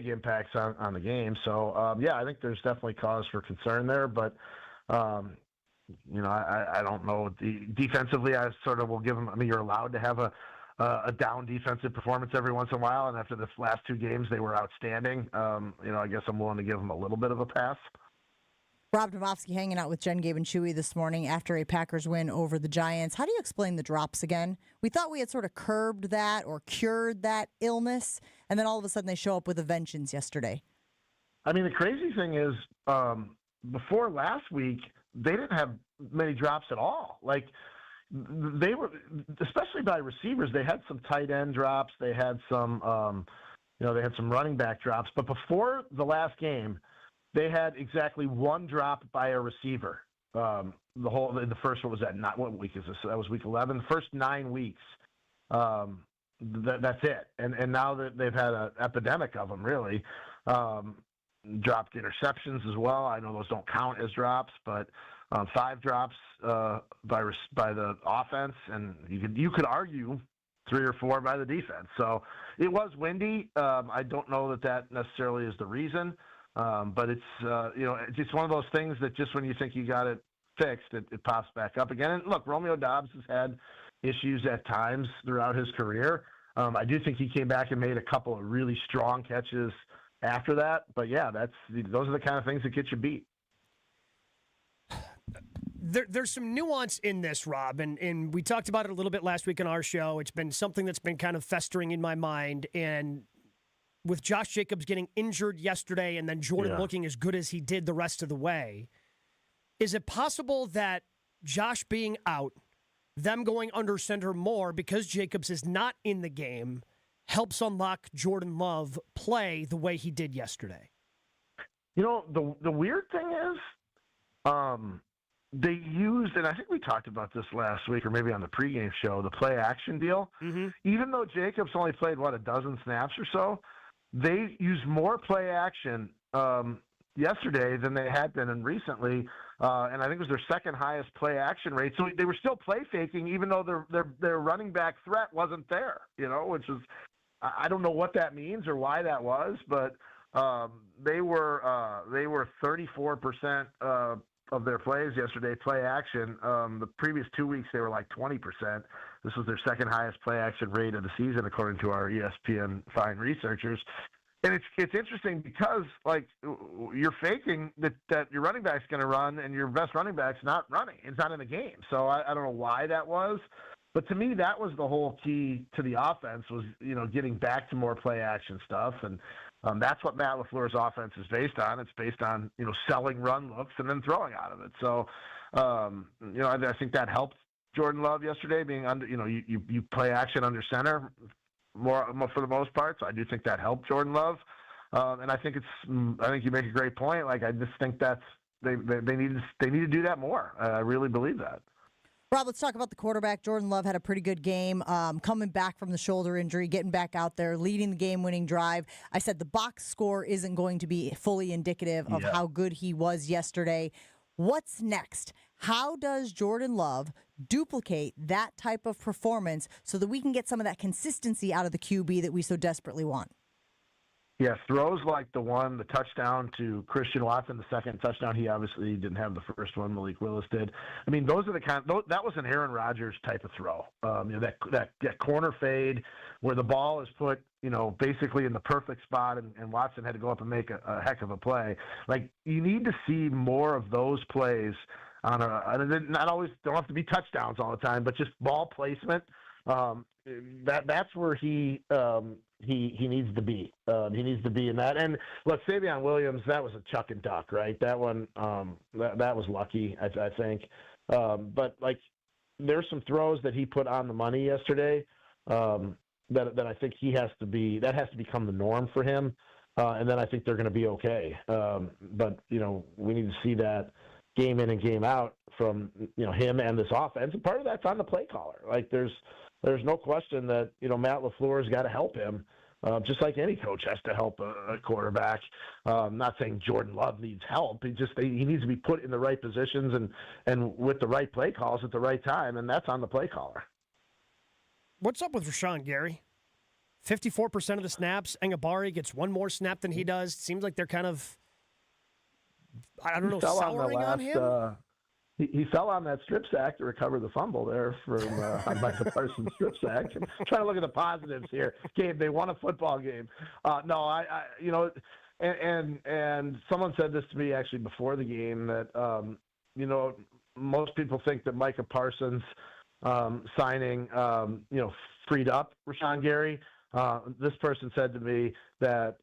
impacts on the game. So I think there's definitely cause for concern there, but. I don't know. Defensively, I sort of will give them. I mean, you're allowed to have a down defensive performance every once in a while, and after the last 2 games, they were outstanding. I guess I'm willing to give them a little bit of a pass. Rob Domofsky hanging out with Jen, Gabe, and Chewy this morning after a Packers win over the Giants. How do you explain the drops again? We thought we had sort of curbed that or cured that illness, and then all of a sudden they show up with a vengeance yesterday. I mean, the crazy thing is, before last week, they didn't have many drops at all. Like, they were, especially by receivers, they had some tight end drops. They had some, they had some running back drops. But before the last game, they had exactly 1 drop by a receiver. The first one was what week is this? That was week 11. The first 9 weeks, that's it. And now that they've had an epidemic of them, really. Dropped interceptions as well. I know those don't count as drops, but 5 drops by the offense, and you could argue 3 or 4 by the defense. So it was windy. I don't know that necessarily is the reason, but it's it's just one of those things that just when you think you got it fixed, it pops back up again. And look, Romeo Doubs has had issues at times throughout his career. I do think he came back and made a couple of really strong catches after that, but yeah, those are the kind of things that get you beat. There's some nuance in this, Rob, and we talked about it a little bit last week on our show. It's been something that's been kind of festering in my mind, and with Josh Jacobs getting injured yesterday and then Jordan looking as good as he did the rest of the way, is it possible that Josh being out, them going under center more because Jacobs is not in the game, helps unlock Jordan Love play the way he did yesterday? You know, the weird thing is, they used, and I think we talked about this last week or maybe on the pregame show, the play action deal. Mm-hmm. Even though Jacobs only played, a dozen snaps or so, they used more play action yesterday than they had been recently. And I think it was their second highest play action rate. So they were still play faking, even though their running back threat wasn't there, which is, I don't know what that means or why that was, but they were 34% of their plays yesterday, play action. The previous 2 weeks, they were like 20%. This was their second highest play action rate of the season, according to our ESPN fine researchers. And it's interesting because, like, you're faking that your running back's going to run and your best running back's not running. It's not in the game. So I don't know why that was. But to me, that was the whole key to the offense was, getting back to more play action stuff. And that's what Matt LaFleur's offense is based on. It's based on, selling run looks and then throwing out of it. So, I think that helped Jordan Love yesterday being under, you play action under center more for the most part. So I do think that helped Jordan Love. And I think you make a great point. Like, I just think they need to do that more. I really believe that. Rob, let's talk about the quarterback. Jordan Love had a pretty good game, coming back from the shoulder injury, getting back out there, leading the game-winning drive. I said the box score isn't going to be fully indicative of how good he was yesterday. What's next? How does Jordan Love duplicate that type of performance so that we can get some of that consistency out of the QB that we so desperately want? Yeah, throws like the touchdown to Christian Watson, the second touchdown. He obviously didn't have the first one. Malik Willis did. I mean, those are the that was an Aaron Rodgers type of throw. That corner fade where the ball is put, basically in the perfect spot, and Watson had to go up and make a heck of a play. Like, you need to see more of those plays on not always, don't have to be touchdowns all the time, but just ball placement. That's where he needs to be. He needs to be in that. And look, Savion Williams, that was a chuck and duck, right? That one, that was lucky, I think. But like, there's some throws that he put on the money yesterday that I think that has to become the norm for him. And then I think they're going to be okay. But we need to see that game in and game out from him and this offense. And part of that's on the play caller. Like, there's no question that, Matt LaFleur's got to help him, just like any coach has to help a quarterback. I'm not saying Jordan Love needs help. He needs to be put in the right positions and with the right play calls at the right time, and that's on the play caller. What's up with Rashawn Gary? 54% of the snaps. Engabari gets one more snap than he does. Seems like they're kind of, I don't know, souring on him? He fell on that strip sack to recover the fumble there from Michael Parsons' strip sack. I'm trying to look at the positives here. Gabe, they won a football game. And someone said this to me actually before the game that, most people think that Micah Parsons signing, freed up Rashawn Gary. This person said to me that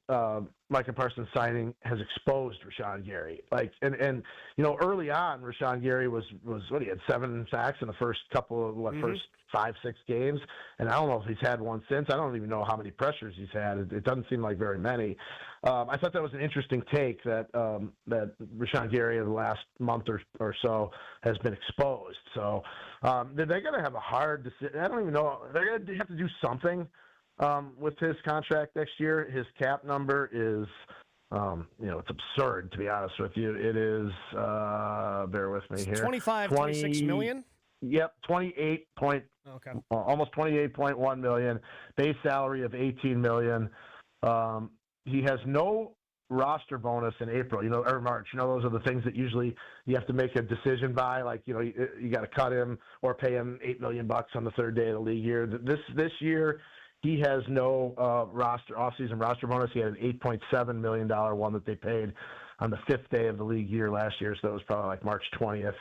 Micah Parsons signing has exposed Rashawn Gary. Like, and early on, Rashawn Gary was what, he had 7 sacks in the first couple of first 5-6 games, and I don't know if he's had one since. I don't even know how many pressures he's had. It doesn't seem like very many. I thought that was an interesting take that Rashawn Gary in the last month or so has been exposed. So they're going to have a hard decision. I don't even know. They're going to have to do something with his contract next year. His cap number is, it's absurd, to be honest with you. It is, bear with me here. 26 million? Yep, almost $28.1 million. Base salary of $18 million. He has no roster bonus in April, or March. Those are the things that usually you have to make a decision by. Like, you got to cut him or pay him $8 million on the third day of the league year. This year, he has no off-season roster bonus. He had an $8.7 million one that they paid on the 5th day of the league year last year, so it was probably like March 20th.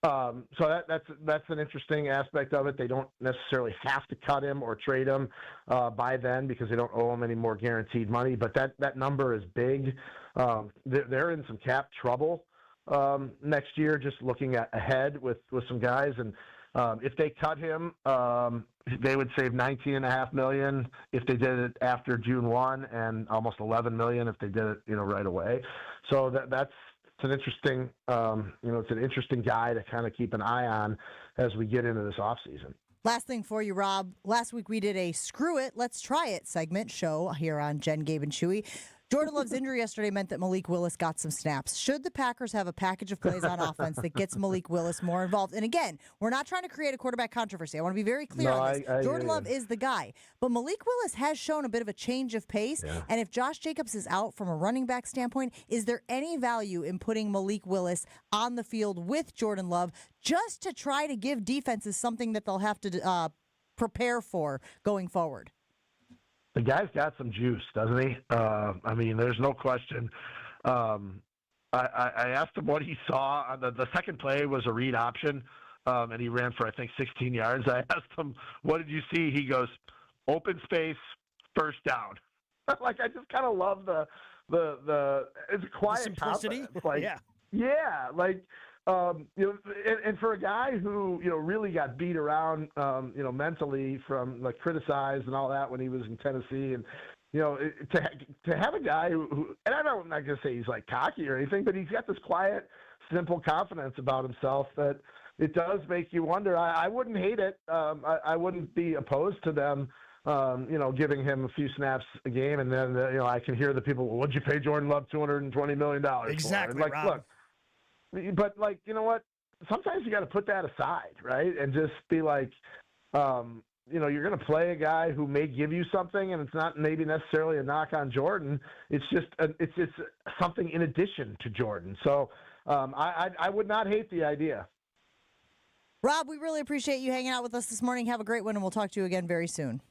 So that's an interesting aspect of it. They don't necessarily have to cut him or trade him by then because they don't owe him any more guaranteed money. But that number is big. They're in some cap trouble next year, just looking ahead with some guys. And if they cut him, they would save $19.5 million if they did it after June 1, and almost $11 million if they did it, right away. So that's an interesting, it's an interesting guy to kind of keep an eye on as we get into this offseason. Last thing for you, Rob. Last week we did a Screw It, Let's Try It segment show here on Jen, Gabe, and Chewy. Jordan Love's injury yesterday meant that Malik Willis got some snaps. Should the Packers have a package of plays on offense that gets Malik Willis more involved? And again, we're not trying to create a quarterback controversy. I want to be very clear on this. Jordan Love is the guy. But Malik Willis has shown a bit of a change of pace. Yeah. And if Josh Jacobs is out from a running back standpoint, is there any value in putting Malik Willis on the field with Jordan Love just to try to give defenses something that they'll have to prepare for going forward? The guy's got some juice, doesn't he? I mean, there's no question. I asked him what he saw. On the second play was a read option, and he ran for, I think, 16 yards. I asked him, what did you see? He goes, open space, first down. Like, I just kind of love the it's a quiet simplicity. Like, yeah, like, and for a guy who, really got beat around, mentally from like criticized and all that when he was in Tennessee, and, to have a guy who, and I'm not going to say he's like cocky or anything, but he's got this quiet, simple confidence about himself that it does make you wonder. I wouldn't hate it. I wouldn't be opposed to them, giving him a few snaps a game. And then, I can hear the people, well, what'd you pay Jordan Love $220 million exactly, for? Like, Rob. Look, but, like, you know what? Sometimes you got to put that aside, right? And just be like, you're going to play a guy who may give you something, and it's not maybe necessarily a knock on Jordan. It's just something in addition to Jordan. So I would not hate the idea. Rob, we really appreciate you hanging out with us this morning. Have a great one, and we'll talk to you again very soon.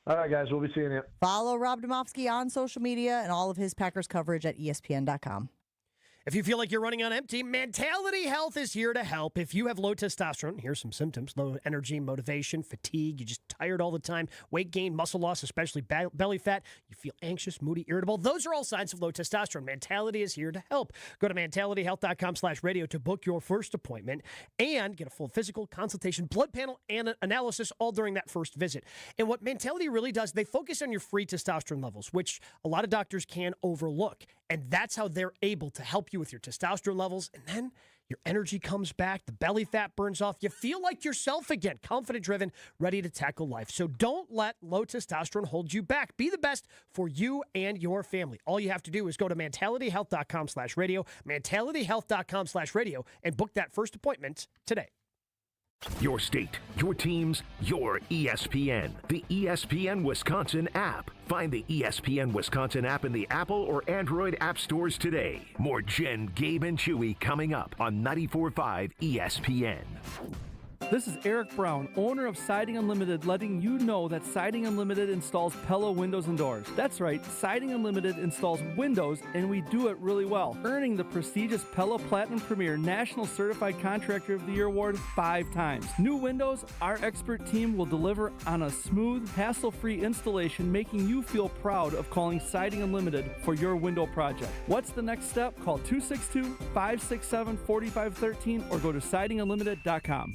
All right, guys. We'll be seeing you. Follow Rob Domofsky on social media and all of his Packers coverage at ESPN.com. If you feel like you're running on empty, Mentality Health is here to help. If you have low testosterone, here's some symptoms: low energy, motivation, fatigue, you're just tired all the time, weight gain, muscle loss, especially belly fat, you feel anxious, moody, irritable. Those are all signs of low testosterone. Mentality is here to help. Go to mentalityhealth.com/radio to book your first appointment and get a full physical, consultation, blood panel, and analysis all during that first visit. And what Mentality really does, they focus on your free testosterone levels, which a lot of doctors can overlook. And that's how they're able to help you with your testosterone levels. And then your energy comes back, the belly fat burns off, you feel like yourself again, confident, driven, ready to tackle life. So don't let low testosterone hold you back. Be the best for you and your family. All you have to do is go to mentalityhealth.com/radio, mentalityhealth.com/radio, and book that first appointment today. Your state, your teams, your ESPN. The ESPN Wisconsin app. Find the ESPN Wisconsin app in the Apple or Android app stores today. More Jen, Gabe, and Chewy coming up on 94.5 ESPN. This is Eric Brown, owner of Siding Unlimited, letting you know that Siding Unlimited installs Pella windows and doors. That's right, Siding Unlimited installs windows, and we do it really well, earning the prestigious Pella Platinum Premier National Certified Contractor of the Year award 5 times. New windows, our expert team will deliver on a smooth, hassle-free installation, making you feel proud of calling Siding Unlimited for your window project. What's the next step? Call 262-567-4513 or go to sidingunlimited.com.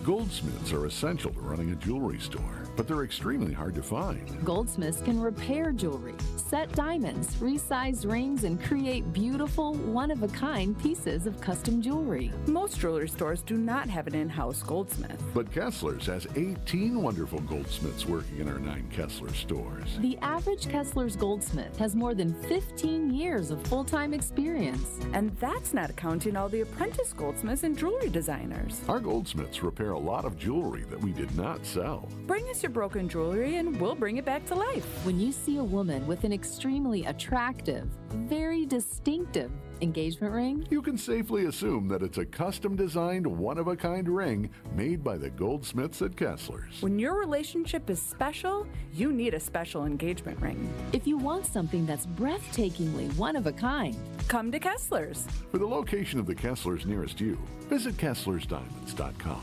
Goldsmiths are essential to running a jewelry store, but they're extremely hard to find. Goldsmiths can repair jewelry, set diamonds, resize rings, and create beautiful, one-of-a-kind pieces of custom jewelry. Most jewelry stores do not have an in-house goldsmith. But Kessler's has 18 wonderful goldsmiths working in our 9 Kessler stores. The average Kessler's goldsmith has more than 15 years of full-time experience. And that's not counting all the apprentice goldsmiths and jewelry designers. Our goldsmiths repair a lot of jewelry that we did not sell. Bring us your broken jewelry and we'll bring it back to life. When you see a woman with an extremely attractive, very distinctive engagement ring, you can safely assume that it's a custom-designed, one-of-a-kind ring made by the goldsmiths at Kessler's. When your relationship is special, you need a special engagement ring. if you want something that's breathtakingly one of a kind, come to Kessler's. For the location of the Kessler's nearest you, visit KesslersDiamonds.com.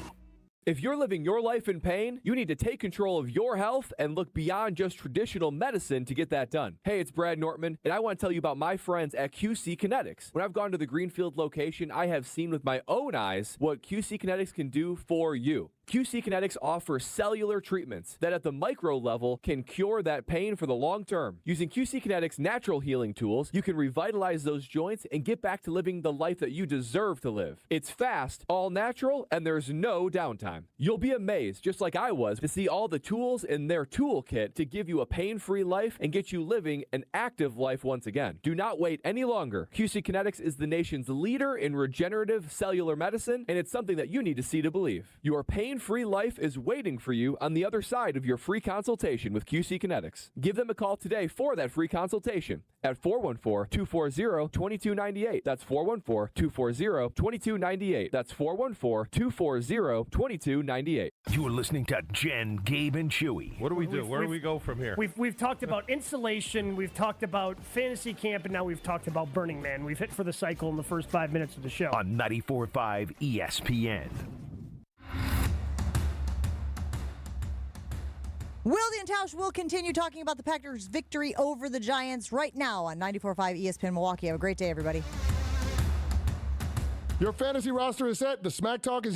If you're living your life in pain, you need to take control of your health and look beyond just traditional medicine to get that done. Hey, it's Brad Nortman, and I want to tell you about my friends at QC Kinetics. When I've gone to the Greenfield location, I have seen with my own eyes what QC Kinetics can do for you. QC Kinetics offers cellular treatments that at the micro level can cure that pain for the long term. Using QC Kinetics' natural healing tools, you can revitalize those joints and get back to living the life that you deserve to live. It's fast, all natural, and there's no downtime. You'll be amazed, just like I was, to see all the tools in their toolkit to give you a pain-free life and get you living an active life once again. Do not wait any longer. QC Kinetics is the nation's leader in regenerative cellular medicine, and it's something that you need to see to believe. Your pain-free life is waiting for you on the other side of your free consultation with QC Kinetics. Give them a call today for that free consultation at 414-240-2298. That's 414-240-2298. That's 414-240-2298. You're listening to Jen, Gabe, and Chewy. What do we do? Where do we go from here? We've talked about insulation, we've talked about fantasy camp, and now we've talked about Burning Man. We've hit for the cycle in the first 5 minutes of the show. On 94.5 ESPN. Wilde and Tausch will continue talking about the Packers' victory over the Giants right now on 94.5 ESPN Milwaukee. Have a great day, everybody. Your fantasy roster is set. The Smack Talk is